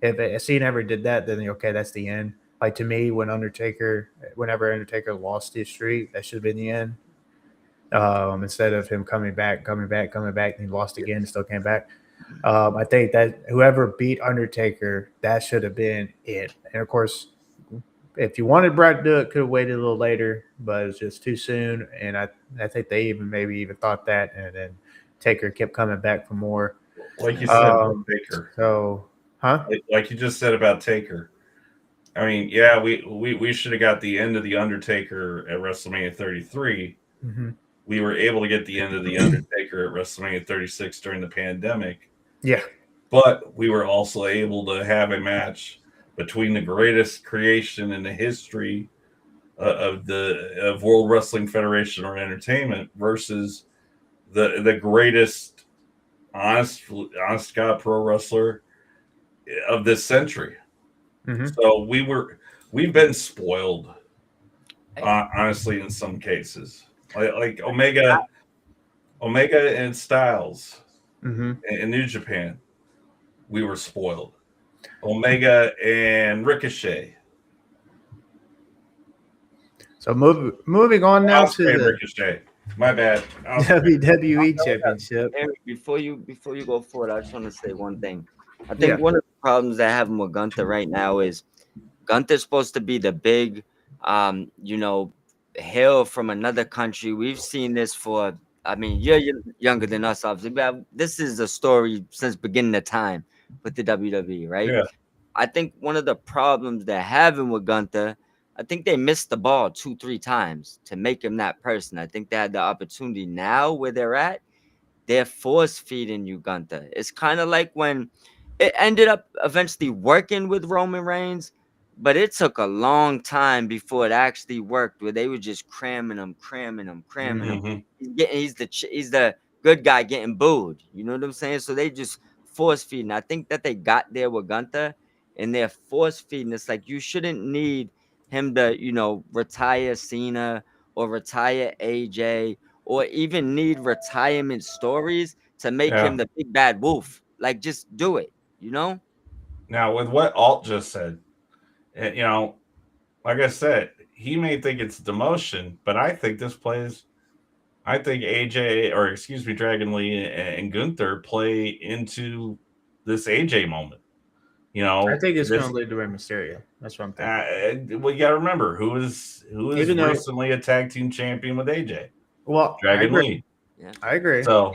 S2: If Cena ever did that, then okay, that's the end. Like to me, whenever Undertaker lost his streak, that should have been the end. Instead of him coming back, and he lost again and still came back. I think that whoever beat Undertaker, that should have been it. And of course, if you wanted Brad to do it, could have waited a little later, but it was just too soon. And I think they even thought that, and then Taker kept coming back for more.
S3: Like you said about Taker.
S2: So, huh?
S3: Like you just said about Taker. I mean, yeah, we should have got the end of the Undertaker at WrestleMania 33.
S2: Mm-hmm.
S3: We were able to get the end of the Undertaker at WrestleMania 36 during the pandemic.
S2: Yeah.
S3: But we were also able to have a match between the greatest creation in the history of World Wrestling Federation or entertainment versus the greatest honest God pro wrestler of this century.
S2: Mm-hmm.
S3: So we've been spoiled, honestly, in some cases. Like Omega and Styles
S2: Mm-hmm.
S3: in New Japan, we were spoiled. Omega and Ricochet.
S2: So moving on now to the
S3: Ricochet. My bad.
S2: WWE Championship.
S4: Eric, before you go forward, I just want to say one thing. I think one of the problems that I have with Gunther right now is Gunther's supposed to be the big, hail from another country. We've seen this for. I mean, you're younger than us, obviously, but this is a story since beginning of time with the WWE, right?
S3: Yeah.
S4: I think one of the problems they're having with Gunther, I think they missed the ball 2-3 times to make him that person. I think they had the opportunity now where they're at. They're force feeding you, Gunther. It's kind of like when it ended up eventually working with Roman Reigns, but it took a long time before it actually worked, where they were just cramming him.
S3: Mm-hmm.
S4: He's the good guy getting booed. You know what I'm saying? So they just force feeding. I think that they got there with Gunther, and they're force feeding. It's like you shouldn't need him to, retire Cena or retire AJ or even need retirement stories to make him the big bad wolf. Like, just do it,
S3: Now, with what Alt just said, like I said, he may think it's demotion, but I think AJ, or excuse me, Dragon Lee and Gunther play into this AJ moment.
S2: I think it's going to lead to Rey Mysterio. That's what I'm thinking.
S3: Well, you got to remember who is recently a tag team champion with AJ.
S2: Well,
S3: Dragon Lee.
S4: Yeah.
S2: I agree.
S3: So,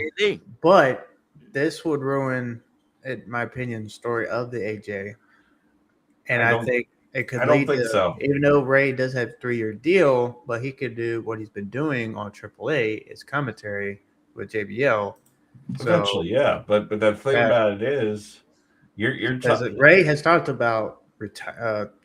S2: but this would ruin, in my opinion, the story of the AJ. And I think it could lead to,
S3: so.
S2: Even though Ray does have a 3-year deal, but he could do what he's been doing on AAA is commentary with JBL.
S3: Eventually, yeah. But the thing about it is, you're
S2: Ray has talked about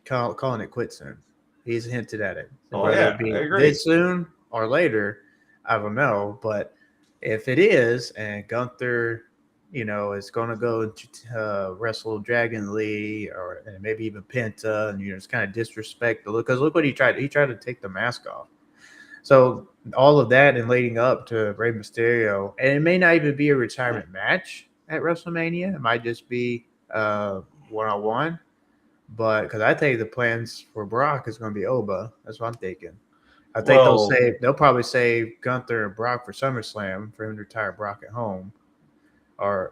S2: calling it quits soon. He's hinted at it. Whether it be this soon or later, I don't know. But if it is, and Gunther, is going to go wrestle Dragon Lee or maybe even Penta, and it's kind of disrespect the look. Because look what he tried. He tried to take the mask off. So all of that and leading up to Rey Mysterio, and it may not even be a retirement match at WrestleMania. It might just be one-on-one. But because I think the plans for Brock is going to be Oba. That's what I'm thinking. I think they'll probably save Gunther and Brock for SummerSlam for him to retire Brock at home. Or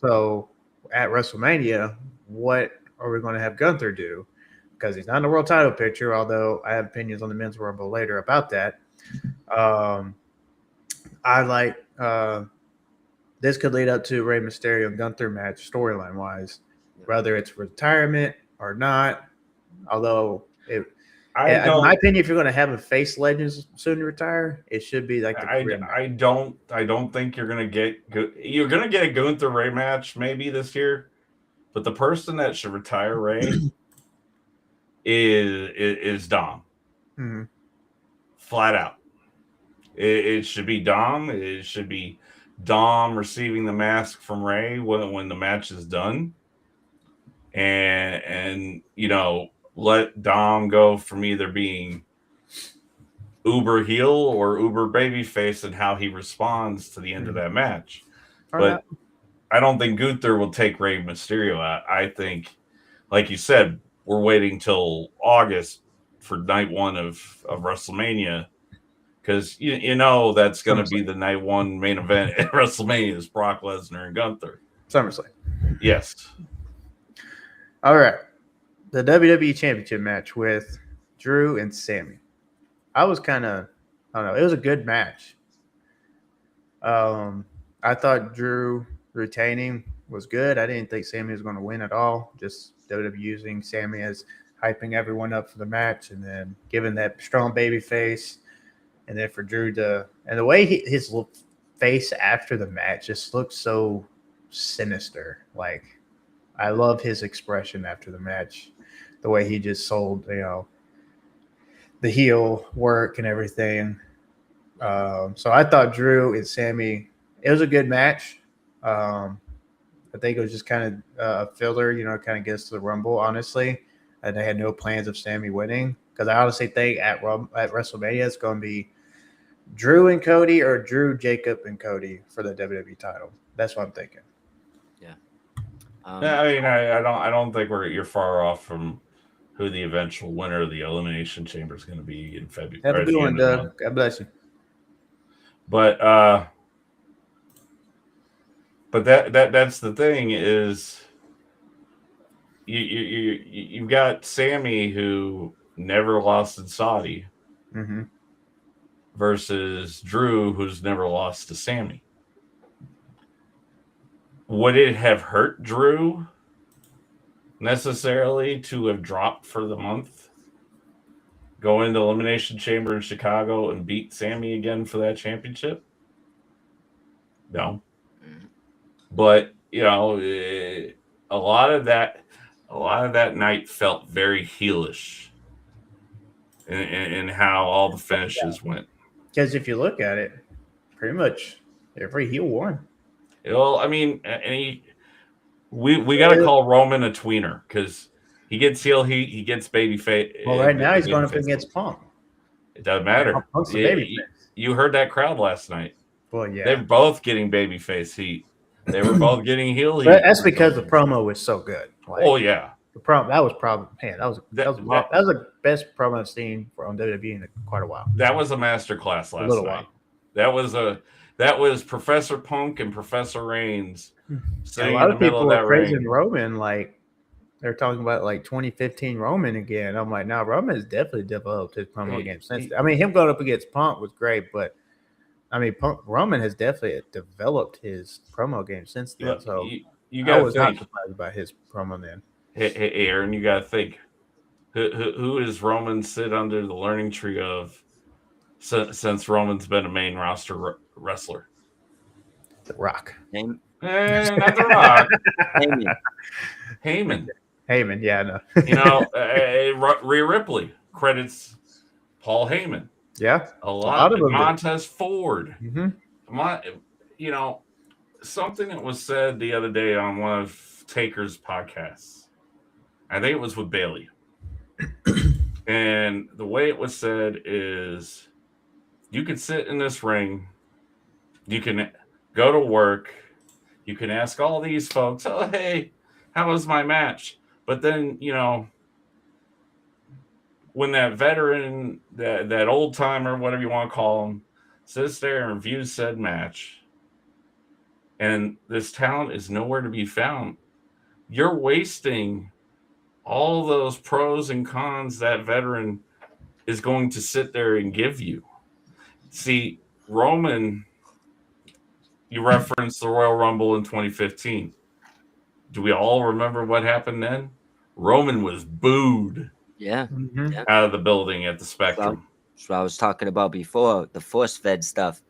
S2: so at WrestleMania, what are we going to have Gunther do? Because he's not in the world title picture, although I have opinions on the men's Rumble later about that. I like this could lead up to Rey Mysterio and Gunther match storyline wise, whether it's retirement or not. Although in my opinion, if you're going to have a face legend soon to retire, it should be like the
S3: I don't think you're going to get a Gunther Ray match maybe this year, but the person that should retire Ray is Dom.
S2: Mm-hmm.
S3: Flat out. It should be Dom. It should be Dom receiving the mask from Ray when the match is done. And let Dom go from either being uber heel or uber babyface and how he responds to the end of that match. But I don't think Gunther will take Rey Mysterio out. I think like you said, we're waiting till August for night one of WrestleMania because you know that's going to be the night one main event at WrestleMania is Brock Lesnar and Gunther.
S2: SummerSlam.
S3: Yes.
S2: All right. The WWE Championship match with Drew and Sammy. I don't know. It was a good match. I thought Drew retaining was good. I didn't think Sammy was going to win at all. Just WWE using Sammy as hyping everyone up for the match and then giving that strong baby face. And then for Drew and the way his face after the match just looked so sinister. Like, I love his expression after the match, the way he just sold, the heel work and everything. So I thought Drew and Sammy, it was a good match. I think it was just kind of a filler, kind of gets to the Rumble, honestly. And they had no plans of Sammy winning because I honestly think at WrestleMania it's going to be Drew and Cody or Drew, Jacob, and Cody for the WWE title. That's what I'm thinking.
S4: Yeah.
S3: I mean, I don't think you're far off from who the eventual winner of the Elimination Chamber is going to be in February.
S2: Have a good one, Doug. God bless you.
S3: But that's the thing is you've got Sammy who never lost in Saudi versus Drew who's never lost to Sammy. Would it have hurt Drew necessarily to have dropped for the month, go into Elimination Chamber in Chicago and beat Sammy again for that championship? No. But a lot of that night felt very heelish in how all the finishes went.
S2: Because if you look at it, pretty much every heel won.
S3: Well, I mean, we got to call Roman a tweener because he gets heel heat, he gets baby face.
S2: Well, right now he's going up against Punk.
S3: It doesn't matter.
S2: Punk's the baby face.
S3: You heard that crowd last night.
S2: Well, yeah,
S3: they're both getting baby face heat. They were both getting heel heat.
S2: But that's because the promo was so good.
S3: Like, oh yeah,
S2: the promo that was the best promo I've seen on WWE in quite a while.
S3: That was a masterclass last night. That was Professor Punk and Professor Reigns.
S2: A lot of people were praising Roman, like they're talking about like 2015 Roman again. I'm like, no, Roman has definitely developed his promo game since. I mean, him going up against Punk was great, but I mean, Roman has definitely developed his promo game since then.
S3: Look,
S2: so
S3: I
S2: was not surprised by his promo then.
S3: Hey, Aaron, you got to think. Who does Roman sit under the learning tree of since Roman's been a main roster wrestler?
S2: The Rock.
S3: Not The Rock. Heyman.
S2: Yeah, I know.
S3: Rhea Ripley credits Paul Heyman.
S2: Yeah,
S3: a lot of them. Montez Ford.
S2: Mm-hmm.
S3: Something that was said the other day on one of Taker's podcasts. I think it was with Bailey. And the way it was said is you can sit in this ring, you can go to work, you can ask all these folks, oh, hey, how was my match? But then, when that veteran, that old timer, whatever you want to call him, sits there and views said match, and this talent is nowhere to be found, you're wasting all those pros and cons that veteran is going to sit there and give you. See, Roman, you referenced the Royal Rumble in 2015. Do we all remember what happened then? Roman was booed.
S4: Yeah.
S3: Out of the building at the Spectrum.
S4: That's what I was talking about before, the force-fed stuff.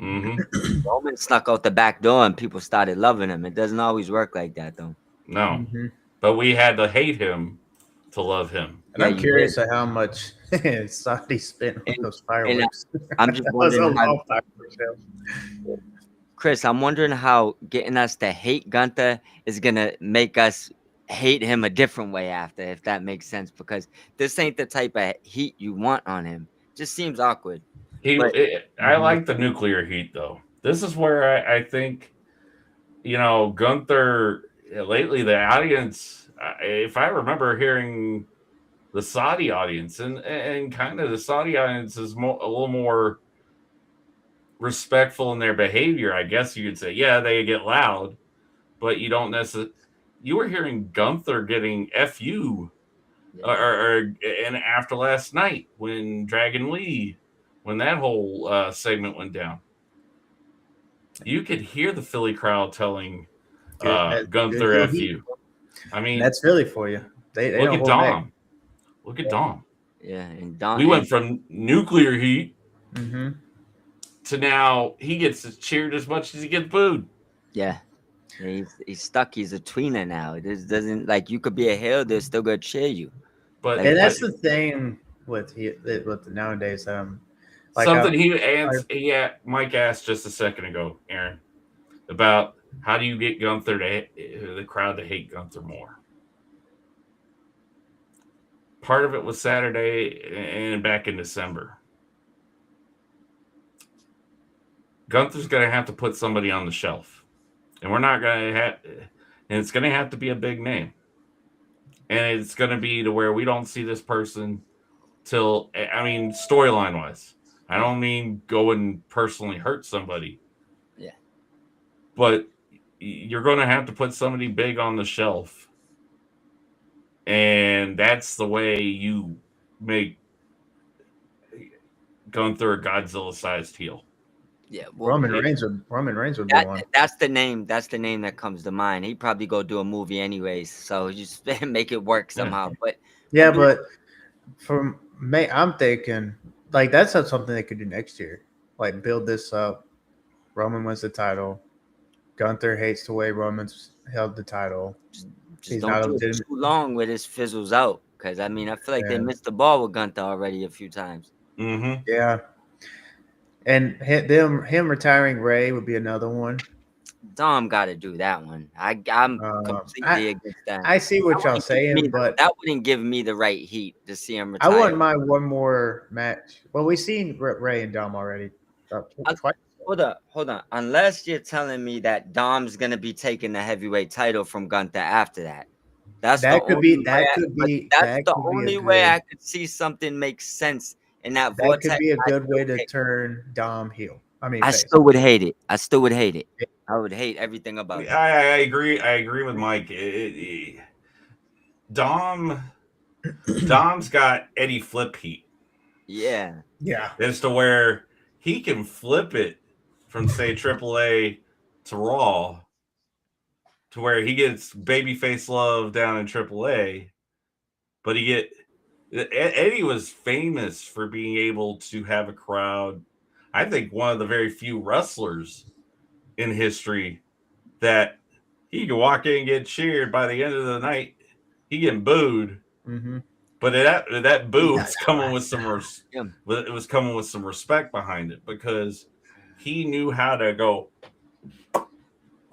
S3: Mm-hmm.
S4: Roman snuck out the back door and people started loving him. It doesn't always work like that, though.
S3: No.
S2: Mm-hmm.
S3: But we had to hate him to love him.
S2: And I'm curious at how much Saudi spent on those fireworks.
S4: I'm just wondering Chris, I'm wondering how getting us to hate Gunther is going to make us hate him a different way after, if that makes sense, because this ain't the type of heat you want on him. Just seems awkward.
S3: I like the nuclear heat, though. This is where I think, Gunther, lately the audience, if I remember hearing the Saudi audience, and kind of the Saudi audience is a little more respectful in their behavior, I guess you could say. Yeah, they get loud, but you don't necessarily. You were hearing Gunther getting "fu," and after last night when Dragon Lee, when that whole segment went down, you could hear the Philly crowd telling
S2: Good
S3: Gunther
S2: heel
S3: "fu."
S2: heat.
S3: I
S2: And
S3: mean,
S2: that's Philly for you. They
S3: look
S2: don't
S3: at
S2: hold back.
S3: Dom. Look at Dom.
S4: Yeah, and
S3: We went from nuclear heat
S2: Mm-hmm.
S3: to now he gets cheered as much as he gets booed.
S4: yeah. He's stuck. He's a tweener now. This doesn't like you could be a heel. They're still gonna cheer you.
S3: But
S4: Like
S2: And that's the thing with nowadays. Like
S3: something Mike asked just a second ago, Aaron, about how do you get Gunther the crowd to hate Gunther more. Part of it was Saturday and back in December. Gunther's going to have to put somebody on the shelf, and we're not going to have, and it's going to have to be a big name, and it's going to be to where we don't see this person till, I mean, storyline wise. I don't mean go and personally hurt somebody.
S4: Yeah.
S3: But you're going to have to put somebody big on the shelf. And that's the way you make Gunther a Godzilla-sized heel.
S4: yeah,
S2: Roman Reigns would be one.
S4: that's the name. That's the name that comes to mind. He'd probably go do a movie anyways, so just make it work somehow. But
S2: Yeah, but from me, I'm thinking like that's not something they could do next year. Like build this up. Roman wins the title. Gunther hates the way Roman's held the title.
S4: just
S2: He's
S4: don't
S2: not
S4: do it
S2: legitimate.
S4: too long where this fizzles out. Because I mean, I feel like they
S2: Yeah.
S4: missed the ball with Gunther already a few times.
S3: Mm-hmm.
S2: Yeah. And him retiring Ray would be another one.
S4: Dom got to do that one. I'm completely against that.
S2: I see what y'all saying, but
S4: that wouldn't give me the right heat to see him
S2: I
S4: retire.
S2: wouldn't mind one more match. Well, we've seen Ray and Dom already. Twice.
S4: Hold on. Unless you're telling me that Dom's gonna be taking the heavyweight title from Gunther after that. That's the only way I could see something make sense in that vortex.
S2: That could be a good way to turn Dom heel.
S4: I still would hate it. I would hate everything about it.
S3: I agree. I agree with Mike. Dom's got Eddie Flip heat.
S4: Yeah.
S3: As to where he can flip it from say AAA to Raw to where he gets babyface love down in AAA, but Eddie was famous for being able to have a crowd. I think one of the very few wrestlers in history that he could walk in and get cheered by the end of the night. He getting booed, but that boo was coming with some respect behind it because he knew how to go.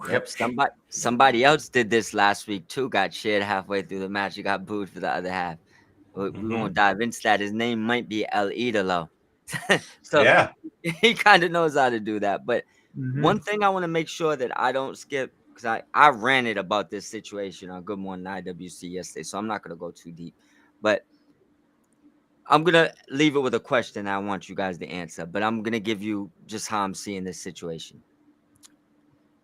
S4: Yep, somebody else did this last week too. Got cheered halfway through the match. He got booed for the other half. We won't dive into that. His name might be El Idolo. So
S3: yeah,
S4: he kind of knows how to do that. But one thing I want to make sure that I don't skip, because I ranted about this situation on Good Morning IWC yesterday, so I'm not going to go too deep. But I'm going to leave it with a question I want you guys to answer. But I'm going to give you just how I'm seeing this situation.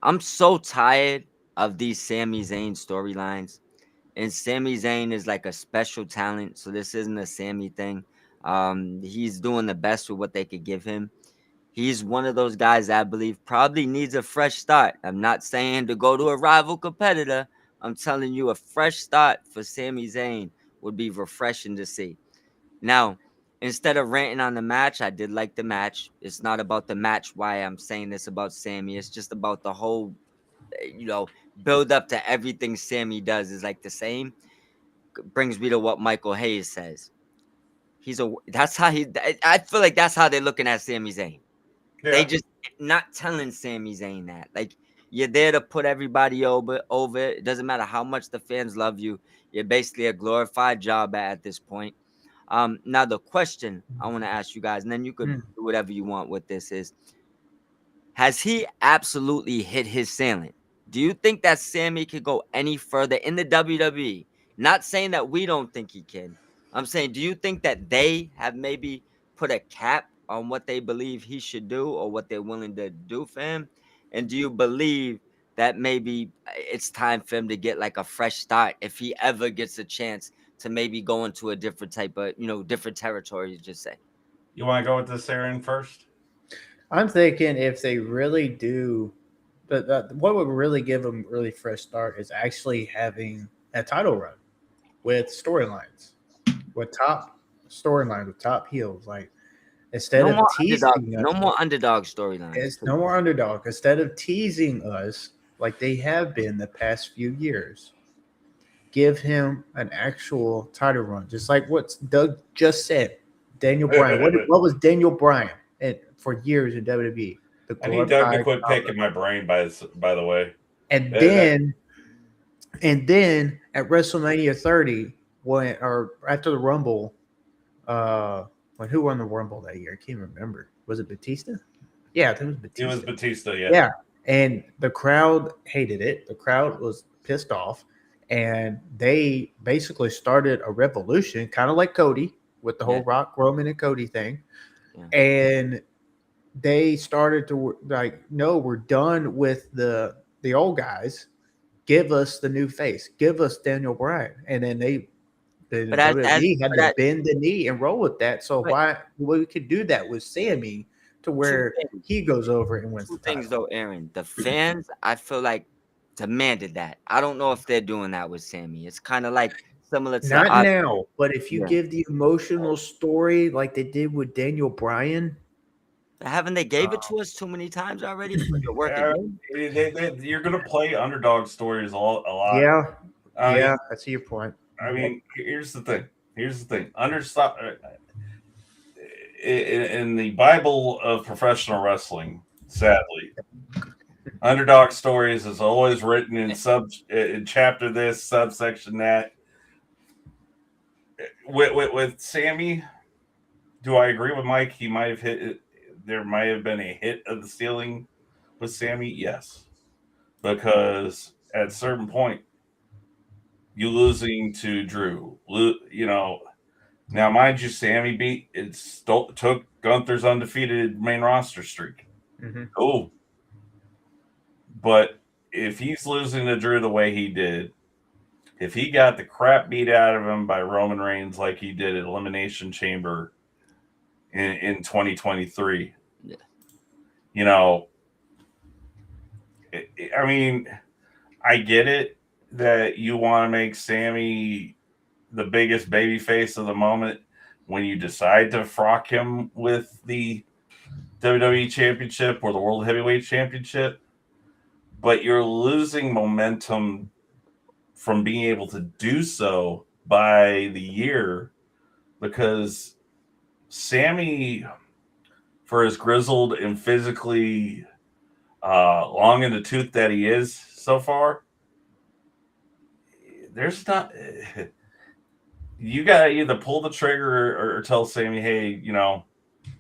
S4: I'm so tired of these Sami Zayn storylines. And Sami Zayn is like a special talent, so this isn't a Sami thing. He's doing the best with what they could give him. He's one of those guys I believe probably needs a fresh start. I'm not saying to go to a rival competitor. I'm telling you a fresh start for Sami Zayn would be refreshing to see. Now, instead of ranting on the match, I did like the match. It's not about the match why I'm saying this about Sami. It's just about the whole, build up to everything Sami does is like the same. Brings me to what Michael Hayes says. I feel like that's how they're looking at Sami Zayn. Yeah. They just not telling Sami Zayn that. Like, you're there to put everybody over. It doesn't matter how much the fans love you. You're basically a glorified job at this point. Now the question I want to ask you guys, and then you could do whatever you want with this is, has he absolutely hit his ceiling? Do you think that Sami could go any further in the WWE? Not saying that we don't think he can. I'm saying, do you think that they have maybe put a cap on what they believe he should do or what they're willing to do for him? And do you believe that maybe it's time for him to get like a fresh start if he ever gets a chance to maybe go into a different type of, different territory, just say?
S3: You want to go with this, Aaron, first?
S2: I'm thinking if they really do, but what would really give them really fresh start is actually having a title run with storylines, with top storylines, with top heels. Like instead
S4: No
S2: of
S4: more underdog,
S2: teasing us,
S4: no more underdog storylines.
S2: it's no more underdog. Instead of teasing us like they have been the past few years, give him an actual title run, just like what Doug just said. Daniel Bryan. What was Daniel Bryan for years in WWE? The
S3: I need Doug to
S2: glorified
S3: quit
S2: title
S3: picking
S2: run.
S3: my brain. By the way,
S2: And
S3: That-
S2: then at WrestleMania 30, or after the Rumble, when who won the Rumble that year? I can't remember. Was it Batista? Yeah, I think it was Batista.
S3: it was Batista. Yeah.
S2: Yeah, and the crowd hated it. The crowd was pissed off, and they basically started a revolution, kind of like Cody with the whole
S4: Yeah.
S2: Rock, Roman, and Cody thing.
S4: Yeah.
S2: And they started to like, no, we're done with the old guys. Give us the new face. Give us Daniel Bryan. And then the
S4: But as
S2: WWE had
S4: but
S2: to
S4: as,
S2: bend the knee and roll with that. So
S4: but
S2: we could do that with Sammy to where
S4: things.
S2: he goes over and wins
S4: Two
S2: the
S4: things
S2: title.
S4: though, Aaron. The fans, I feel like, demanded that. I don't know if they're doing that with Sammy. It's kind of like similar to
S2: Not now, but if you
S4: yeah.
S2: give the emotional story like they did with Daniel Bryan,
S4: Haven't they gave it to us too many times already for the work
S3: Yeah,
S4: again?
S3: you're going to play underdog stories a lot.
S2: yeah,
S3: I mean,
S2: yeah, I see your point.
S3: I mean, here's the thing. In the Bible of professional wrestling, sadly, underdog stories is always written in chapter this, subsection that. With Sammy, do I agree with Mike? He might have hit it. There might have been a hit of the ceiling with Sammy, yes, because at a certain point, you losing to Drew, Now, mind you, Sammy took Gunther's undefeated main roster streak.
S2: Mm-hmm.
S3: Oh, but if he's losing to Drew the way he did, if he got the crap beat out of him by Roman Reigns like he did at Elimination Chamber in 2023,
S4: Yeah.
S3: I mean, I get it that you want to make Sammy the biggest baby face of the moment when you decide to frock him with the WWE Championship or the World Heavyweight Championship, but you're losing momentum from being able to do so by the year because Sammy, for as grizzled and physically long in the tooth that he is so far, there's not. You gotta either pull the trigger or tell Sammy, hey, you're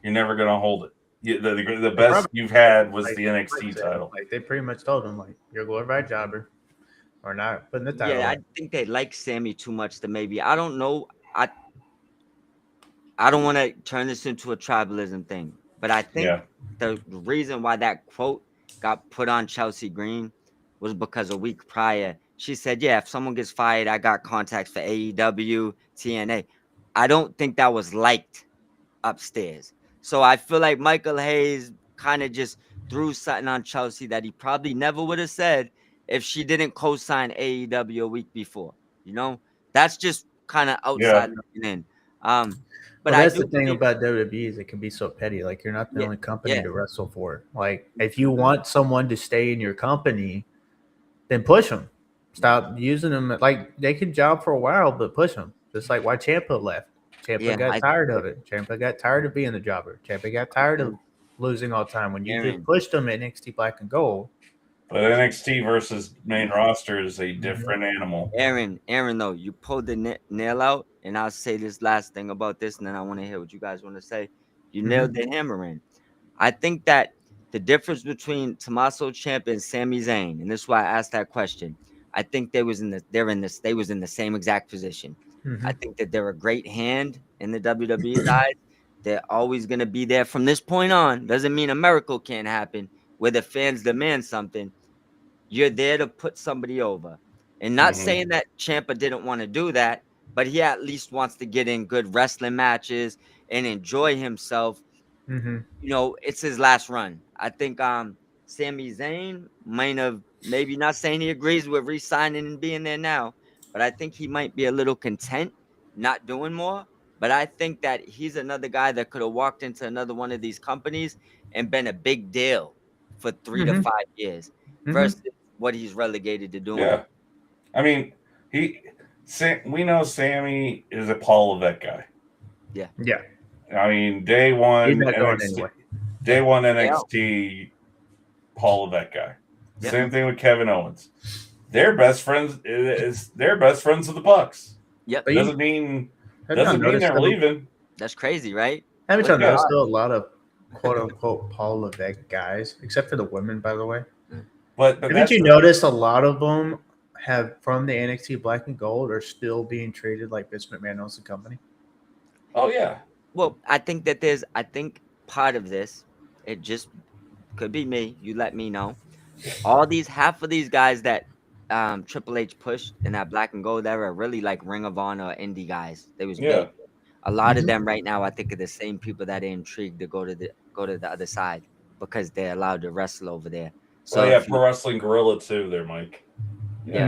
S3: never gonna hold it. The best you've had was the NXT title.
S2: Like they pretty much told him, like, you're a glorified jobber. Or not putting the title.
S4: Yeah, I think they like Sammy too much to maybe. I don't know. I don't want to turn this into a tribalism thing, but I think the reason why that quote got put on Chelsea Green was because a week prior she said, "Yeah, if someone gets fired, I got contacts for AEW, TNA." I don't think that was liked upstairs. So I feel like Michael Hayes kind of just threw something on Chelsea that he probably never would have said if she didn't co-sign AEW a week before. That's just kind of outside looking in. But
S2: that's
S4: I do
S2: the thing
S4: believe,
S2: about WWE is it can be so petty. Like you're not the only company
S4: yeah.
S2: to wrestle for. Like if you want someone to stay in your company, then push them. Stop using them. Like they could job for a while, but push them. Just like why Ciampa left. Ciampa got tired of it. Ciampa got tired of being the jobber. Ciampa got tired of losing all the time. When you just pushed him at NXT Black and Gold.
S3: But NXT versus main roster is a different animal.
S4: Aaron, though, you pulled the nail out, and I'll say this last thing about this, and then I want to hear what you guys want to say. You nailed the hammer in. I think that the difference between Tommaso Ciampa and Sami Zayn, and this is why I asked that question, I think they was in the same exact position. I think that they're a great hand in the WWE side. They're always gonna be there from this point on. Doesn't mean a miracle can't happen where the fans demand something. You're there to put somebody over. And not saying that Ciampa didn't want to do that, but he at least wants to get in good wrestling matches and enjoy himself. It's his last run. I think Sami Zayn might have, maybe not saying he agrees with re-signing and being there now, but I think he might be a little content not doing more. But I think that he's another guy that could have walked into another one of these companies and been a big deal for 3 to 5 years versus what he's relegated to doing.
S3: Yeah. I mean, we know Sammy is a Paul Levesque guy.
S4: Yeah.
S2: Yeah.
S3: I mean, day one
S2: He's not going
S3: NXT,
S2: anywhere.
S3: day one NXT, Paul Levesque guy.
S4: Yeah.
S3: Same thing with Kevin Owens. They're best friends. They're best friends of the Bucks.
S4: Yep.
S2: But you-
S3: Doesn't mean
S2: Have you
S3: they're
S2: noticed
S3: leaving.
S4: That's crazy, right?
S2: Haven't you
S4: Look,
S2: noticed still a lot of quote unquote Paul Levesque guys, except for the women, by the way?
S3: But
S2: Haven't you noticed a lot of them have from the NXT Black and Gold are still being treated like Vince McMahon owns the company?
S3: Oh yeah.
S4: Well, I think part of this, it just could be me. You let me know. Half of these guys that Triple H pushed in that Black and Gold era are really like Ring of Honor indie guys. They was big. A lot of them right now, I think, are the same people that are intrigued to go to the other side because they're allowed to wrestle over there. So
S3: Pro Wrestling Guerrilla too, there, Mike. Yeah,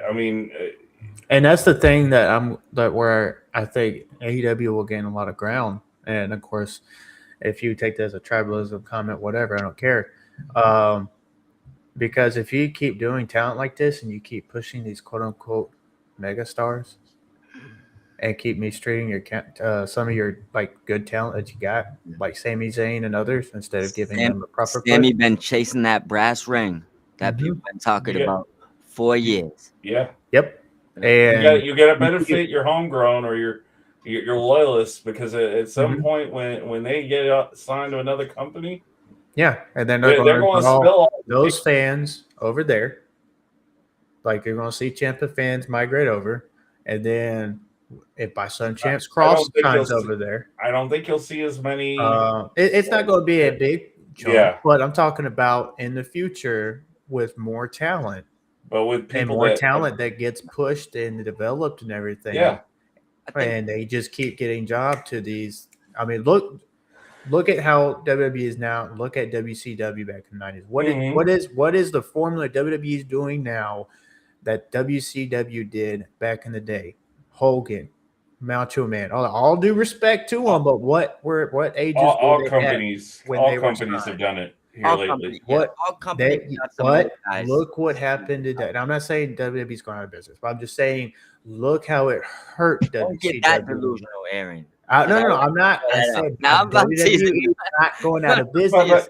S3: I mean,
S2: and that's the thing where I think AEW will gain a lot of ground. And of course, if you take that as a tribalism comment, whatever, I don't care. Because if you keep doing talent like this and you keep pushing these quote unquote mega stars and keep mistreating your some of your like good talent that you got, like Sami Zayn and others, instead of giving them a proper
S4: Sammy been chasing that brass ring that people been talking about for years.
S3: Yeah.
S2: Yep. And
S3: you got to benefit your homegrown or your loyalists because at some point when they get signed to another company,
S2: and then
S3: they're going to spill all
S2: those fans over there. Like you're going to see Ciampa fans migrate over, and then if by some chance Cross comes over there,
S3: I don't think you'll see as many.
S2: It's not going to be a big chunk,
S3: Yeah.
S2: but I'm talking about in the future with more talent.
S3: But with people
S2: and more talent that gets pushed and developed and everything.
S3: Yeah.
S2: And they just keep getting job to these. I mean, look at how WWE is now. Look at WCW back in the 90s. What is the formula WWE is doing now that WCW did back in the day? Hogan, Macho Man. All due respect to them, but what ages
S3: all companies have done it here lately.
S4: All companies
S2: look what happened to that. And I'm not saying WWE's going out of business, but I'm just saying look how it hurt WCW.
S4: Don't get that delusional, Aaron.
S2: No, I'm not. I said WWE is not going out of business.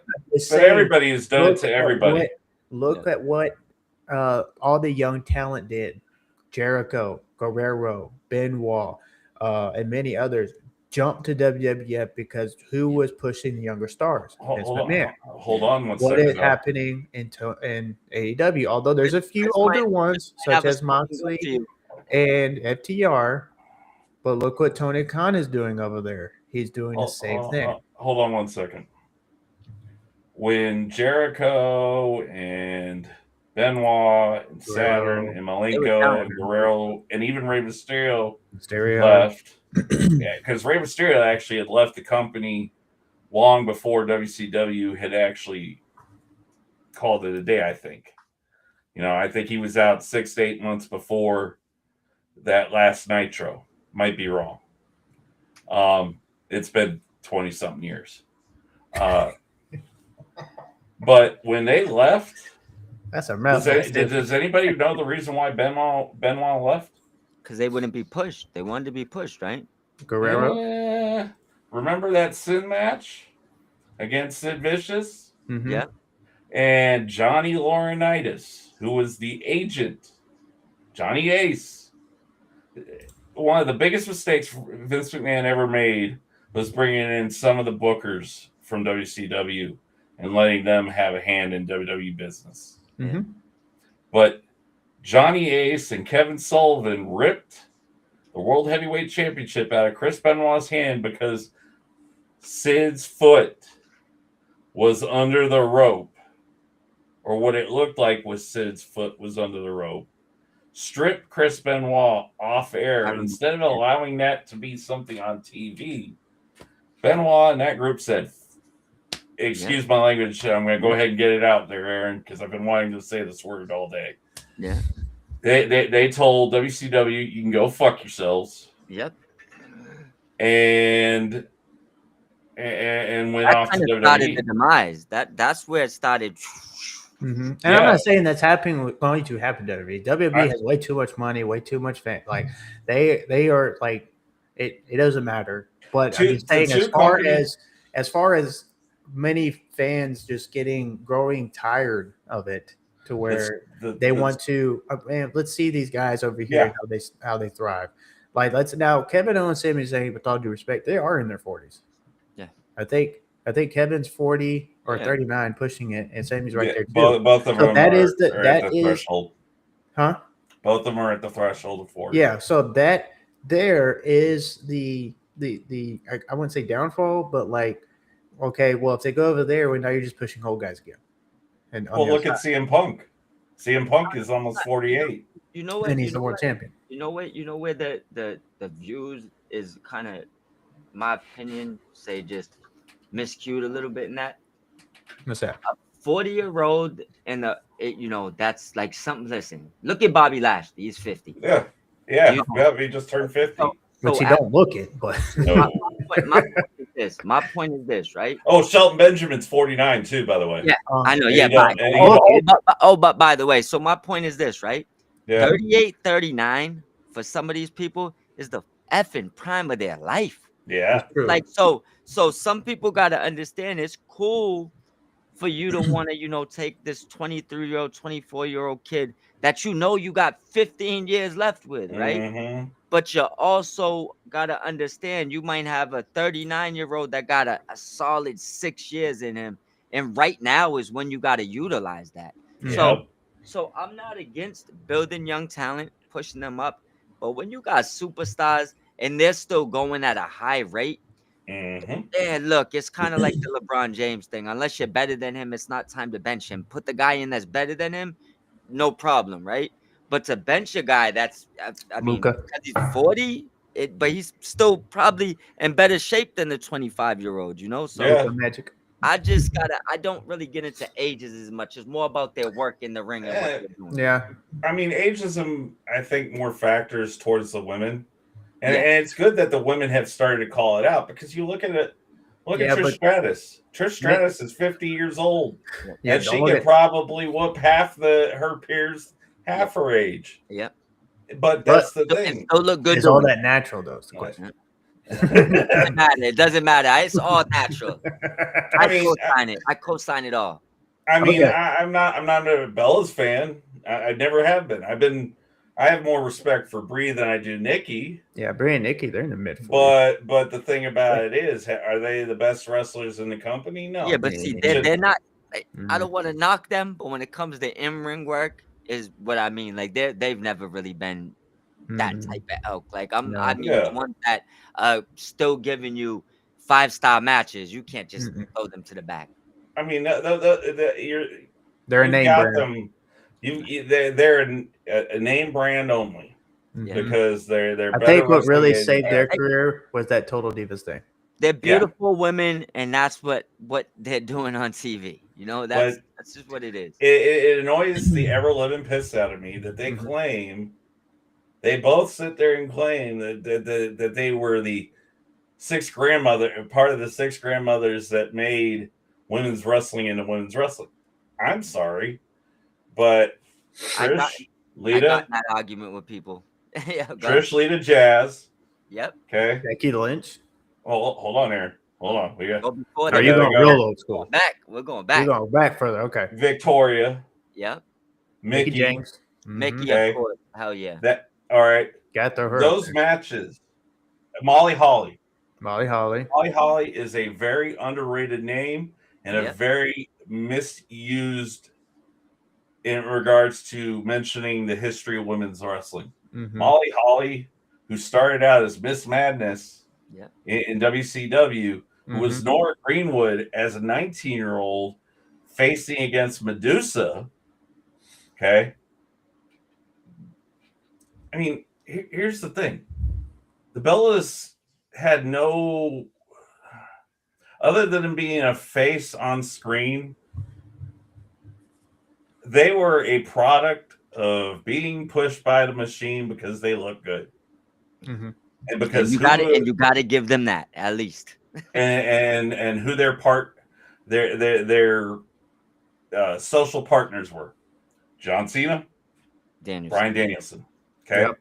S3: But everybody has done it to everybody.
S2: Look at what all the young talent did. Jericho, Guerrero, Benoit, and many others jumped to WWF because who was pushing the younger stars?
S3: Hold on one second.
S2: What is happening in AEW? Although there's a few older ones, such as Moxley and FTR, but look what Tony Khan is doing over there. He's doing the same thing.
S3: Hold on one second. When Jericho and Benoit and Saturn and Malenko and Guerrero and even Rey Mysterio left, because Rey Mysterio actually had left the company long before WCW had actually called it a day. I think he was out 6 to 8 months before that last Nitro. Might be wrong. It's been 20 something years. But when they left,
S2: that's a mess.
S3: Does anybody know the reason why Benoit left?
S4: Because they wouldn't be pushed. They wanted to be pushed, right?
S2: Guerrero.
S3: Yeah. Remember that Sin match against Sid Vicious?
S2: Mm-hmm.
S4: Yeah.
S3: And Johnny Laurinaitis, who was the agent, Johnny Ace. One of the biggest mistakes Vince McMahon ever made was bringing in some of the bookers from WCW and letting them have a hand in WWE business.
S2: Mm-hmm.
S3: But Johnny Ace and Kevin Sullivan ripped the World Heavyweight Championship out of Chris Benoit's hand because Sid's foot was under the rope, or what it looked like was Sid's foot was under the rope. Stripped Chris Benoit off air. And instead of allowing that to be something on TV, Benoit and that group said, excuse my language, I'm going to go ahead and get it out there, Aaron, because I've been wanting to say this word all day.
S4: Yeah.
S3: They told WCW, you can go fuck yourselves.
S4: Yep.
S3: And went
S4: That
S3: off to
S4: kind of started the
S3: WWE.
S4: demise. That's where it started.
S2: And
S3: Yeah.
S2: I'm not saying that's happening going to happen to WWE. WWE has way too much money, way too much fan. Like they are like it doesn't matter. But I'm just saying as far as many fans just growing tired of it to where they want to man, let's see these guys over here how they thrive. Like let's now Kevin Owens, Sami Zayn, with all due respect, they are in their 40s.
S4: Yeah.
S2: I think Kevin's 40 or 39 pushing it, and Sammy's right there too.
S3: Both of them
S2: that
S3: are
S2: is the
S3: threshold.
S2: Huh?
S3: Both of them are at the threshold of 40.
S2: Yeah, so that there is the I wouldn't say downfall, but like, okay, well, if they go over there, well, now you're just pushing old guys again. And
S3: well, look at CM Punk. CM Punk is almost 48.
S4: You know what?
S2: And he's the world champion.
S4: You know what? You know where the views is kind of, my opinion, say just miscued a little bit in that.
S2: What's that?
S4: 40-year-old and that's like something. Listen, look at Bobby Lashley. He's 50.
S3: Yeah, he just turned 50.
S2: Which you don't look it, but
S3: No.
S4: My point is this, right?
S3: Oh, Shelton Benjamin's 49 too, by the way.
S4: Yeah, I know.
S3: And
S4: Yeah,
S3: he don't- and he
S4: but by the way, so my point is this, right?
S3: Yeah.
S4: 38, 39 for some of these people is the effing prime of their life.
S3: Yeah.
S4: Like so some people got to understand it's cool for you to want to, take this 23-year-old, 24-year-old kid that you got 15 years left with, right?
S3: Mm-hmm.
S4: But you also got to understand you might have a 39-year-old that got a solid 6 years in him. And right now is when you got to utilize that.
S3: Yeah.
S4: So I'm not against building young talent, pushing them up. But when you got superstars and they're still going at a high rate, look, it's kind of like the LeBron James thing. Unless you're better than him, it's not time to bench him. Put the guy in that's better than him, no problem, right? But to bench a guy that's, I mean, because he's 40, but he's still probably in better shape than the 25-year-old, So
S2: magic.
S4: I don't really get into ages as much. It's more about their work in the ring and what they're doing.
S2: Yeah.
S3: I mean, ageism, I think, more factors towards the women. And it's good that the women have started to call it out because you look at it. Look at Trish Stratus. Trish Stratus is 50 years old.
S2: Yeah,
S3: and she could probably whoop her peers half her age.
S4: Yep.
S3: But that's the thing.
S4: It look good.
S2: It's all that natural, though. Is the question.
S4: It doesn't matter. It's all natural. I co-sign it all.
S3: I mean, I'm not a Bella's fan. I never have been. I have more respect for Brie than I do Nikki.
S2: Yeah, Brie and Nikki, they're in the mid-40s.
S3: But the thing about it is, are they the best wrestlers in the company? No.
S4: Yeah, but see, they're not. I don't want to knock them, but when it comes to in-ring work, is what I mean. Like they've never really been that type of elk. Like I mean, the ones that still giving you 5-star matches. You can't just throw them to the back.
S3: I mean,
S2: they're a name brand.
S3: They're a name brand only because they're.
S2: I think what really saved their career was that Total Divas thing.
S4: They're beautiful women, and that's what they're doing on TV. That's just what it is.
S3: It annoys the ever living piss out of me that they claim. They both sit there and claim that they were the part of the 6 grandmothers that made women's wrestling into women's wrestling. I'm sorry. But Trish, Lita,
S4: I got in that argument with people.
S3: Trish, Lita, Jazz.
S4: Yep.
S3: Okay.
S2: Becky Lynch.
S3: Oh, hold on, Aaron. Hold on. We got.
S2: Are you going real old school?
S4: We're going back.
S2: You're going back further. Okay.
S3: Victoria.
S4: Yep.
S3: Mickey
S2: James.
S4: Mickey, of course. Hell yeah.
S3: All right.
S2: Got her.
S3: Those matches. Molly Holly.
S2: Molly Holly.
S3: Molly Holly is a very underrated name and a very misused in regards to mentioning the history of women's wrestling.
S2: Mhm.
S3: Molly Holly, who started out as Miss Madness in WCW, who was Nora Greenwood as a 19-year-old facing against Medusa. Okay. I mean, here's the thing. The Bellas had no, other than being a face on screen, they were a product of being pushed by the machine because they look good.
S2: Mhm.
S3: And because
S4: you got to give them that at least.
S3: and who their social partners were. John Cena, Bryan Danielson. Okay.
S2: Yep.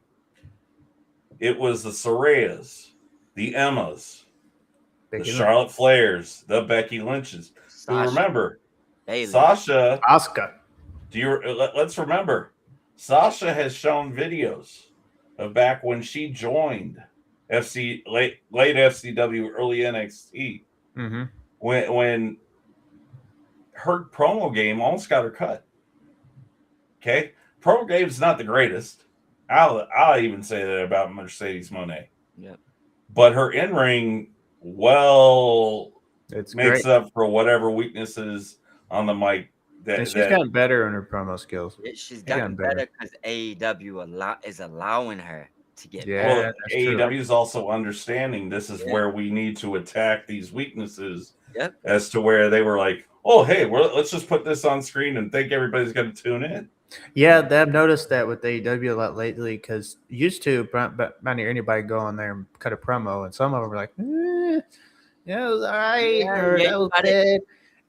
S3: It was the Sarayas, the Emmas,
S2: Becky
S3: the
S2: Lynch.
S3: Charlotte Flairs, the Becky Lynches. Who remember
S4: Bayley.
S3: Sasha?
S2: Asuka.
S3: Let's remember, Sasha has shown videos of back when she joined late FCW, early NXT, when her promo game almost got her cut. Okay, promo game's not the greatest. I'll even say that about Mercedes Moné.
S4: Yep.
S3: But her in ring
S2: It's
S3: makes
S2: great.
S3: up for whatever weaknesses on the mic.
S2: She's gotten better in her promo skills.
S4: She's gotten better because AEW is allowing her to get
S2: Yeah,
S3: well,
S2: that's
S3: AEW
S2: true.
S3: is also understanding this is where we need to attack these weaknesses.
S4: Yep.
S3: As to where they were like, oh, hey, let's just put this on screen and think everybody's going to tune in.
S2: Yeah, I've noticed that with AEW a lot lately because used to, but not hear anybody go on there and cut a promo, and some of them were like, yeah, it was all right, or that was good.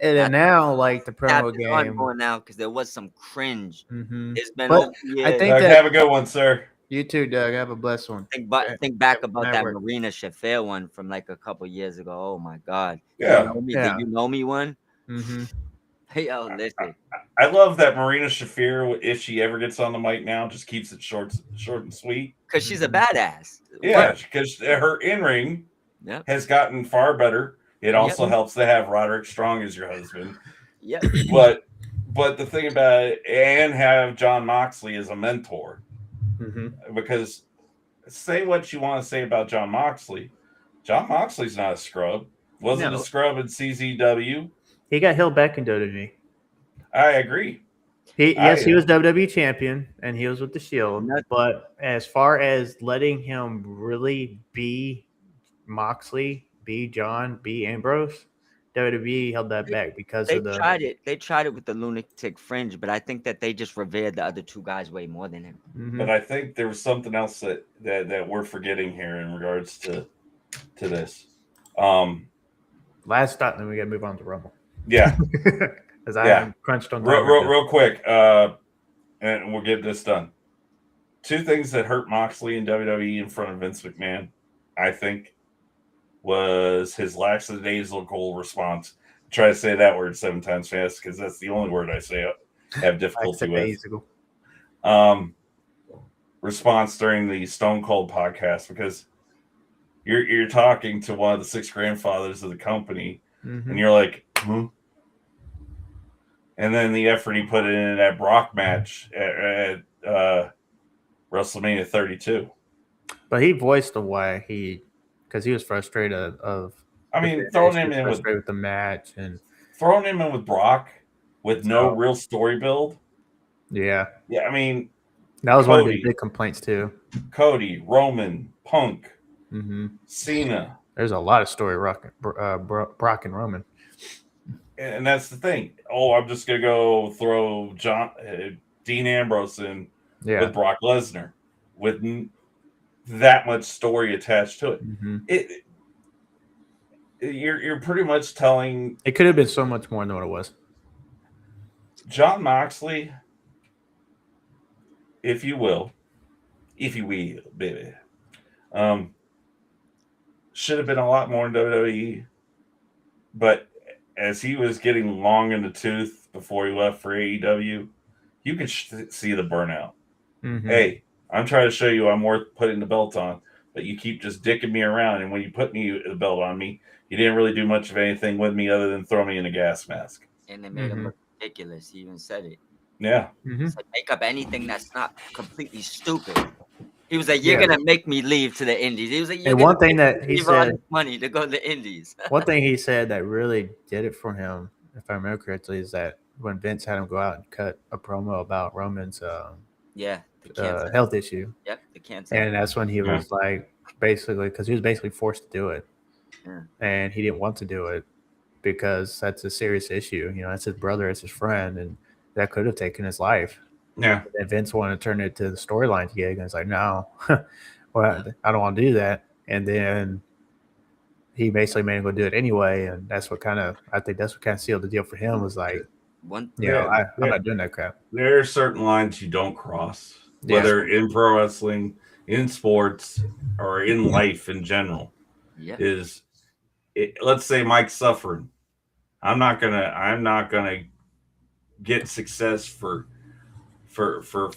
S2: And then now, like the promo game,
S4: going now because there was some cringe. It's been
S2: but I think
S3: Doug,
S2: that
S3: have a good one, sir.
S2: You too, Doug. Have a blessed one.
S4: Think back about that Marina Shafir one from like a couple years ago. Oh my God!
S3: Yeah,
S4: Did you know me one?
S2: Hey,
S4: listen.
S3: I love that Marina Shafir. If she ever gets on the mic now, just keeps it short and sweet.
S4: Because she's a badass.
S3: Yeah, because her in ring has gotten far better. It also helps to have Roderick Strong as your husband.
S4: Yeah,
S3: but the thing about it, and have John Moxley as a mentor, because say what you want to say about John Moxley. John Moxley's not a scrub. Wasn't a scrub in CZW.
S2: He got held back in WWE.
S3: I agree.
S2: He was WWE champion and he was with the Shield. But as far as letting him really be Moxley, be John, be Ambrose, WWE held that back because of the.
S4: They tried it with the Lunatic Fringe, but I think that they just revered the other two guys way more than him.
S3: But I think there was something else that we're forgetting here in regards to this.
S2: Last thought, then we got to move on to Rumble.
S3: Yeah,
S2: because I haven't crunched on
S3: real quick, and we'll get this done. Two things that hurt Moxley in WWE in front of Vince McMahon, I think, was his lackadaisical response. Try to say that word 7 times fast because that's the only word I have difficulty with. Response during the Stone Cold podcast, because you're talking to one of the 6 grandfathers of the company, and you're like, and then the effort he put in that Brock match at WrestleMania 32.
S2: But he voiced the why because he was frustrated
S3: throwing him in
S2: with the match and
S3: throwing him in with Brock with no real story build.
S2: Yeah.
S3: I mean,
S2: that was one of the big complaints too.
S3: Cody, Roman, Punk, Cena.
S2: There's a lot of story Brock and Roman.
S3: And that's the thing. Oh, I'm just gonna go throw Dean Ambrose in with Brock Lesnar with that much story attached to it. You're pretty much telling
S2: it could have been so much more than what it was.
S3: John Moxley, if you will, baby, should have been a lot more in WWE, but as he was getting long in the tooth before he left for AEW, you could see the burnout. Hey, I'm trying to show you I'm worth putting the belt on, but you keep just dicking me around. And when you put the belt on me, you didn't really do much of anything with me other than throw me in a gas mask.
S4: And they made him look ridiculous. He even said it.
S3: Yeah.
S4: It's like, make up anything that's not completely stupid. He was like, "You're
S2: Yeah.
S4: gonna make me leave to the Indies." He was like, "You're
S2: And
S4: gonna
S2: one thing
S4: make
S2: that
S4: me
S2: he
S4: leave all
S2: said,
S4: this money to go to the Indies."
S2: one thing he said that really did it for him, if I remember correctly, is that when Vince had him go out and cut a promo about Roman's
S4: Yeah, the cancer.
S2: health issue,
S4: Yep, the cancer.
S2: and that's when he
S3: Yeah.
S2: was like, basically, because he was basically forced to do it,
S4: Yeah.
S2: and he didn't want to do it because that's a serious issue. You know, that's his brother, it's his friend, and that could have taken his life.
S3: Yeah.
S2: And Vince wanted to turn it to the storyline gig, and it's like, no, well, I don't want to do that. And then he basically made him go do it anyway, and that's what I think that's what kind of sealed the deal for him. Was like,
S4: One.
S3: Yeah.
S2: I'm not doing that crap.
S3: There are certain lines you don't cross,
S2: Yeah.
S3: whether in pro wrestling, in sports, or in life in general.
S4: Yeah.
S3: Let's say Mike's suffering. I'm not gonna get success for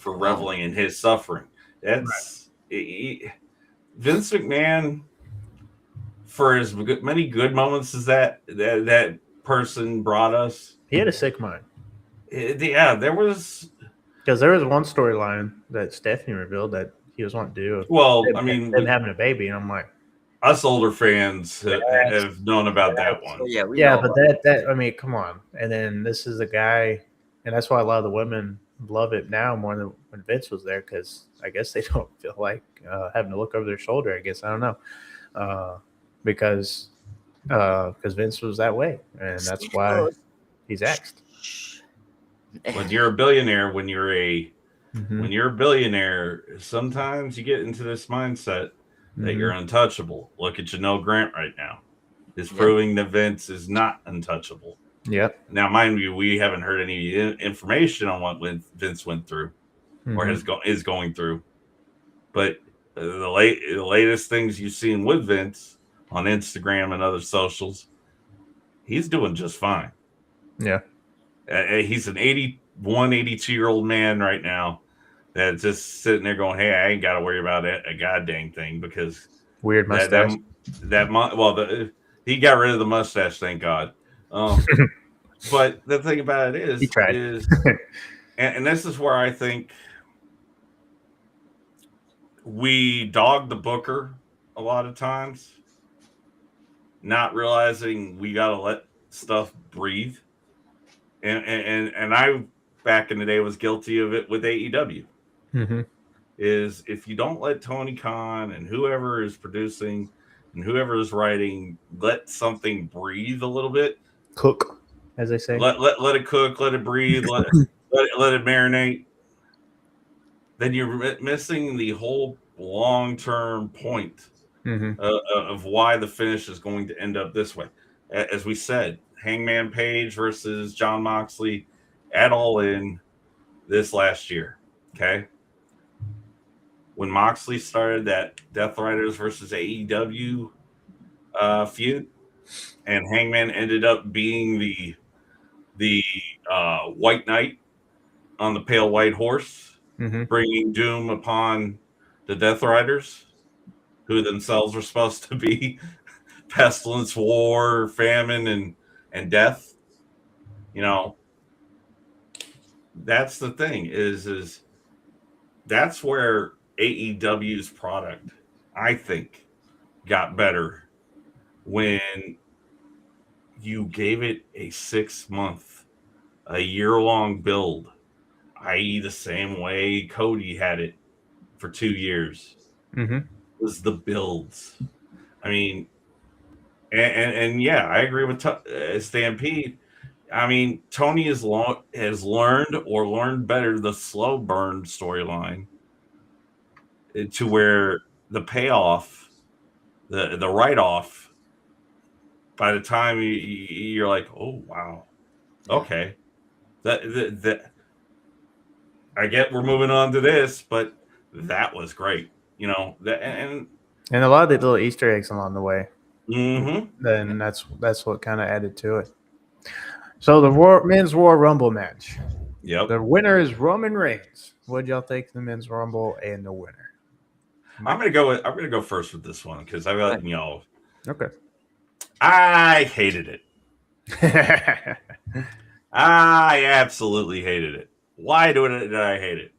S3: reveling in his suffering. That's Vince McMahon. For as many good moments as that person brought us,
S2: He had a sick mind.
S3: Yeah, there was.
S2: Because there was one storyline that Stephanie revealed that he was wanting to do.
S3: Well,
S2: them,
S3: I mean,
S2: them having a baby, and I'm like,
S3: us older fans have known about that one.
S4: So, yeah, we
S2: yeah,
S4: know
S2: but
S4: about
S2: that I mean, come on. And then this is a guy, and that's why a lot of the women love it now more than when Vince was there, because I guess they don't feel like having to look over their shoulder. I guess I don't know, because Vince was that way, and that's why he's axed.
S3: When you're a billionaire, when you're a
S2: Mm-hmm.
S3: billionaire, sometimes you get into this mindset that you're untouchable. Look at Janelle Grant right now. It's proving that Vince is not untouchable.
S2: Yep.
S3: Now, mind you, we haven't heard any information on what Vince went through or is going through. But the latest things you've seen with Vince on Instagram and other socials, he's doing just fine.
S2: Yeah.
S3: He's an 81, 82-year-old man right now that's just sitting there going, "Hey, I ain't got to worry about a goddamn thing," because
S2: weird mustache.
S3: He got rid of the mustache, thank God. But the thing about it
S2: He tried.
S3: is and this is where I think we dog the booker a lot of times, not realizing we got to let stuff breathe. And I back in the day was guilty of it with AEW. Is if you don't let Tony Khan and whoever is producing and whoever is writing let something breathe a little bit,
S2: cook, as they say,
S3: let it cook, let it breathe, let it marinate, then you're missing the whole long-term point of why the finish is going to end up this way. As we said, Hangman Page versus John Moxley at All In this last year. Okay. When Moxley started that Death Riders versus AEW feud, and Hangman ended up being the White Knight on the pale white horse, bringing doom upon the Death Riders, who themselves were supposed to be pestilence, war, famine, and death. You know, that's the thing is that's where AEW's product, I think, got better when you gave it a 6-month, a year-long build, i.e. the same way Cody had it for 2 years. Was the builds. I mean, and yeah, I agree with Stampede. I mean, Tony has learned better the slow burn storyline to where the payoff, the write-off, by the time you're like, oh wow, okay, that I get we're moving on to this, but that was great, you know. And
S2: a lot of the little Easter eggs along the way.
S3: Mm-hmm.
S2: Then that's what kind of added to it. So the men's Royal Rumble match.
S3: Yep.
S2: The winner is Roman Reigns. What y'all think of the men's Rumble and the winner?
S3: I'm gonna go first with this one because I got
S2: Okay.
S3: I hated it. I absolutely hated it. Why did I hate it?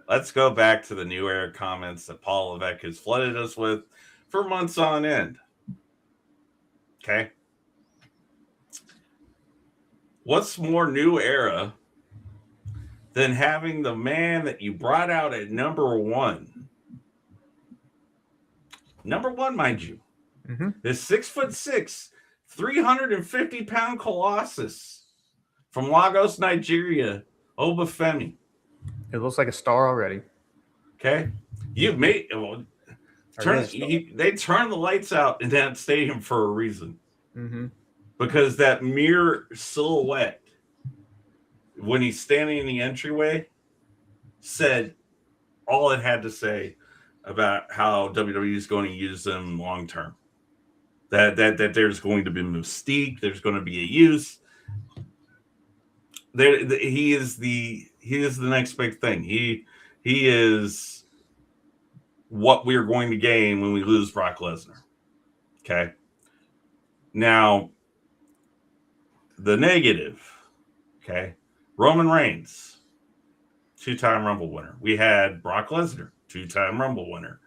S3: Let's go back to the New Era comments that Paul Levesque has flooded us with for months on end. Okay. What's more New Era than having the man that you brought out at number one, mind you, this 6'6", 350-pound colossus from Lagos, Nigeria, Obafemi.
S2: It looks like a star already.
S3: Okay, you've made they turned the lights out in that stadium for a reason, because that mirror silhouette when he's standing in the entryway said all it had to say about how WWE is going to use them long term. That there's going to be mystique, there's going to be a use. He is the next big thing. He is what we're going to gain when we lose Brock Lesnar. Okay. Now, the negative. Okay. Roman Reigns, 2-time Rumble winner. We had Brock Lesnar, 2-time Rumble winner.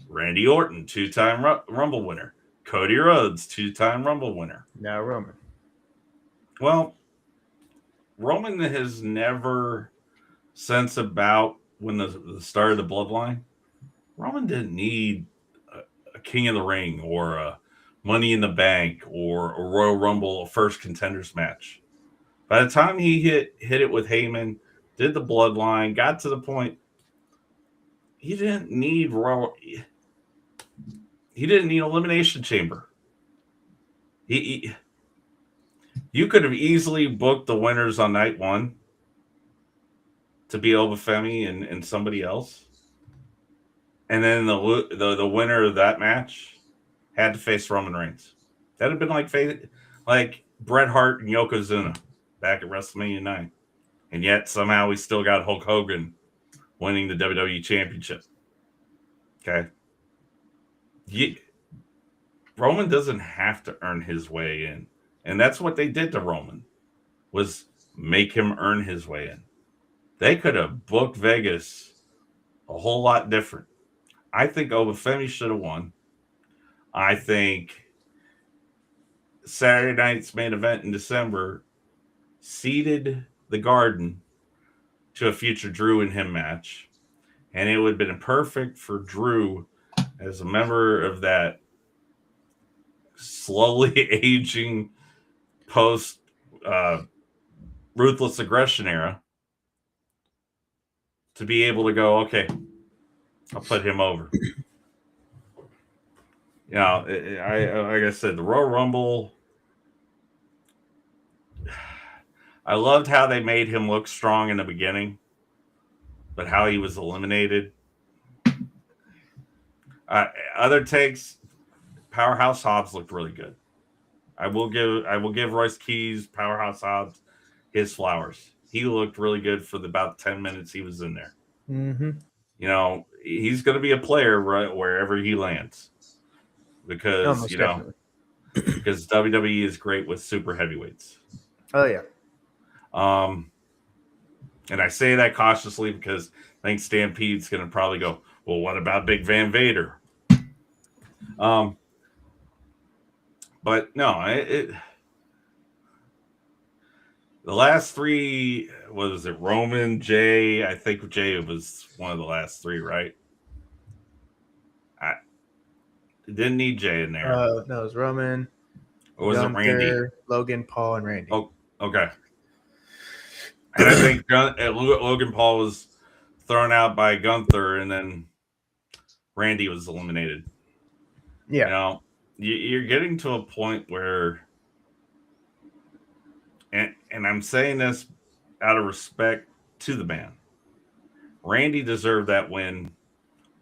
S3: Randy Orton, 2-time Rumble winner. Cody Rhodes, 2-time Rumble winner.
S2: Now Roman.
S3: Well, Roman has never, since about when the start of the bloodline, Roman didn't need a King of the Ring or a Money in the Bank or a Royal Rumble, a first contenders match. By the time he hit it with Heyman, did the bloodline, got to the point, he didn't need Elimination Chamber. You could have easily booked the winners on night one to be Obafemi and somebody else. And then the winner of that match had to face Roman Reigns. That would have been like Bret Hart and Yokozuna back at WrestleMania 9. And yet somehow we still got Hulk Hogan winning the WWE Championship. Okay. Roman doesn't have to earn his way in. And that's what they did to Roman, was make him earn his way in. They could have booked Vegas a whole lot different. I think Obafemi should have won. I think Saturday night's main event in December seeded the Garden to a future Drew and him match. And it would have been perfect for Drew as a member of that slowly aging post Ruthless Aggression era to be able to go, okay, I'll put him over. You know, like I said, the Royal Rumble, I loved how they made him look strong in the beginning, but how he was eliminated. Other takes, Powerhouse Hobbs looked really good. I will give Royce Keys, Powerhouse Hobbs, his flowers. He looked really good for about 10 minutes he was in there.
S2: Mm-hmm.
S3: You know, he's going to be a player right wherever he lands, because because WWE is great with super heavyweights.
S2: Oh yeah.
S3: And I say that cautiously because I think Stampede's going to probably go, well, what about Big Van Vader? But no, the last three, was it Roman, Jay? I think Jay was one of the last three, right? I didn't need Jay in there.
S2: No, it was Roman.
S3: Or was
S2: Gunther,
S3: it Randy?
S2: Logan Paul, and Randy.
S3: Oh, okay. And I think Logan Paul was thrown out by Gunther, and then Randy was eliminated.
S2: Yeah.
S3: You know, you're getting to a point where, and I'm saying this out of respect to the man, Randy deserved that win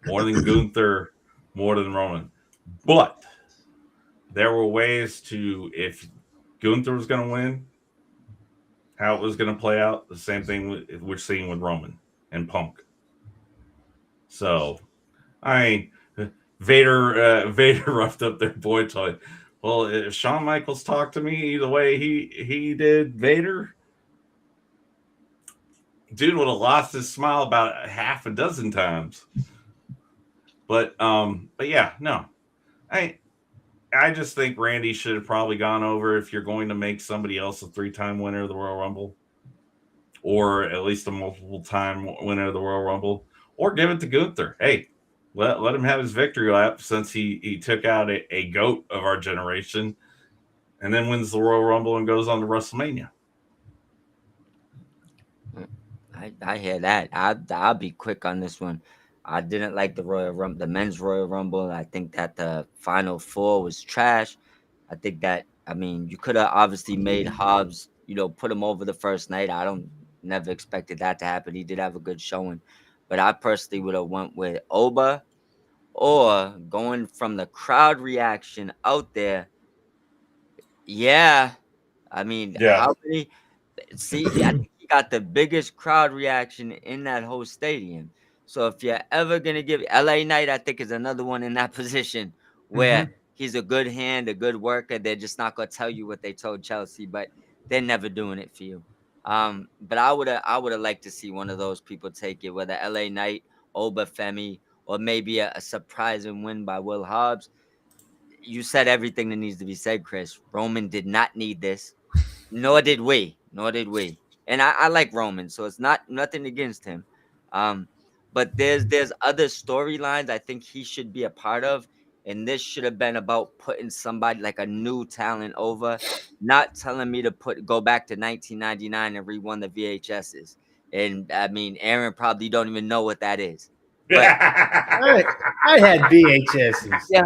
S3: more than Gunther, more than Roman. But there were ways to, if Gunther was going to win, how it was going to play out. The same thing we're seeing with Roman and Punk. So, Vader roughed up their boy toy. Well, if Shawn Michaels talked to me the way he did Vader, dude would have lost his smile about half a dozen times. But yeah, no, I I just think Randy should have probably gone over if you're going to make somebody else a 3-time winner of the Royal Rumble, or at least a multiple time winner of the Royal Rumble, or give it to Gunther. Hey, let him have his victory lap since he took out a goat of our generation, and then wins the Royal Rumble and goes on to WrestleMania.
S4: I hear that. I'll be quick on this one. I didn't like the men's Royal Rumble. I think that the final four was trash. I think that you could have obviously made Hobbs, put him over the first night. I don't never expected that to happen. He did have a good showing, but I personally would have went with Oba, or going from the crowd reaction out there. Yeah,
S3: Yeah.
S4: how many? See, I think he got the biggest crowd reaction in that whole stadium. So if you're ever gonna give LA Knight, I think is another one in that position where
S2: Mhm.
S4: he's a good hand, a good worker. They're just not gonna tell you what they told Chelsea, but they're never doing it for you. But I would have liked to see one of those people take it, whether LA Knight, Oba Femi, or maybe a surprising win by Will Hobbs. You said everything that needs to be said, Chris. Roman did not need this. Nor did we. Nor did we. And I like Roman, so it's not nothing against him. Um, but there's other storylines I think he should be a part of, and this should have been about putting somebody like a new talent over, not telling me to go back to 1999 and rewind the VHSs. And Aaron probably don't even know what that is. But
S2: I had VHSs.
S4: yeah,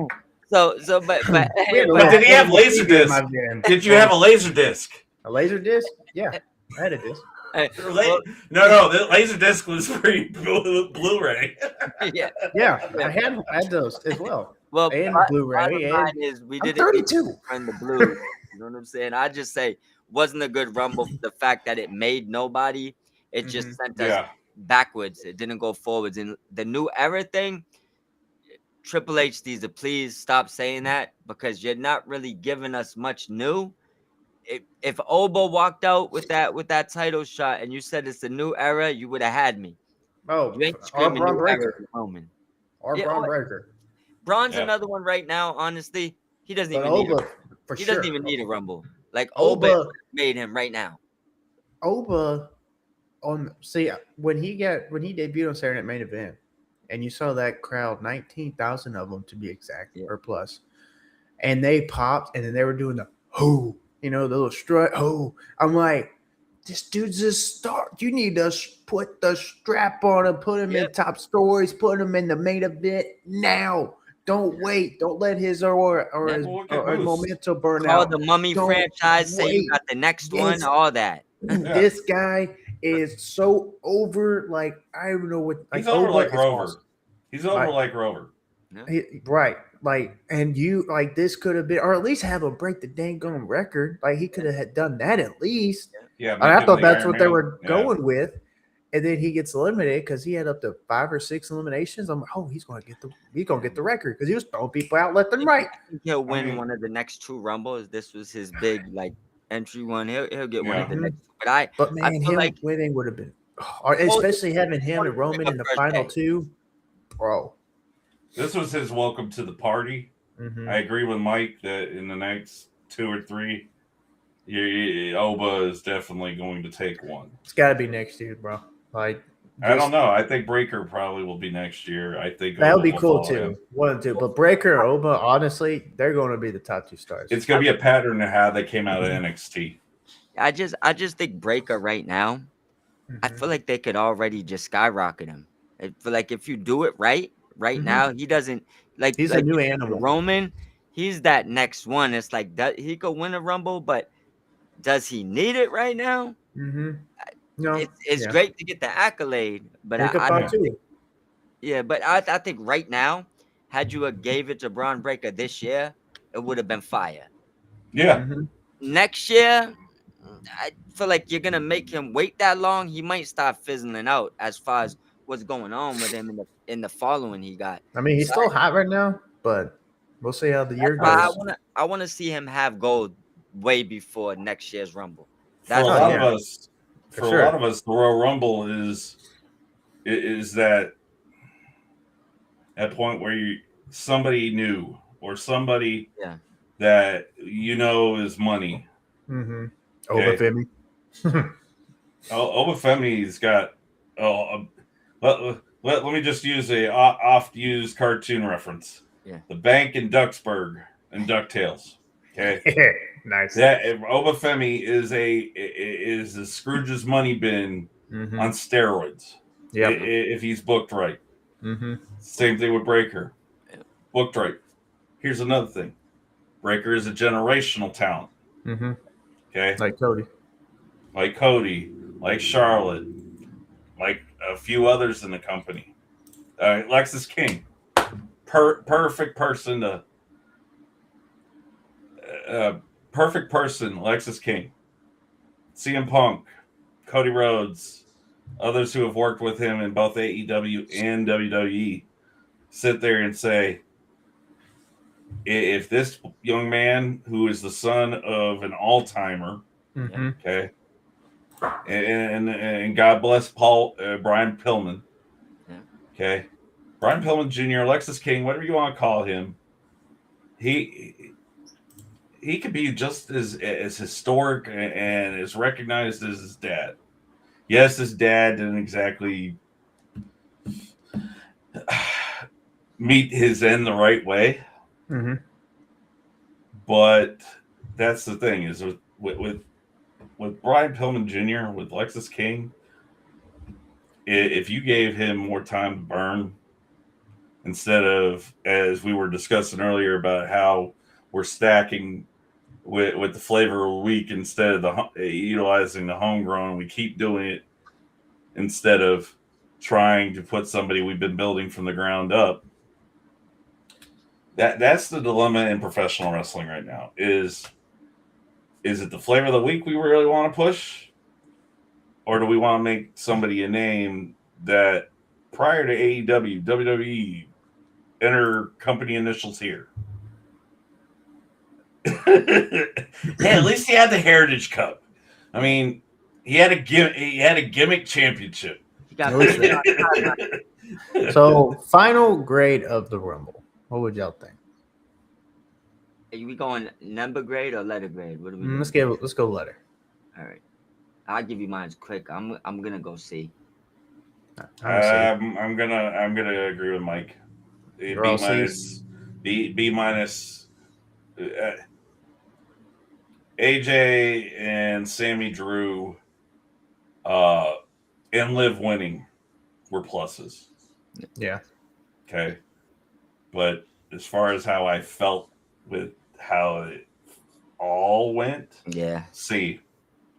S4: but
S2: We had a
S3: But
S2: little
S3: did he have
S2: portable
S3: laser
S2: TV in my
S3: disc?
S2: van.
S3: Did you have a laser disc?
S2: A laser disc? Yeah, I had a disc.
S4: well,
S3: No, the laser disc was free Blu-ray.
S4: yeah.
S2: Yeah, I had those as well.
S4: Well,
S2: And
S4: bottom
S2: Blu-ray.
S4: line
S2: And
S4: is we
S2: I'm
S4: didn't need
S2: 32.
S4: to friend the Blues. You know what I'm saying? I just say wasn't a good rumble for the fact that it made nobody. It just
S2: Mhm.
S4: sent us
S3: Yeah.
S4: backwards. It didn't go forwards. And the new era thing, Triple H needs to please stop saying that, because you're not really giving us much new. If Obo walked out with that title shot and you said it's a new era, you would have had me.
S2: Oh,
S4: You ain't
S2: or
S4: screaming
S2: Braun
S4: new era
S2: Breaker.
S4: at the moment.
S2: Or
S4: Yeah,
S2: Braun Breaker.
S4: Braun's
S3: Yeah.
S4: another one right now. Honestly, he doesn't
S2: But
S4: even need
S2: Oba, for
S4: he
S2: sure.
S4: doesn't even need a rumble. Like Oba
S2: Oba,
S4: made him right now.
S2: Oba, when he debuted on Saturday Night Main Event, and you saw that crowd, 19,000 of them to be exact,
S4: Yeah.
S2: or plus, and they popped, and then they were doing the ho, the little strut ho. I'm like, this dude's a star. You need to put the strap on him, put him
S4: Yep.
S2: in top stories, put him in the main event now. Don't wait. Don't let his or
S4: Yeah.
S2: his,
S3: Look at
S2: or his
S3: Moose.
S2: momentum burn
S4: Call
S2: out.
S4: the Mummy
S2: Don't
S4: franchise. Say you
S2: wait.
S4: got the next one.
S2: Yes.
S4: All that.
S2: Dude,
S3: Yeah.
S2: this guy is so over. Like, I don't know what. Like,
S3: He's over
S2: Oba
S3: like
S2: is
S3: Rover.
S2: awesome.
S3: He's over like Rover.
S2: Right. Like, and you like this could have been, or at least have him break the dang gum record. Like, he could have done that at least.
S3: Yeah,
S2: And I
S3: make
S2: thought
S3: him the
S2: that's
S3: Iron
S2: what they
S3: Man.
S2: were
S3: Yeah.
S2: going with. And then he gets eliminated because he had up to 5 or 6 eliminations. I'm like, oh, he's gonna get the record because he was throwing people out left and right.
S4: I think he'll win
S3: mean-
S4: one of the next 2 rumbles. This was his big entry one. He'll get one of the
S2: Yeah.
S4: next 2. But
S2: But
S4: I
S2: man,
S4: feel
S2: him
S4: like
S2: winning would have been, or especially having him and Roman in the
S4: first
S2: final
S4: day.
S2: 2, bro.
S3: This was his welcome to the party.
S2: Mhm.
S3: I agree with Mike that in the next 2 or 3, Oba is definitely going to take one.
S2: It's got to be next year, bro. Like,
S3: I don't know. I think Breaker probably will be next year. I think
S2: that would
S3: Oba
S2: be
S3: will
S2: cool
S3: follow
S2: too.
S3: him.
S2: 1 and 2, but Breaker, Oba, honestly, they're going to be the top 2 stars.
S3: It's going to be a pattern of how they came out of NXT.
S4: I just think Breaker right now, I
S2: Mhm.
S4: feel like they could already just skyrocket him. I feel like if you do it right
S2: Mhm.
S4: now, he doesn't like.
S2: He's
S4: like
S2: a new animal.
S4: Roman, he's that next one. It's like he could win a rumble, but does he need it right now?
S2: Mm-hmm. No,
S4: It's great to get the accolade, but
S2: Make up
S4: I
S2: on
S4: don't
S2: 2.
S4: think, yeah, but I think right now, had you gave it to Braun Breaker this year, it would have been fire.
S3: Yeah.
S2: Mhm.
S4: Next year, I feel like you're gonna make him wait that long. He might start fizzling out as far as what's going on with him in the following he got.
S2: I mean, he's still hot right now, but we'll see how the year
S4: But
S2: goes.
S4: I wanna see him have gold way before next year's Rumble.
S3: For a
S4: That's
S3: lot
S2: yeah.
S3: of us, for a lot of us, the Royal Rumble is that point where somebody new or somebody that is money.
S2: Mm-hmm.
S3: Okay.
S2: Obafemi.
S3: Obafemi's got. Let me just use a oft-used cartoon reference.
S4: Yeah.
S3: The Bank in Ducksburg and DuckTales. Okay.
S2: Nice.
S3: That Obafemi is a Scrooge's money bin on steroids.
S2: Yep.
S3: If he's booked right.
S2: Mm-hmm.
S3: Same thing with Breaker. Booked right. Here's another thing. Breaker is a generational talent.
S2: Mm-hmm.
S3: Okay.
S2: Like Cody,
S3: like Charlotte, like a few others in the company. Lexus King. Perfect person to. Perfect person, Lexus King. CM Punk, Cody Rhodes, others who have worked with him in both AEW and WWE sit there and say, if this young man who is the son of an all-timer, okay, and God bless Brian Pillman, okay, Brian Pillman Jr., Alexis King, whatever you want to call him, he could be just as historic and as recognized as his dad. Yes, his dad didn't exactly meet his end the right way.
S2: Mm-hmm.
S3: But that's the thing is with Brian Pillman Jr., with Lexus King, if you gave him more time to burn instead of, as we were discussing earlier about how we're stacking with the flavor of the week instead of utilizing the homegrown, we keep doing it instead of trying to put somebody we've been building from the ground up. That's the dilemma in professional wrestling right now. Is it the flavor of the week we really want to push? Or do we want to make somebody a name that prior to AEW, WWE, enter company initials here? Hey, at least he had the Heritage Cup. I mean, he had a gimmick championship.
S2: So, final grade of the Rumble. What would y'all think?
S4: Are we going number grade or letter grade? What do we?
S2: Let's go letter.
S4: All right, I'll give you mine quick. I'm gonna go C.
S3: I'm gonna agree with Mike. B minus. AJ and Sammy Drew, and Liv winning were pluses.
S2: Yeah.
S3: Okay. But as far as how I felt with how it all went, C.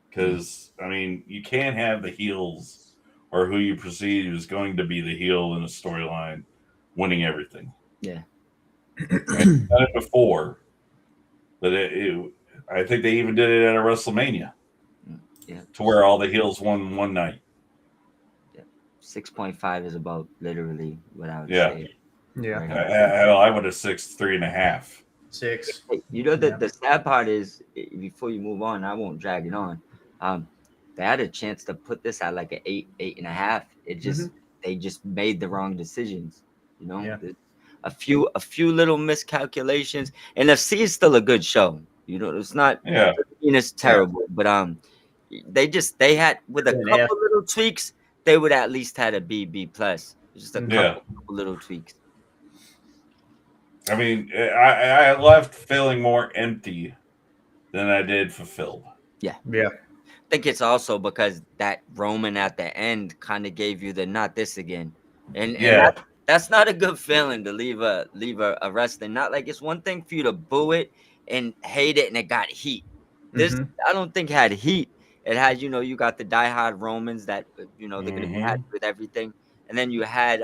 S3: Because, I mean, you can't have the heels or who you perceive is going to be the heel in a storyline winning everything.
S4: Yeah.
S3: I've done it before, but I think they even did it at a WrestleMania.
S4: Yeah.
S3: To where all the heels won one night.
S4: 6.5 is about literally what I would say.
S2: Yeah.
S4: Right
S3: I would have 3.5.
S2: 6.
S4: You know that the sad part is, before you move on, I won't drag it on. They had a chance to put this at like an 8.5. It just they just made the wrong decisions. You know, a few little miscalculations, and the C is still a good show. You know, it's not.
S3: Yeah.
S4: I mean, it's terrible, but they had with a couple little tweaks, they would at least had a B plus. Just a couple little tweaks.
S3: I mean, I left feeling more empty than I did fulfilled.
S4: Yeah.
S2: Yeah.
S4: I think it's also because that Roman at the end kind of gave you the not this again, and that's not a good feeling to leave a wrestling. Not like it's one thing for you to boo it and hate it, and it got heat. This I don't think had heat. It had, you got the diehard Romans that they're gonna be happy with everything, and then you had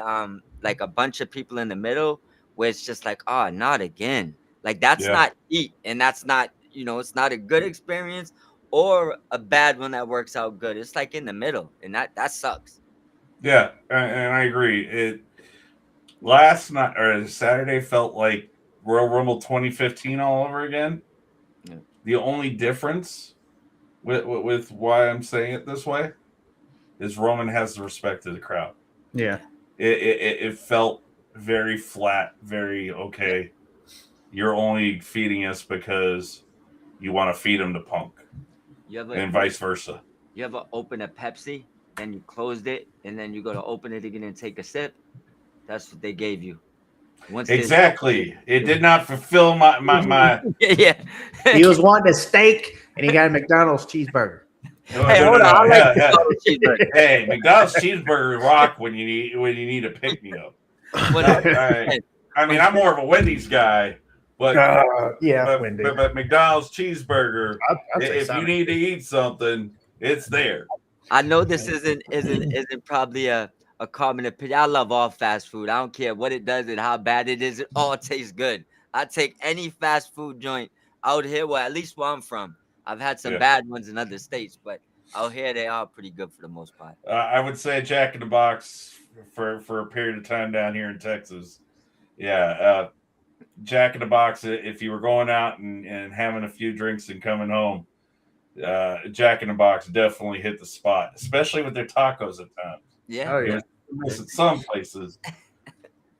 S4: like a bunch of people in the middle where it's just like, oh, not again. Like that's not heat, and that's not it's not a good experience or a bad one that works out good. It's like in the middle, and that sucks.
S3: Yeah, and I agree. It last night or Saturday felt like Royal Rumble 2015 all over again. Yeah. The only difference with why I'm saying it this way is Roman has the respect of the crowd.
S2: Yeah.
S3: It felt very flat, very okay. You're only feeding us because you want to feed him to Punk, and vice versa.
S4: You ever open a Pepsi, then you closed it, and then you go to open it again and take a sip? That's what they gave you.
S3: Exactly. It did not fulfill my
S4: yeah.
S2: He was wanting a steak, and he got a McDonald's cheeseburger.
S4: Hey, hold on. I like McDonald's cheeseburger.
S3: Hey, McDonald's cheeseburger rock when you need a pick me up. I mean, I'm more of a Wendy's guy, but but McDonald's cheeseburger. If you need to eat something, it's there.
S4: I know this isn't probably a common opinion. I love all fast food. I don't care what it does and how bad it is. It all tastes good. I take any fast food joint out here. Well, at least where I'm from. I've had some bad ones in other states, but out here they are pretty good for the most part.
S3: I would say Jack in the Box for a period of time down here in Texas. Yeah, Jack in the Box. If you were going out and having a few drinks and coming home, Jack in the Box definitely hit the spot, especially with their tacos at times.
S4: Yeah,
S3: At some places,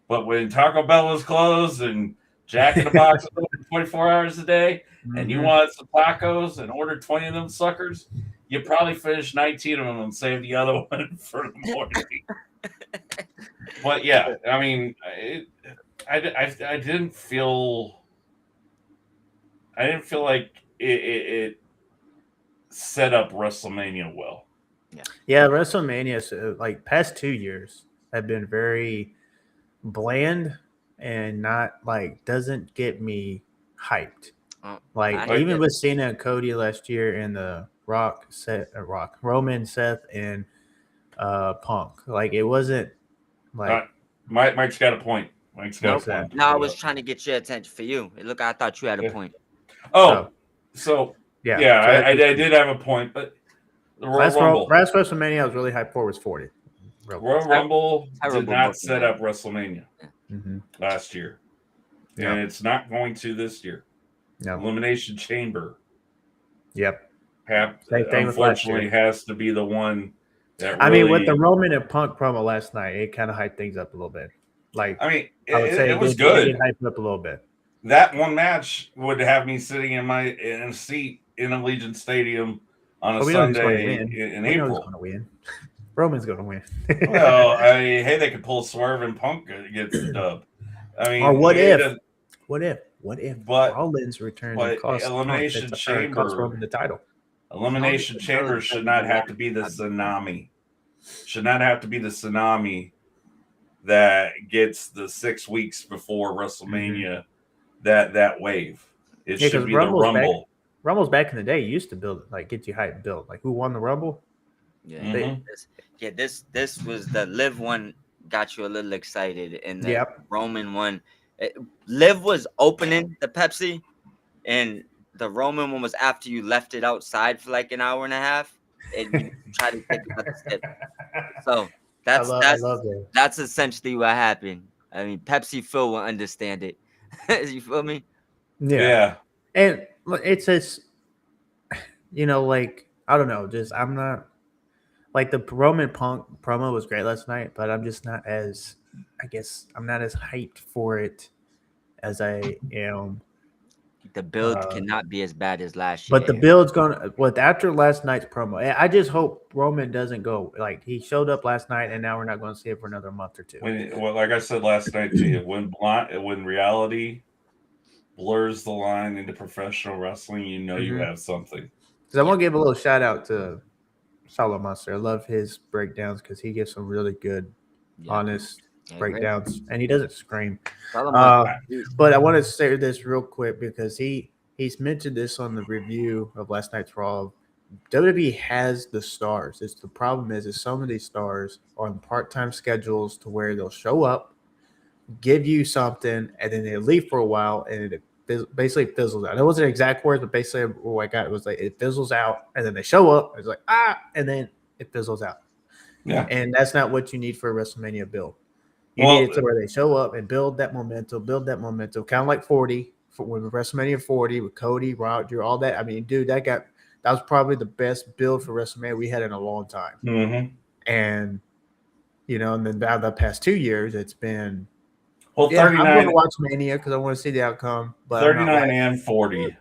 S3: but when Taco Bell was closed and Jack in the Box was open 24 hours a day, and you wanted some tacos and ordered 20 of them suckers, you probably finished 19 of them and saved the other one for the morning. But yeah, I mean, I didn't feel like it set up WrestleMania well.
S2: Yeah, WrestleMania, like past 2 years, have been very bland and not like doesn't get me hyped. Even with Cena and Cody last year in the Roman, Seth, and Punk, like it wasn't like
S3: Mike's got a point. Mike's got a point.
S4: No, I was trying to get your attention for you. Look, I thought you had a point.
S3: So I did have a point, but the
S2: last WrestleMania I was really hyped for was 40.
S3: Royal Rumble did not set up WrestleMania last year, and it's not going to this year.
S2: No.
S3: Elimination Chamber.
S2: Yep.
S3: Unfortunately, has to be the one that. Really,
S2: I mean, with the Roman and Punk promo last night, it kind of hyped things up a little bit. Like, I mean,
S3: it was good.
S2: It hyped up a little bit.
S3: That one match would have me sitting in a seat in Allegiant Stadium on a Sunday in April.
S2: Going to win. Roman's going to win.
S3: Well, hey, they could pull Swerve and Punk gets the dub. I mean,
S2: or what if
S3: but
S2: Rollins returns and costs
S3: Elimination Chamber
S2: costs Roman the title?
S3: Elimination Chamber should not have to be the tsunami. Should not have to be the tsunami that gets the 6 weeks before WrestleMania that wave. It should be the Rumble.
S2: Rumble's back in the day used to build like get you hyped build. Like who won the Rumble?
S4: Yeah. This was the Liv one got you a little excited, and the Roman one. Liv was opening the Pepsi, and the Roman one was after you left it outside for like an hour and a half, and you tried to take another sip. So that's essentially what happened. I mean, Pepsi Phil will understand it. You feel me?
S2: Yeah. And it's just, like I don't know, just I'm not like the Roman Punk promo was great last night, but I'm just not as. I guess I'm not as hyped for it as I am.
S4: The build cannot be as bad as last year.
S2: But the build's after last night's promo. I just hope Roman doesn't go like he showed up last night, and now we're not going to see it for another month or two.
S3: Like I said last night to you, when reality blurs the line into professional wrestling, you have something.
S2: Because I want to give a little shout out to Solo Monster. I love his breakdowns because he gives some really good, honest breakdowns, and he doesn't scream. But I want to say this real quick because he's mentioned this on the review of last night's Raw. WWE has the stars. The problem is some of these stars are on part-time schedules to where they'll show up, give you something, and then they leave for a while, and it basically fizzles out. It wasn't exact words, but basically what I got was like it fizzles out, and then they show up. It's like and then it fizzles out.
S3: Yeah,
S2: and that's not what you need for a WrestleMania build. You need it to where they show up and build that momentum, kind of like 40 when WrestleMania 40 with Cody, Roger, all that. I mean, dude, that was probably the best build for WrestleMania we had in a long time.
S3: Mm-hmm.
S2: And and then now the past 2 years, it's been
S3: Well,
S2: I'm going
S3: 39,
S2: to watch Mania because I want to see the outcome. But I'm not
S3: 39
S2: watching.
S3: and 40.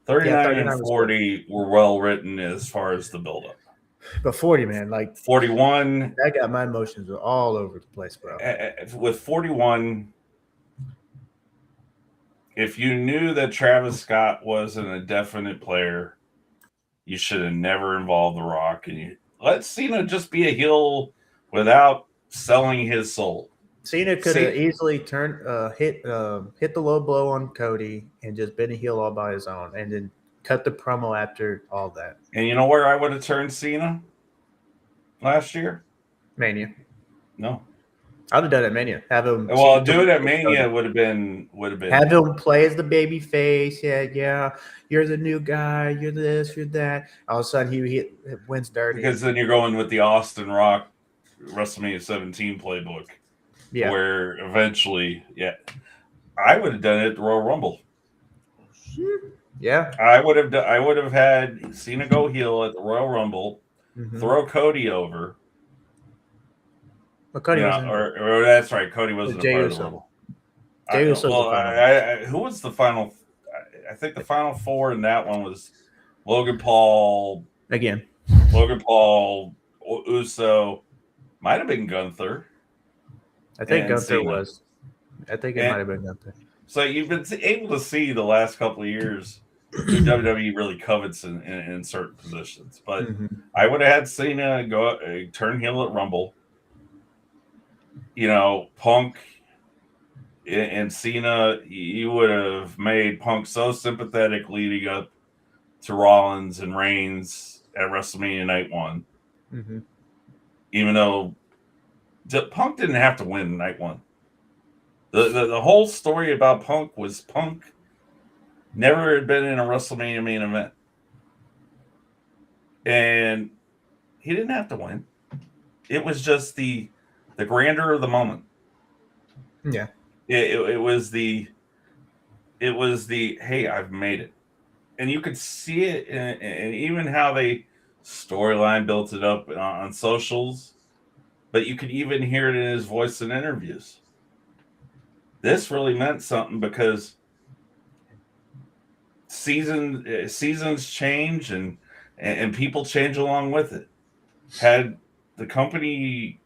S3: 39 and
S2: 39 was good.
S3: 40 were well written as far as the buildup.
S2: But 40, man, like
S3: 41,
S2: that got my emotions all over the place, bro.
S3: with 41, if you knew that Travis Scott wasn't a definite player, you should have never involved The Rock, and you let Cena just be a heel without selling his soul.
S2: Cena could have easily turned hit the low blow on Cody and just been a heel all by his own, and then cut the promo after all that.
S3: And you know where I would have turned Cena last year?
S2: Mania.
S3: No.
S2: I would have done it at Mania. Have him.
S3: Well, do it at Mania would have been.
S2: Have him play as the baby face. Yeah. You're the new guy. You're this. You're that. All of a sudden, he wins dirty.
S3: Because then you're going with the Austin Rock WrestleMania 17 playbook.
S2: Yeah.
S3: Where eventually, I would have done it at the Royal Rumble.
S2: Yeah.
S3: I would have had Cena go heel at the Royal Rumble, throw Cody over.
S2: But Cody
S3: or that's right. Cody wasn't a part of the Rumble. Who was the final? I think the final four in that one was Logan Paul.
S2: Again.
S3: Logan Paul, Uso. Might have been Gunther.
S2: I think Gunther was. I think it might have been Gunther.
S3: So you've been able to see the last couple of years who WWE really covets in certain positions. But I would have had Cena go turn heel at Rumble. Punk and Cena, you would have made Punk so sympathetic leading up to Rollins and Reigns at WrestleMania Night 1. Even though Punk didn't have to win Night 1. The whole story about Punk was Punk never had been in a WrestleMania main event. And he didn't have to win. It was just the grandeur of the moment.
S2: Yeah.
S3: It was the hey, I've made it. And you could see it and even how they storyline built it up on socials, but you could even hear it in his voice in interviews. This really meant something because seasons change and people change along with it. Had the company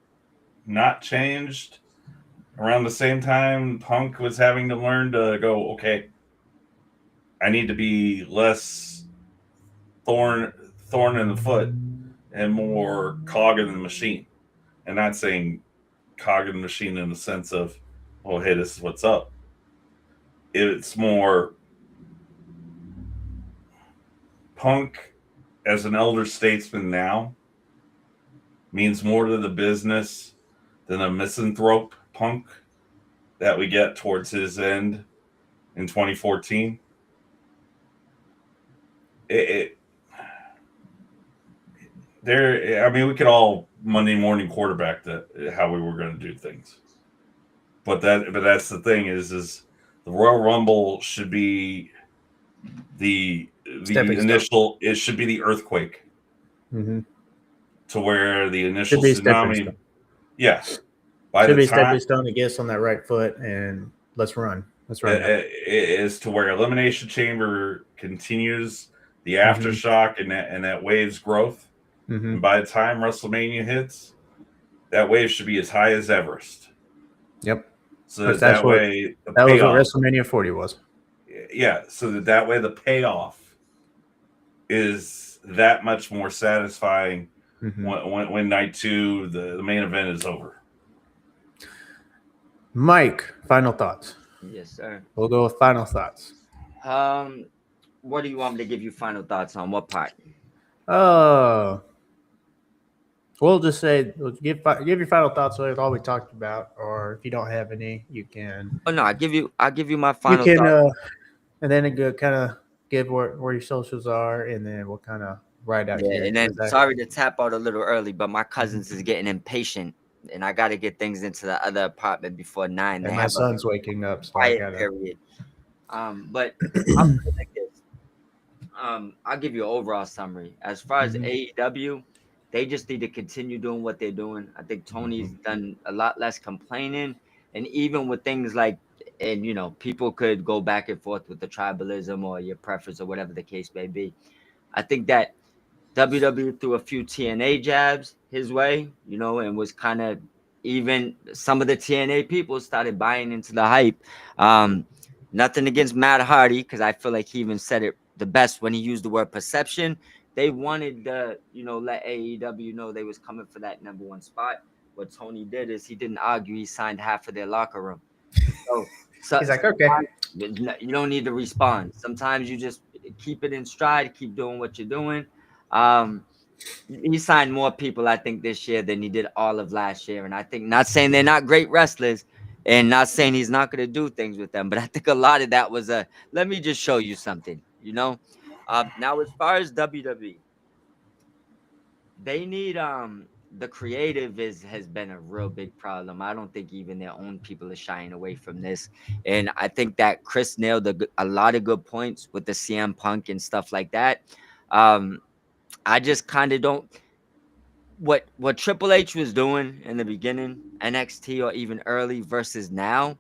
S3: not changed around the same time Punk was having to learn to go, okay, I need to be less thorn in the foot and more cog in the machine. And not saying cog in the machine in the sense of, oh, hey, this is what's up. It's more Punk as an elder statesman now means more to the business than a misanthrope Punk that we get towards his end in 2014. We could all Monday morning quarterback how we were going to do things. But that's the thing is the Royal Rumble should be the initial. It should be the earthquake, to where the initial tsunami. Yeah,
S2: should be stepping stone to get us on that right foot and let's run.
S3: Is to where Elimination Chamber continues the aftershock and that wave's growth. And by the time WrestleMania hits, that wave should be as high as Everest.
S2: Yep.
S3: So that way,
S2: that was what WrestleMania 40 was.
S3: Yeah. So that way, the payoff is that much more satisfying when night 2, the main event is over.
S2: Mike, final thoughts.
S4: Yes, sir.
S2: We'll go with final thoughts.
S4: What do you want me to give you final thoughts on? What part?
S2: We'll just say give your final thoughts on all we talked about, or if you don't have any, you can.
S4: Oh no, I'll give you my final thoughts.
S2: And then kind of give where your socials are, and then we'll kind of ride out here.
S4: And then sorry to tap out a little early, but my cousins is getting impatient, and I got to get things into the other apartment before 9.
S2: And my son's waking up, so
S4: period. But I'll like this. I'll give you an overall summary. As far as AEW, They just need to continue doing what they're doing. I think Tony's done a lot less complaining, and even with things like, and people could go back and forth with the tribalism or your preference or whatever the case may be. I think that WWE threw a few TNA jabs his way, and was kind of, even some of the TNA people started buying into the hype. Um, Nothing against Matt Hardy, because I feel like he even said it the best when he used the word perception. They wanted to, let AEW know they was coming for that number one spot. What Tony did is he didn't argue. He signed half of their locker room. So
S2: He's like, okay.
S4: you don't need to respond. Sometimes you just keep it in stride, keep doing what you're doing. Um, he signed more people, I think, this year than he did all of last year. And I think, not saying they're not great wrestlers and not saying he's not going to do things with them, but I think a lot of that was let me just show you something, Now, as far as WWE, they need the creative has been a real big problem. I don't think even their own people are shying away from this, and I think that Chris nailed a lot of good points with the CM Punk and stuff like that. I just kind of don't, what Triple H was doing in the beginning, NXT or even early versus now.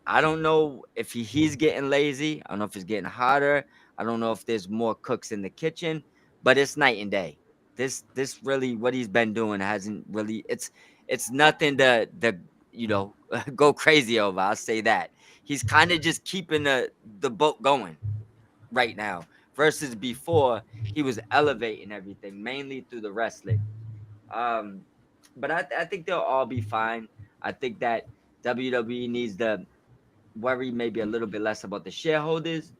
S4: I don't know if he's getting lazy. I don't know if it's getting hotter. I don't know if there's more cooks in the kitchen, but it's night and day. This really, what he's been doing hasn't really, it's nothing to go crazy over. I'll say that. He's kind of just keeping the boat going right now versus before. He was elevating everything mainly through the wrestling. um but I think they'll all be fine. I think that WWE needs to worry maybe a little bit less about the shareholders,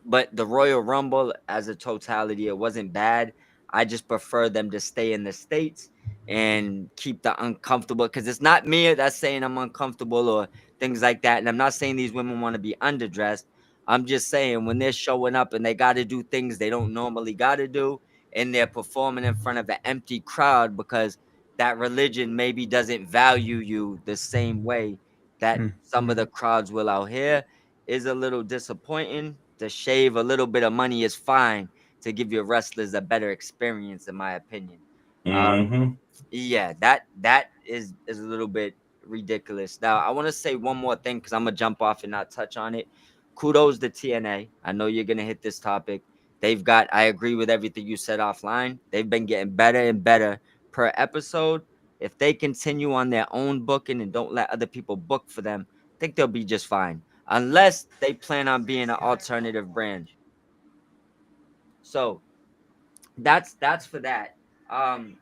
S4: but the Royal Rumble as a totality, it wasn't bad. I just prefer them to stay in the States and keep the uncomfortable, because it's not me that's saying I'm uncomfortable or things like that. And I'm not saying these women want to be underdressed. I'm just saying when they're showing up and they got to do things they don't normally got to do, and they're performing in front of an empty crowd because that religion maybe doesn't value you the same way that some of the crowds will out here, is a little disappointing. To shave a little bit of money is fine to give your wrestlers a better experience, in my opinion.
S3: Mm-hmm.
S4: Yeah, that is a little bit ridiculous. Now, I want to say one more thing because I'm gonna jump off and not touch on it. Kudos to TNA. I know you're gonna hit this topic. I agree with everything you said offline. They've been getting better and better per episode. If they continue on their own booking and don't let other people book for them, I think they'll be just fine. Unless they plan on being an alternative brand. So that's for that. Um,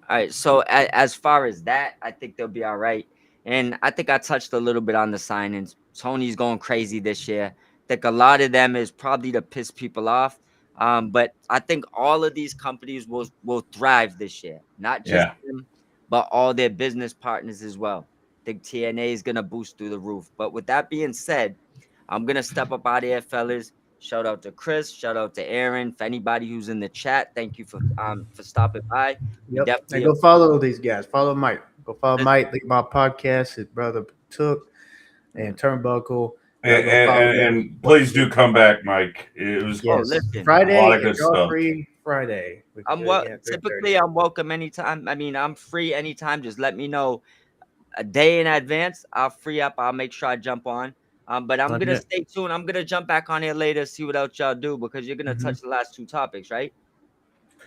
S4: All right. So as far as that, I think they'll be all right. And I think I touched a little bit on the signings. Tony's going crazy this year. I think a lot of them is probably to piss people off. But I think all of these companies will thrive this year. Not just
S3: Yeah.
S4: them, but all their business partners as well. I think TNA is gonna boost through the roof. But with that being said, I'm gonna step up out of here, fellas. Shout out to Chris. Shout out to Aaron. For anybody who's in the chat, thank you for stopping by. We
S2: Yep. And
S4: definitely
S2: go follow these guys. Follow Mike. Go follow
S4: Let's-
S2: Mike. Leave my podcast. His brother Took and Turnbuckle.
S3: And,
S2: Go follow
S3: and,
S2: them.
S3: and please do come back, Mike. It was
S4: Oh,
S2: Yes.
S4: listen.
S2: Friday.
S3: A lot of good
S2: It's all
S3: stuff.
S2: free Friday. We can
S4: I'm
S2: do it again at 3:30.
S4: typically I'm welcome anytime. I mean, I'm free anytime. Just let me know a day in advance. I'll free up. I'll make sure I jump on. But I'm gonna
S2: Legit.
S4: stay tuned. I'm gonna jump back on here later, see what else y'all do, because you're gonna touch the last two topics, right?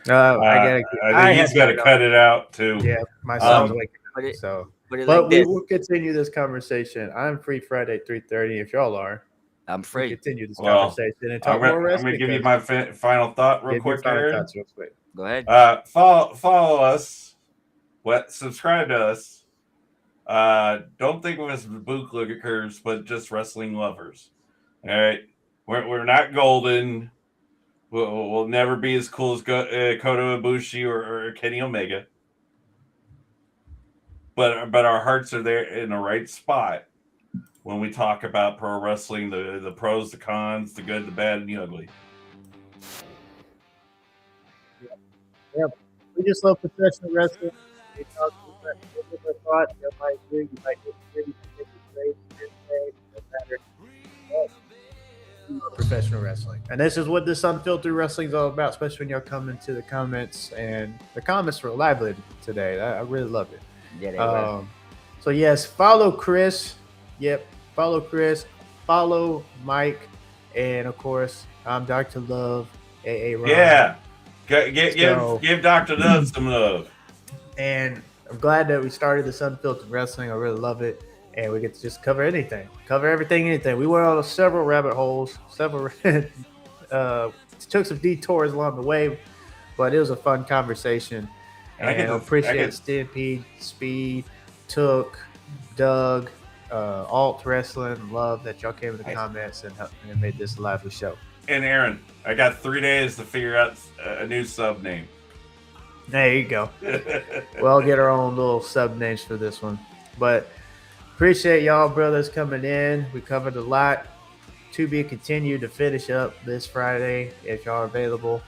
S2: I gotta.
S3: I
S2: I
S3: think
S2: had
S3: he's got to
S2: go.
S3: cut it out too.
S2: Yeah, my son's
S3: Um,
S2: waking
S4: Put
S2: up.
S4: it
S2: So,
S4: put it
S2: but
S4: like
S2: we
S4: this.
S2: will continue this conversation. I'm free Friday 3:30. If y'all are,
S4: I'm
S2: we
S4: free.
S2: continue this
S3: Well,
S2: conversation and
S3: I'm
S2: talk more
S3: gonna
S2: wrestling.
S3: give you
S2: 'Cause
S3: my final thought real
S2: give your
S3: quick,
S2: final
S3: Aaron.
S2: thoughts real quick.
S4: Go ahead.
S3: Follow us. Subscribe to us. Don't think of us as bootlickers, but just wrestling lovers. All right, we're not golden. We'll never be as cool as Kota Ibushi or Kenny Omega, but our hearts are there in the right spot when we talk about pro wrestling, the pros, the cons, the good, the bad, and the ugly.
S2: Yeah, we just love professional wrestling. We talk about our thoughts. You might agree, you might disagree, you might think it's great, it doesn't matter. We love professional professional wrestling. And this is what this Unfiltered Wrestling is all about, especially when y'all come into the comments. And the comments were lively today. I really loved it.
S4: Yeah, they were.
S2: So, yes, follow Chris. Yep, follow Chris. Follow Mike. And, of course, I'm Dr. Love, AA Ron.
S3: Yeah. Give Dr. Love some love.
S2: And I'm glad that we started this Unfiltered Wrestling. I really love it. And we get to just cover anything. Cover everything, anything. We went on several rabbit holes, took some detours along the way, but it was a fun conversation. And I appreciate Stampede, Speed, Took, Doug, Alt Wrestling, Love that y'all came in the comments and made this a lively show.
S3: And Aaron, I got 3 days to figure out a new sub name.
S2: There you go. We'll get our own little sub names for this one. But appreciate y'all brothers coming in. We covered a lot. To be continued to finish up this Friday if y'all are available.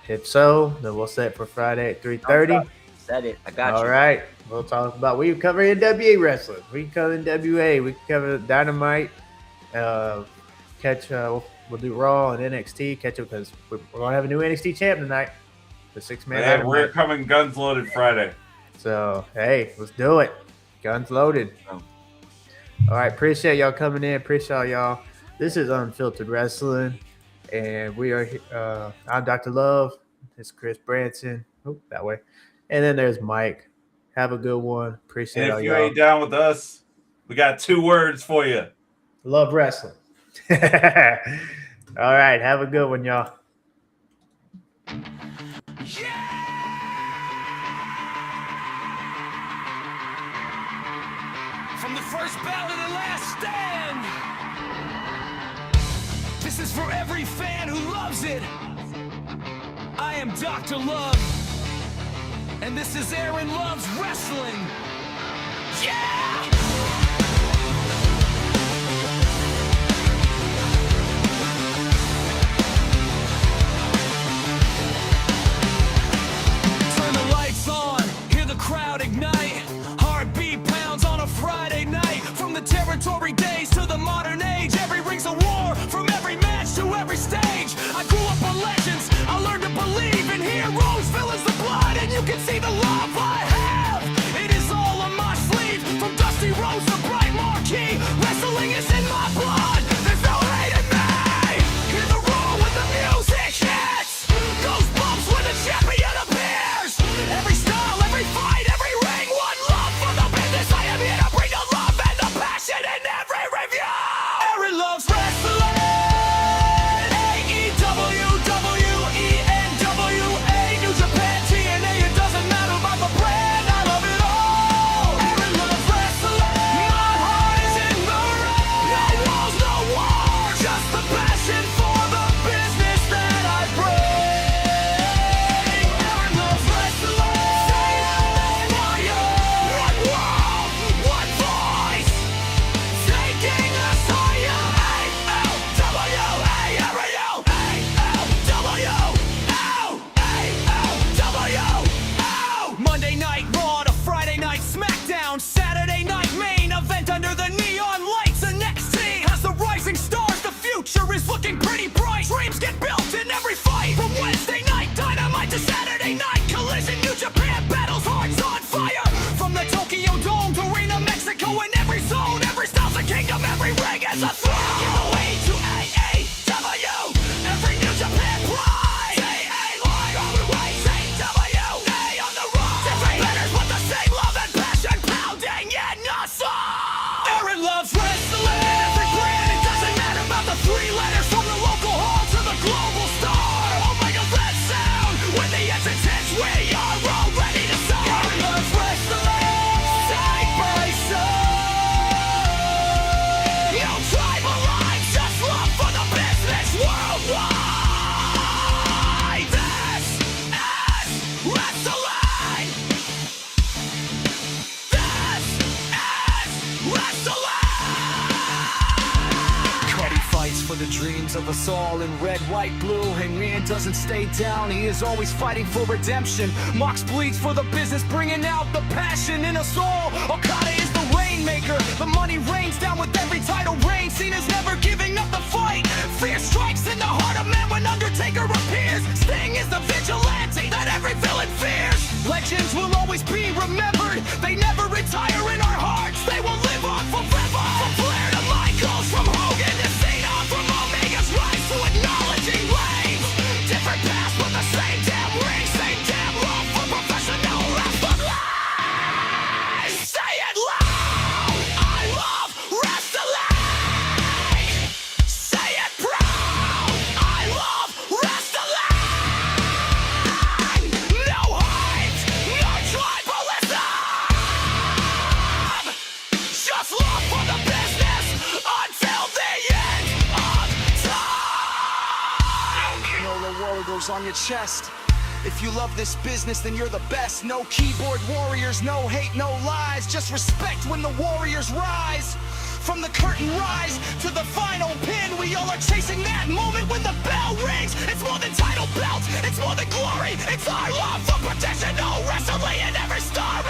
S2: If so, then we'll set for Friday at 3:30.
S4: Said it. I got you.
S2: All right. We'll talk about, we can cover NWA wrestling. We can cover NWA. We can cover Dynamite. We'll do Raw and NXT. Catch up because we're going to have a new NXT champ tonight. The 6-man.
S3: Yeah, we're coming guns loaded Friday.
S2: So, hey, let's do it. Guns loaded. All right. Appreciate y'all coming in. Appreciate y'all. This is Unfiltered Wrestling. And we are, I'm Dr. Love. It's Chris Branson. Oh, that way. And then there's Mike. Have a good one. Appreciate
S3: And if you
S2: y'all.
S3: ain't down with us, we got 2 words for you.
S2: Love wrestling. All right. Have a good one, y'all.
S1: From the first battle to the last stand. This is for every fan who loves it. I am Dr. Love. And this is Aaron Loves Wrestling. Yeah! Turn the lights on, hear the crowd ignite. Heartbeat pounds on a Friday night. From the territory days to the modern age, every ring's a war, from every match to every stage. I grew up on legends, I learned to believe in heroes, villains, the blood, and you can see the love I have. It is all on my sleeve, from Dusty Rhodes to Bright Marquee. Wrestling is in my blood, there's no hate in me. Hear the roar when the music hits, goosebumps when the champion appears. Every style, every fight, every ring, one love for the business. I am here to bring the love and the passion in every review. Aaron Loves Wrestling. AEW, WENWA, New Japan, TNA. It doesn't matter about the brand. I love it all. Aaron Loves Wrestling. My heart is in the ring. No walls, no war. Just the passion for the business that I bring. Aaron Loves Wrestling. Fire. One world, one voice. Taking us higher. A-L-W-A-R-O. Monday night Raw to Friday night SmackDown. Saturday night main event under the neon lights. The NXT has the rising stars. The future is looking pretty bright. Dreams get built in every fight. From Wednesday night Dynamite to Saturday night Collision. New Japan battles, hearts on fire. From the Tokyo Dome to Arena, Mexico, in every zone, every style's a kingdom, every ring is a throne. Give away to AEW, every New Japan pride. TNA on the way, AEW, on the rise. Different letters with the same love and passion pounding in us all. Aaron Loves Wrestling. Every brand, it doesn't matter about the 3 letters. From the local hall to the global star. Oh my God, that sound. When the essence hits, we are all ready to start. Aaron Loves Wrestling. Side by side. No tribal lines, just love for the business worldwide. This is wrestling. This is wrestling. Cuddy fights for the dreams of us all in red, white, blue. Hangman doesn't stay down, he is always fighting for redemption. Mox bleeds for the business, bringing out the passion in us all. Okada is the rainmaker, the money rains down with every title reign. Cena's never giving up the fight. moves on your chest. If you love this business, then you're the best. No keyboard warriors, no hate, no lies. Just respect when the warriors rise. From the curtain rise to the final pin, we all are chasing that moment when the bell rings. It's more than title belts, it's more than glory. It's our love for professional wrestling and every star